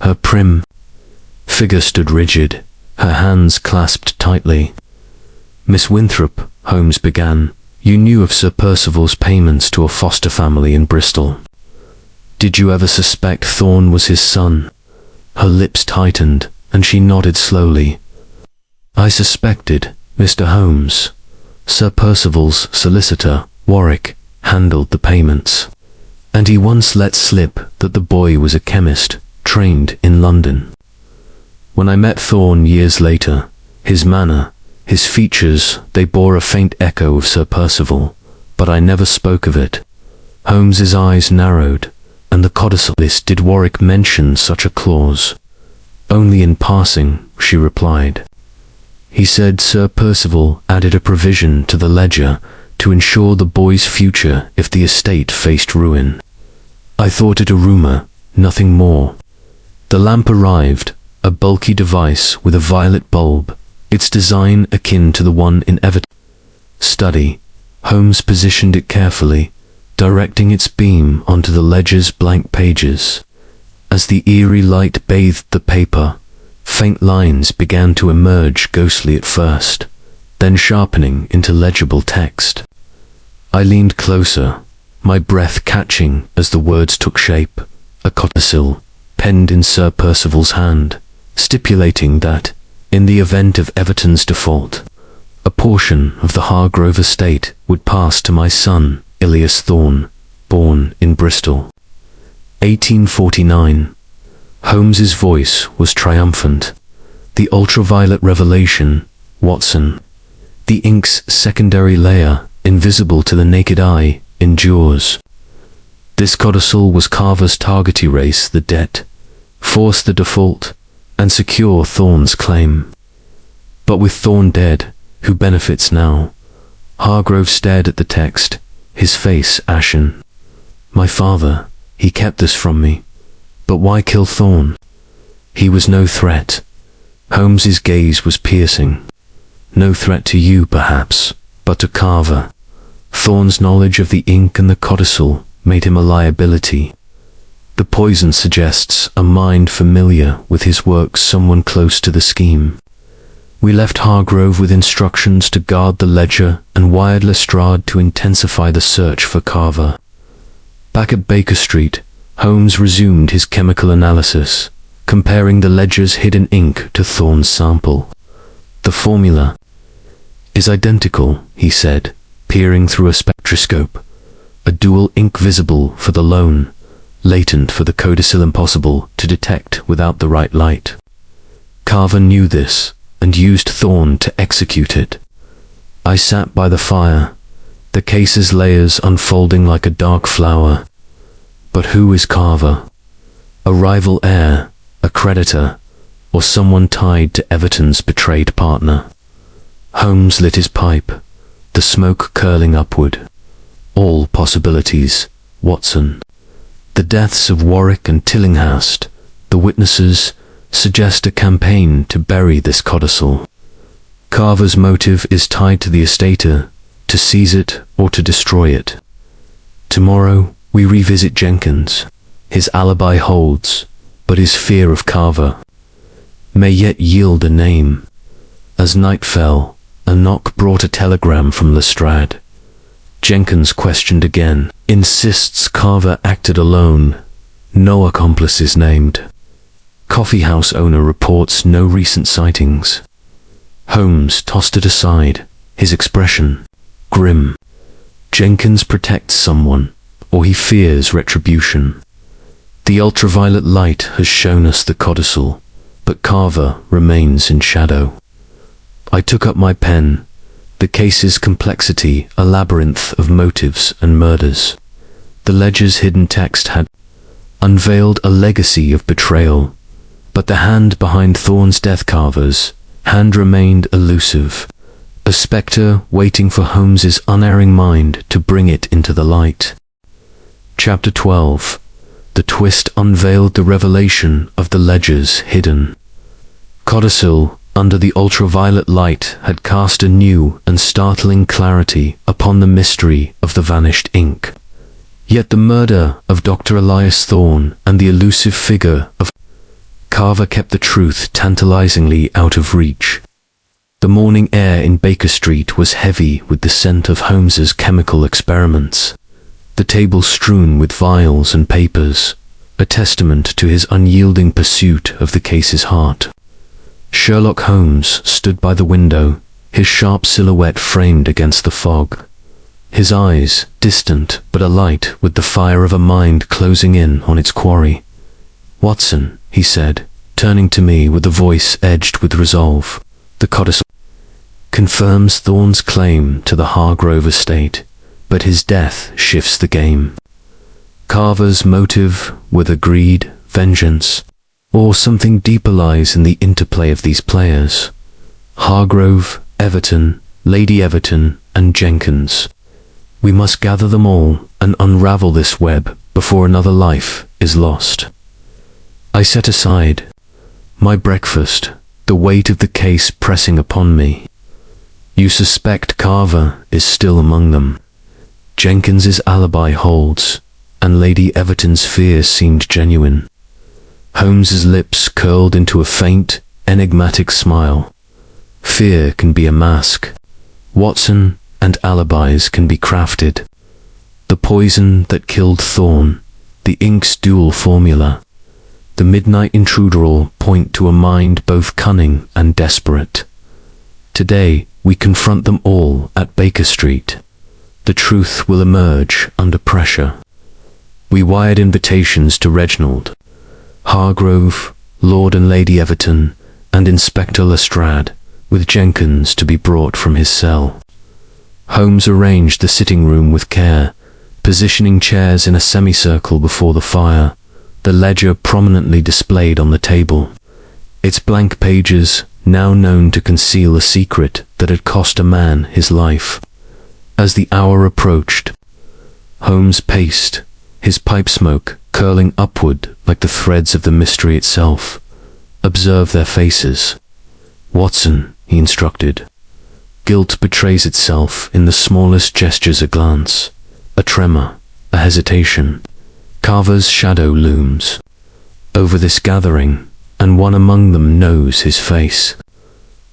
Her prim figure stood rigid, her hands clasped tightly. Miss Winthrop, Holmes began, you knew of Sir Percival's payments to a foster family in Bristol. Did you ever suspect Thorne was his son? Her lips tightened, and she nodded slowly. I suspected, Mr. Holmes. Sir Percival's solicitor, Warwick, handled the payments. And he once let slip that the boy was a chemist, trained in London. When I met Thorne years later, his manner, his features, they bore a faint echo of Sir Percival, but I never spoke of it. Holmes's eyes narrowed, and the codicils. Did Warwick mention such a clause? Only in passing, she replied. He said Sir Percival added a provision to the ledger to ensure the boy's future if the estate faced ruin. I thought it a rumour, nothing more. The lamp arrived, a bulky device with a violet bulb, its design akin to the one in Everton study. Holmes positioned it carefully, directing its beam onto the ledger's blank pages. As the eerie light bathed the paper, faint lines began to emerge, ghostly at first, then sharpening into legible text. I leaned closer, my breath catching as the words took shape. A codicil, penned in Sir Percival's hand, stipulating that, in the event of Everton's default, a portion of the Hargrove estate would pass to my son, Elias Thorne, born in Bristol. 1849. Holmes's voice was triumphant. The ultraviolet revelation, Watson. The ink's secondary layer, invisible to the naked eye, endures. This codicil was Carver's target: erase the debt, force the default, and secure Thorne's claim. But with Thorne dead, who benefits now? Hargrove stared at the text, his face ashen. My father, he kept this from me. But why kill Thorne? He was no threat. Holmes's gaze was piercing. No threat to you, perhaps, but to Carver. Thorne's knowledge of the ink and the codicil made him a liability. The poison suggests a mind familiar with his work, someone close to the scheme. We left Hargrove with instructions to guard the ledger and wired Lestrade to intensify the search for Carver. Back at Baker Street, Holmes resumed his chemical analysis, comparing the ledger's hidden ink to Thorne's sample. The formula is identical, he said, peering through a spectroscope. A dual ink visible for the loan, latent for the codicil, impossible to detect without the right light. Carver knew this, and used Thorne to execute it. I sat by the fire, the case's layers unfolding like a dark flower. But who is Carver? A rival heir, a creditor, or someone tied to Everton's betrayed partner? Holmes lit his pipe, the smoke curling upward. All possibilities, Watson. The deaths of Warwick and Tillinghast, the witnesses, suggest a campaign to bury this codicil. Carver's motive is tied to the estater, to seize it or to destroy it. Tomorrow we revisit Jenkins. His alibi holds, but his fear of Carver may yet yield a name. As night fell, a knock brought a telegram from Lestrade. Jenkins questioned again, insists Carver acted alone. No accomplices named. Coffeehouse owner reports no recent sightings. Holmes tossed it aside, his expression grim. Jenkins protects someone, or he fears retribution. The ultraviolet light has shown us the codicil, but Carver remains in shadow. I took up my pen, the case's complexity a labyrinth of motives and murders. The ledger's hidden text had unveiled a legacy of betrayal, But the hand behind Thorne's death carver's hand remained elusive, a spectre waiting for Holmes's unerring mind to bring it into the light. Chapter 12. The twist unveiled the revelation of the ledgers hidden. Codicil, under the ultraviolet light, had cast a new and startling clarity upon the mystery of the vanished ink. Yet the murder of Dr. Elias Thorne and the elusive figure of Carver kept the truth tantalizingly out of reach. The morning air in Baker Street was heavy with the scent of Holmes's chemical experiments, the table strewn with vials and papers, a testament to his unyielding pursuit of the case's heart. Sherlock Holmes stood by the window, his sharp silhouette framed against the fog, his eyes distant but alight with the fire of a mind closing in on its quarry. "Watson," he said, turning to me with a voice edged with resolve, "the codicil confirms Thorne's claim to the Hargrove estate, but his death shifts the game. Carver's motive, whether greed, vengeance, or something deeper, lies in the interplay of these players. Hargrove, Everton, Lady Everton, and Jenkins. We must gather them all and unravel this web before another life is lost." I set aside my breakfast, the weight of the case pressing upon me. "You suspect Carver is still among them. Jenkins's alibi holds, and Lady Everton's fears seemed genuine." Holmes's lips curled into a faint, enigmatic smile. "Fear can be a mask, Watson, and alibis can be crafted. The poison that killed Thorne, the ink's dual formula, the midnight intruder all point to a mind both cunning and desperate. Today, we confront them all at Baker Street. The truth will emerge under pressure." We wired invitations to Reginald Hargrove, Lord and Lady Everton, and Inspector Lestrade, with Jenkins to be brought from his cell. Holmes arranged the sitting room with care, positioning chairs in a semicircle before the fire, the ledger prominently displayed on the table, its blank pages now known to conceal a secret that had cost a man his life. As the hour approached, Holmes paced, his pipe smoke curling upward like the threads of the mystery itself. "Observe their faces, Watson," he instructed. "Guilt betrays itself in the smallest gestures, a glance, a tremor, a hesitation. Carver's shadow looms over this gathering, and one among them knows his face."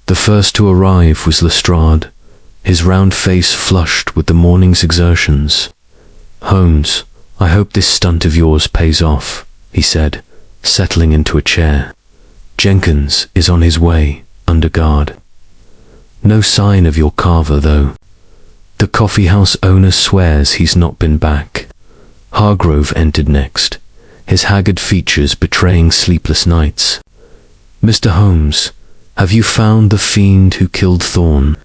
The first to arrive was Lestrade, his round face flushed with the morning's exertions. "Holmes, I hope this stunt of yours pays off," he said, settling into a chair. "Jenkins is on his way, under guard. No sign of your Carver, though. The coffee-house owner swears he's not been back." Hargrove entered next, his haggard features betraying sleepless nights. "Mr. Holmes, have you found the fiend who killed Thorne?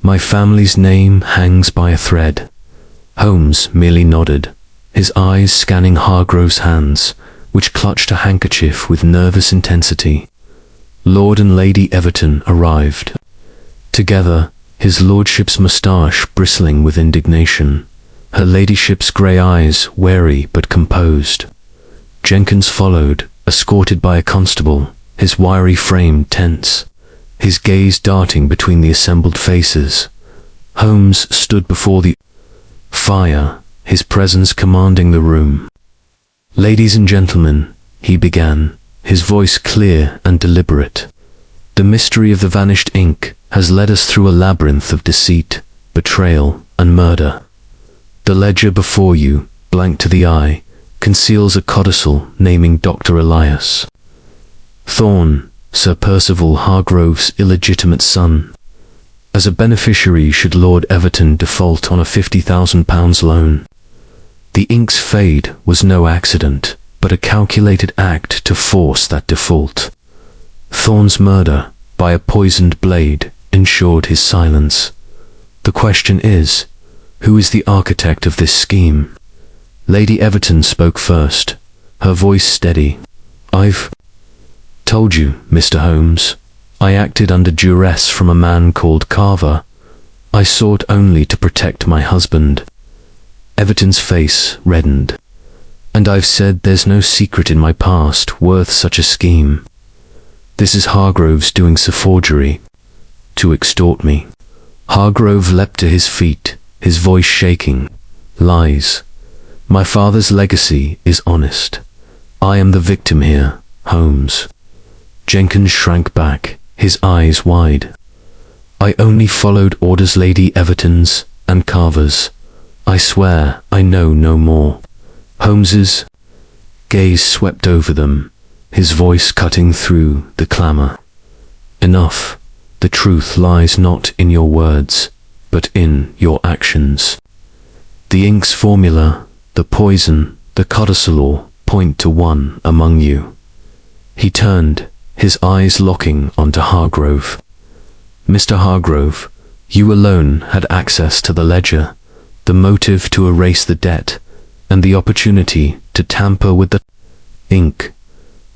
My family's name hangs by a thread." Holmes merely nodded, his eyes scanning Hargrove's hands, which clutched a handkerchief with nervous intensity. Lord and Lady Everton arrived. Together, his lordship's moustache bristling with indignation, her ladyship's grey eyes wary but composed. Jenkins followed, escorted by a constable, his wiry frame tense, his gaze darting between the assembled faces. Holmes stood before the fire, his presence commanding the room. "Ladies and gentlemen," he began, his voice clear and deliberate, "the mystery of the vanished ink has led us through a labyrinth of deceit, betrayal, and murder. The ledger before you, blank to the eye, conceals a codicil naming Dr. Elias Thorne, Sir Percival Hargrove's illegitimate son. As a beneficiary should Lord Everton default on a £50,000 loan. The ink's fade was no accident, but a calculated act to force that default. Thorne's murder, by a poisoned blade, ensured his silence. The question is, who is the architect of this scheme?" Lady Everton spoke first, her voice steady. Told you, Mr. Holmes. I acted under duress from a man called Carver. I sought only to protect my husband. Everton's face reddened. And I've said there's no secret in my past worth such a scheme. This is Hargrove's doing so forgery, to extort me. Hargrove leapt to his feet, his voice shaking. Lies. My father's legacy is honest. I am the victim here, Holmes. Jenkins shrank back, his eyes wide. I only followed orders, Lady Everton's and Carver's. I swear I know no more. Holmes's gaze swept over them, his voice cutting through the clamour. Enough. The truth lies not in your words, but in your actions. The ink's formula, the poison, the codicil point to one among you. He turned, his eyes locking onto Hargrove. Mr. Hargrove, you alone had access to the ledger, the motive to erase the debt, and the opportunity to tamper with the ink.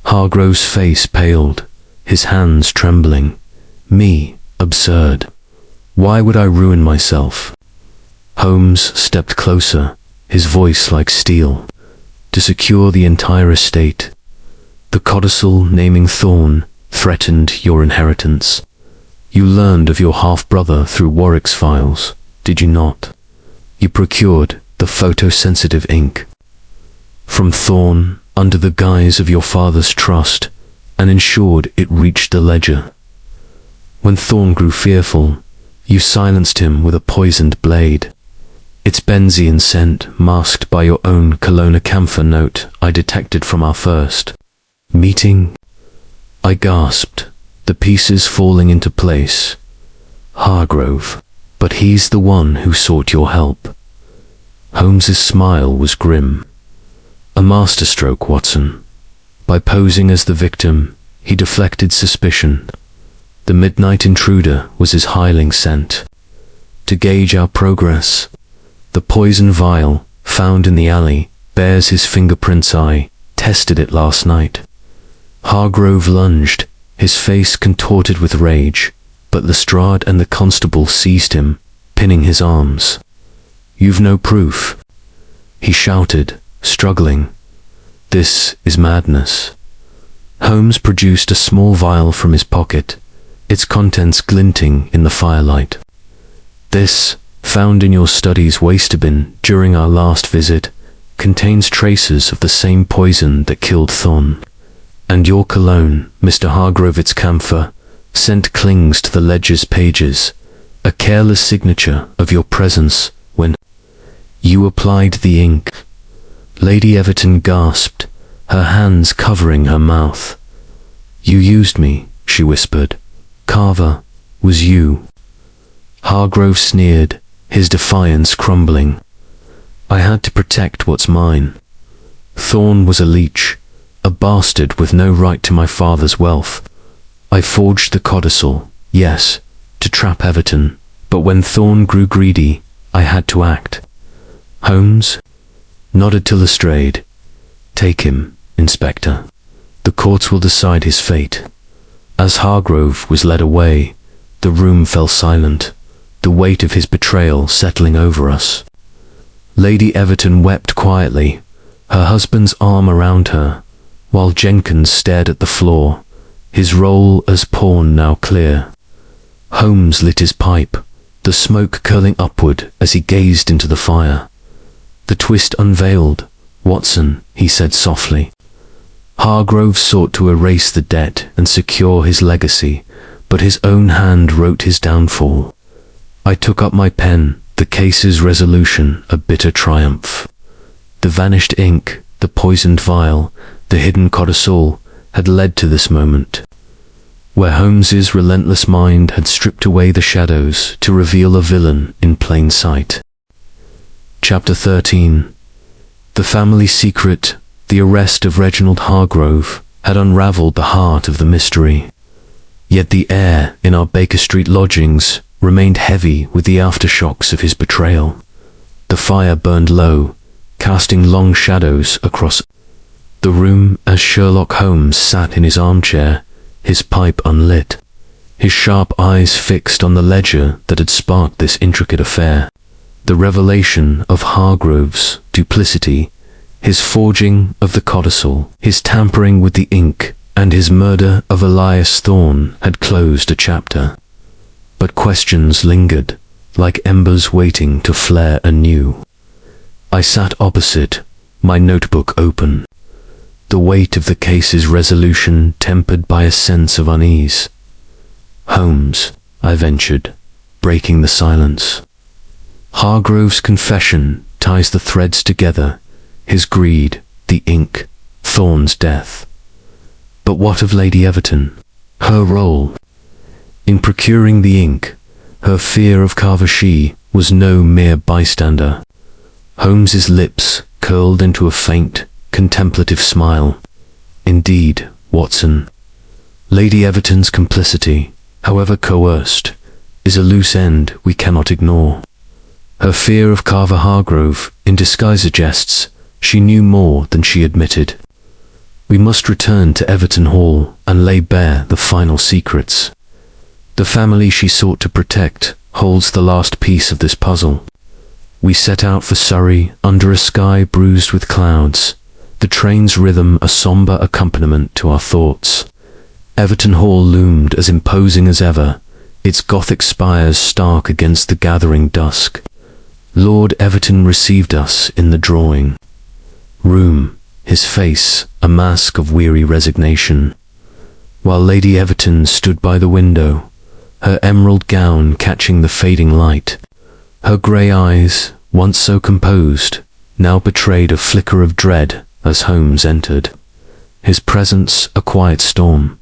Hargrove's face paled, his hands trembling. Me, absurd. Why would I ruin myself? Holmes stepped closer, his voice like steel. To secure the entire estate. The codicil naming Thorne threatened your inheritance. You learned of your half-brother through Warwick's files, did you not? You procured the photosensitive ink from Thorne under the guise of your father's trust and ensured it reached the ledger. When Thorne grew fearful, you silenced him with a poisoned blade. Its benzene scent masked by your own cologne camphor note I detected from our first meeting. I gasped, the pieces falling into place. Hargrove, but he's the one who sought your help. Holmes's smile was grim. A masterstroke, Watson. By posing as the victim, he deflected suspicion. The midnight intruder was his hireling sent. To gauge our progress, the poison vial, found in the alley, bears his fingerprints. I tested it last night. Hargrove lunged, his face contorted with rage, but Lestrade and the constable seized him, pinning his arms. You've no proof, he shouted, struggling. This is madness. Holmes produced a small vial from his pocket, its contents glinting in the firelight. This, found in your study's waste bin during our last visit, contains traces of the same poison that killed Thorne. And your cologne, Mr. Hargrove, its camphor, scent clings to the ledger's pages, a careless signature of your presence when you applied the ink. Lady Everton gasped, her hands covering her mouth. You used me, she whispered. Carver, was you. Hargrove sneered, his defiance crumbling. I had to protect what's mine. Thorne was a leech, a bastard with no right to my father's wealth. I forged the codicil, yes, to trap Everton, but when Thorne grew greedy, I had to act. Holmes nodded to Lestrade. Take him, Inspector. The courts will decide his fate. As Hargrove was led away, the room fell silent, the weight of his betrayal settling over us. Lady Everton wept quietly, her husband's arm around her, while Jenkins stared at the floor, his role as pawn now clear. Holmes lit his pipe, the smoke curling upward as he gazed into the fire. The twist unveiled. Watson, he said softly. Hargrove sought to erase the debt and secure his legacy, but his own hand wrote his downfall. I took up my pen, the case's resolution a bitter triumph. The vanished ink, the poisoned vial, the hidden codicil had led to this moment, where Holmes's relentless mind had stripped away the shadows to reveal a villain in plain sight. Chapter 13. The family secret, the arrest of Reginald Hargrove, had unravelled the heart of the mystery. Yet the air in our Baker Street lodgings remained heavy with the aftershocks of his betrayal. The fire burned low, casting long shadows across the room as Sherlock Holmes sat in his armchair, his pipe unlit, his sharp eyes fixed on the ledger that had sparked this intricate affair. The revelation of Hargrove's duplicity, his forging of the codicil, his tampering with the ink, and his murder of Elias Thorne had closed a chapter. But questions lingered, like embers waiting to flare anew. I sat opposite, my notebook open, the weight of the case's resolution tempered by a sense of unease. "Holmes," I ventured, breaking the silence. "Hargrove's confession ties the threads together, his greed, the ink, Thorne's death. But what of Lady Everton? Her role? In procuring the ink, her fear of Carver, she was no mere bystander." Holmes's lips curled into a faint, contemplative smile. "Indeed, Watson, Lady Everton's complicity, however coerced, is a loose end we cannot ignore. Her fear of Carver Hargrove, in disguise suggests she knew more than she admitted. We must return to Everton Hall and lay bare the final secrets. The family she sought to protect holds the last piece of this puzzle." We set out for Surrey under a sky bruised with clouds, the train's rhythm a sombre accompaniment to our thoughts. Everton Hall loomed as imposing as ever, its Gothic spires stark against the gathering dusk. Lord Everton received us in the drawing room, his face a mask of weary resignation, while Lady Everton stood by the window, her emerald gown catching the fading light. Her grey eyes, once so composed, now betrayed a flicker of dread as Holmes entered, his presence a quiet storm.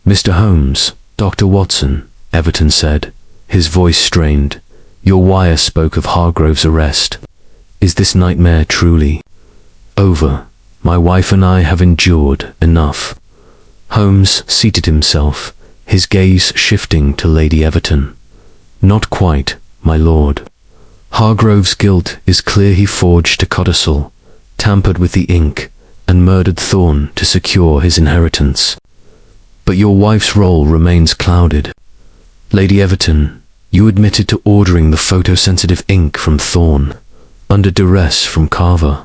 "Mr. Holmes, Dr. Watson," Everton said, his voice strained. "Your wire spoke of Hargrove's arrest. Is this nightmare truly over? My wife and I have endured enough." Holmes seated himself, his gaze shifting to Lady Everton. "Not quite, my lord. Hargrove's guilt is clear. He forged a codicil, tampered with the ink, and murdered Thorne to secure his inheritance. But your wife's role remains clouded. Lady Everton, you admitted to ordering the photosensitive ink from Thorne, under duress from Carver.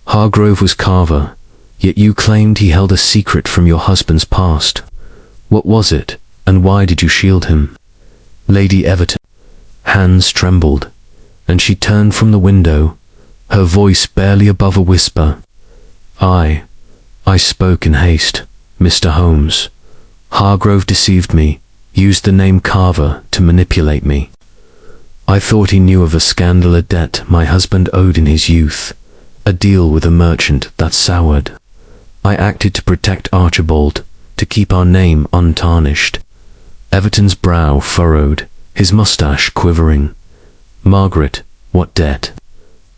Hargrove was Carver, yet you claimed he held a secret from your husband's past. What was it, and why did you shield him?" Lady Everton's hands trembled, and she turned from the window, her voice barely above a whisper. I spoke in haste, Mr. Holmes. Hargrove deceived me, used the name Carver to manipulate me. I thought he knew of a scandal, a debt my husband owed in his youth, a deal with a merchant that soured. I acted to protect Archibald, to keep our name untarnished." Everton's brow furrowed, his mustache quivering. "Margaret, what debt?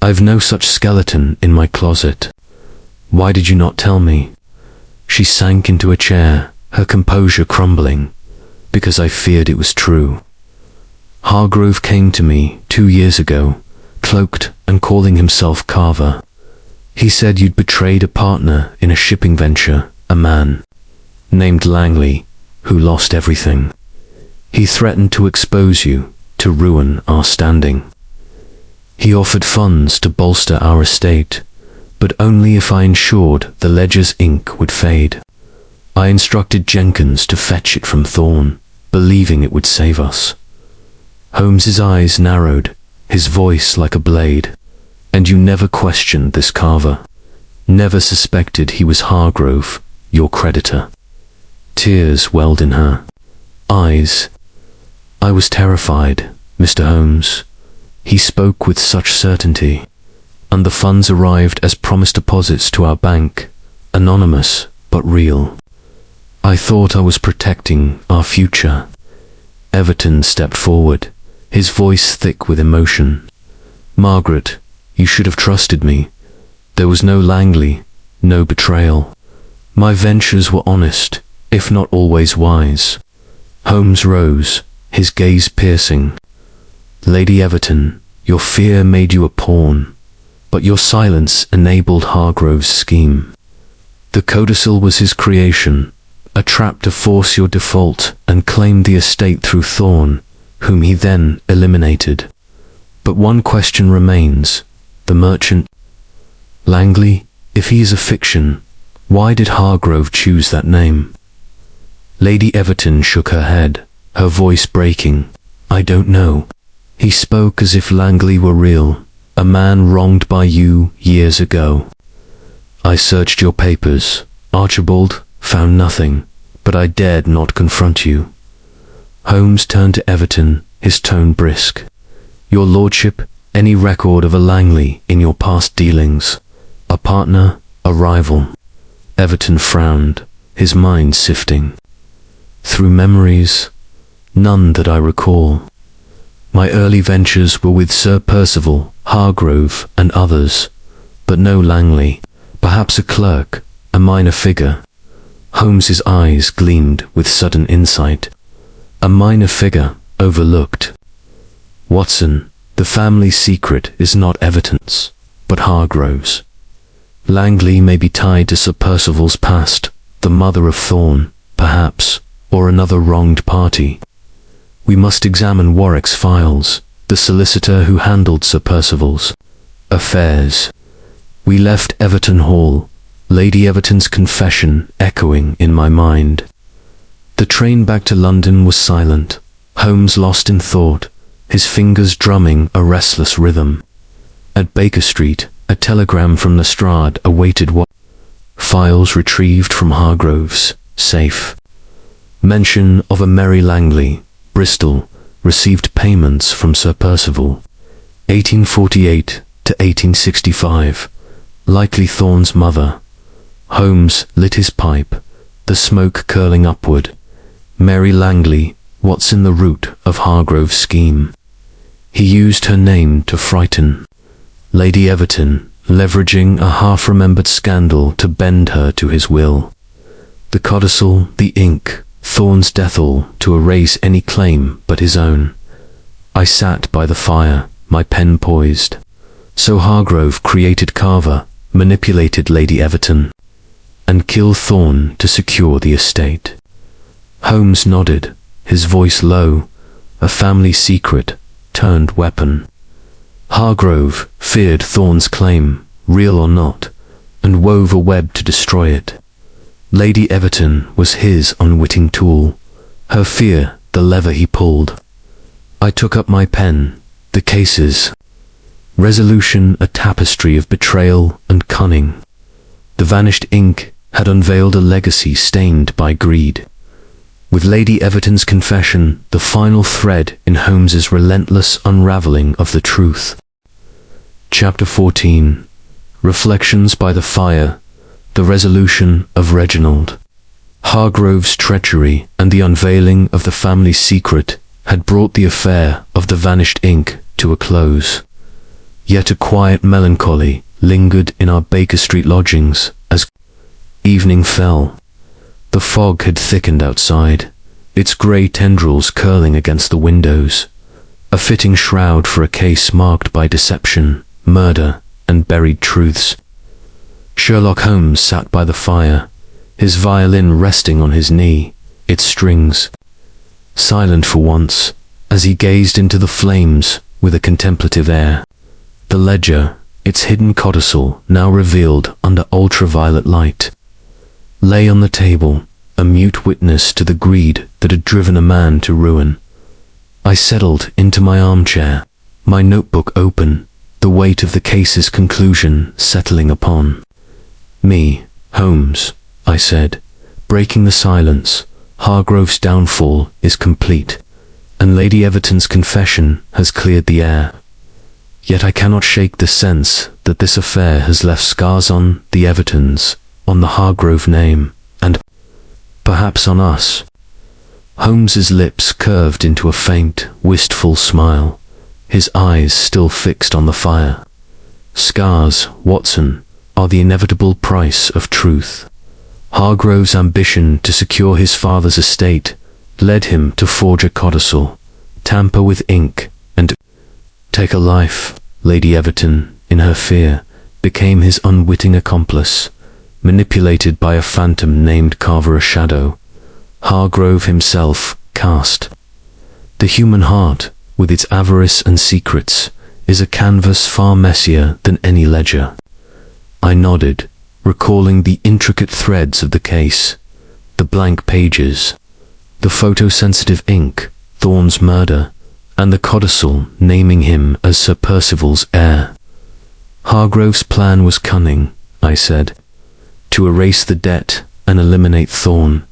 I've no such skeleton in my closet. Why did you not tell me?" She sank into a chair, her composure crumbling. "Because I feared it was true. Hargrove came to me 2 years ago, cloaked and calling himself Carver. He said you'd betrayed a partner in a shipping venture, a man named Langley, who lost everything. He threatened to expose you, to ruin our standing. He offered funds to bolster our estate, but only if I ensured the ledger's ink would fade. I instructed Jenkins to fetch it from Thorne, believing it would save us." Holmes's eyes narrowed, his voice like a blade. "And you never questioned this Carver? Never suspected he was Hargrove, your creditor?" Tears welled in her eyes. "I was terrified, Mr. Holmes. He spoke with such certainty, and the funds arrived as promised deposits to our bank, anonymous but real. I thought I was protecting our future." Everton stepped forward, his voice thick with emotion. "Margaret, you should have trusted me. There was no Langley, no betrayal. My ventures were honest, if not always wise." Holmes rose, his gaze piercing. "Lady Everton, your fear made you a pawn, but your silence enabled Hargrove's scheme. The codicil was his creation, a trap to force your default and claim the estate through Thorne, whom he then eliminated. But one question remains. The merchant Langley, if he is a fiction, why did Hargrove choose that name? Lady Everton shook her head, her voice breaking. I don't know. He spoke as if Langley were real, a man wronged by you years ago. I searched your papers, Archibald, found nothing, but I dared not confront you. Holmes turned to Everton, his tone brisk. Your lordship, any record of a Langley in your past dealings? A partner, a rival? Everton frowned, his mind sifting. Through memories, none that I recall. My early ventures were with Sir Percival, Hargrove, and others, but no Langley. Perhaps a clerk, a minor figure. Holmes's eyes gleamed with sudden insight. A minor figure, overlooked. Watson, the family secret is not Everton's, but Hargrove's. Langley may be tied to Sir Percival's past, the mother of Thorne, perhaps, or another wronged party. We must examine Warwick's files, the solicitor who handled Sir Percival's affairs. We left Everton Hall, Lady Everton's confession echoing in my mind. The train back to London was silent, Holmes lost in thought, his fingers drumming a restless rhythm. At Baker Street, a telegram from Lestrade awaited what? Files retrieved from Hargrove's safe. Mention of a Mary Langley, Bristol, received payments from Sir Percival. 1848 to 1865. Likely Thorne's mother. Holmes lit his pipe, the smoke curling upward. Mary Langley, what's in the root of Hargrove's scheme? He used her name to frighten Lady Everton, leveraging a half-remembered scandal to bend her to his will. The codicil, the ink, Thorne's death-all to erase any claim but his own. I sat by the fire, my pen poised. So Hargrove created Carver, manipulated Lady Everton, and killed Thorne to secure the estate. Holmes nodded, his voice low, a family secret turned weapon. Hargrove feared Thorne's claim, real or not, and wove a web to destroy it. Lady Everton was his unwitting tool, her fear the lever he pulled. I took up my pen, the cases. Resolution a tapestry of betrayal and cunning. The vanished ink had unveiled a legacy stained by greed. With Lady Everton's confession, the final thread in Holmes's relentless unraveling of the truth. Chapter 14. Reflections by the Fire. The resolution of Reginald. Hargrove's treachery and the unveiling of the family secret had brought the affair of the vanished ink to a close. Yet a quiet melancholy lingered in our Baker Street lodgings as evening fell. The fog had thickened outside, its grey tendrils curling against the windows, a fitting shroud for a case marked by deception, murder, and buried truths. Sherlock Holmes sat by the fire, his violin resting on his knee, its strings silent for once, as he gazed into the flames with a contemplative air. The ledger, its hidden codicil now revealed under ultraviolet light, lay on the table, a mute witness to the greed that had driven a man to ruin. I settled into my armchair, my notebook open, the weight of the case's conclusion settling upon me. Holmes, I said, breaking the silence, Hargrove's downfall is complete, and Lady Everton's confession has cleared the air. Yet I cannot shake the sense that this affair has left scars on the Evertons, on the Hargrove name, and perhaps on us. Holmes's lips curved into a faint, wistful smile, his eyes still fixed on the fire. Scars, Watson, are the inevitable price of truth. Hargrove's ambition to secure his father's estate led him to forge a codicil, tamper with ink, and take a life. Lady Everton, in her fear, became his unwitting accomplice. manipulated by a phantom named Carver, a shadow Hargrove himself cast. The human heart, with its avarice and secrets, is a canvas far messier than any ledger. I nodded, recalling the intricate threads of the case, the blank pages, the photosensitive ink, Thorne's murder, and the codicil naming him as Sir Percival's heir. Hargrove's plan was cunning, I said, to erase the debt and eliminate Thorne,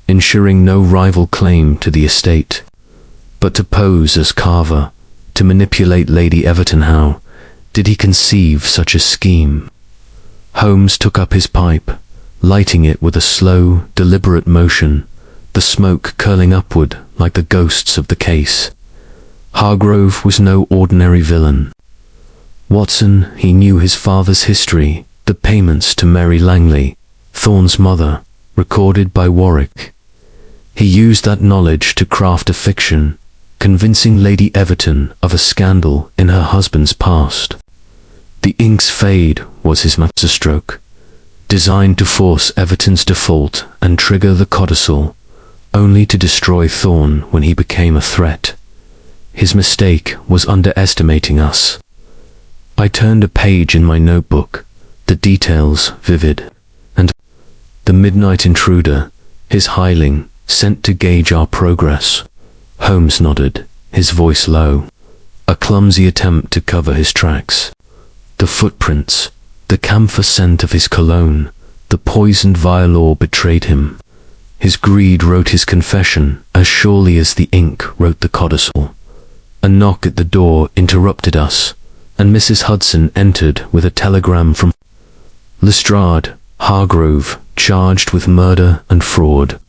ensuring no rival claim to the estate. But to pose as Carver, to manipulate Lady Everton, how did he conceive such a scheme? Holmes took up his pipe, lighting it with a slow, deliberate motion, the smoke curling upward like the ghosts of the case. Hargrove was no ordinary villain. Watson, he knew his father's history, the payments to Mary Langley, Thorne's mother, recorded by Warwick. He used that knowledge to craft a fiction, convincing Lady Everton of a scandal in her husband's past. The ink's fade was his masterstroke, designed to force Everton's default and trigger the codicil, only to destroy Thorne when he became a threat. His mistake was underestimating us. I turned a page in my notebook, the details vivid, and the midnight intruder, his hireling, sent to gauge our progress. Holmes nodded, his voice low, a clumsy attempt to cover his tracks. The footprints, the camphor scent of his cologne, the poisoned vial betrayed him. His greed wrote his confession as surely as the ink wrote the codicil. A knock at the door interrupted us, and Mrs. Hudson entered with a telegram from Lestrade, Hargrove, charged with murder and fraud.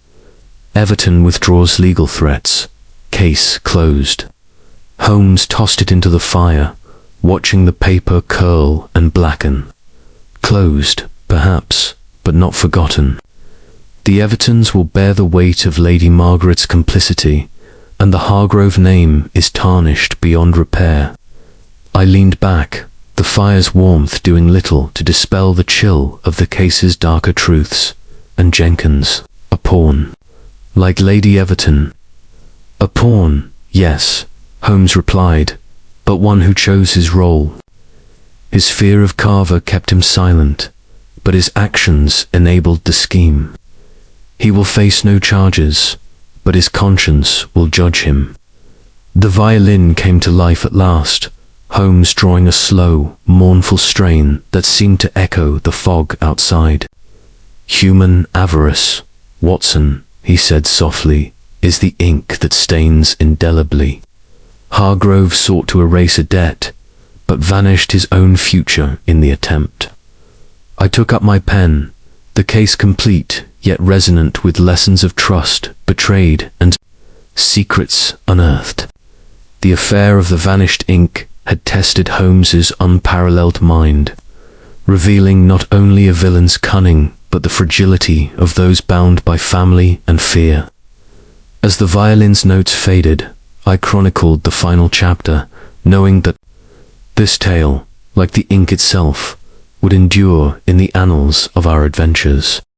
Everton withdraws legal threats. Case closed. Holmes tossed it into the fire, watching the paper curl and blacken. Closed, perhaps, but not forgotten. The Evertons will bear the weight of Lady Margaret's complicity, and the Hargrove name is tarnished beyond repair. I leaned back, the fire's warmth doing little to dispel the chill of the case's darker truths, and Jenkins, a pawn. Like Lady Everton. A pawn, yes, Holmes replied, but one who chose his role. His fear of Carver kept him silent, but his actions enabled the scheme. He will face no charges, but his conscience will judge him. The violin came to life at last, Holmes drawing a slow, mournful strain that seemed to echo the fog outside. Human avarice, Watson, he said softly, is the ink that stains indelibly. Hargrove sought to erase a debt, but vanished his own future in the attempt. I took up my pen, the case complete, yet resonant with lessons of trust betrayed and secrets unearthed. The affair of the vanished ink had tested Holmes's unparalleled mind, revealing not only a villain's cunning, but the fragility of those bound by family and fear. As the violin's notes faded, I chronicled the final chapter, knowing that this tale, like the ink itself, would endure in the annals of our adventures.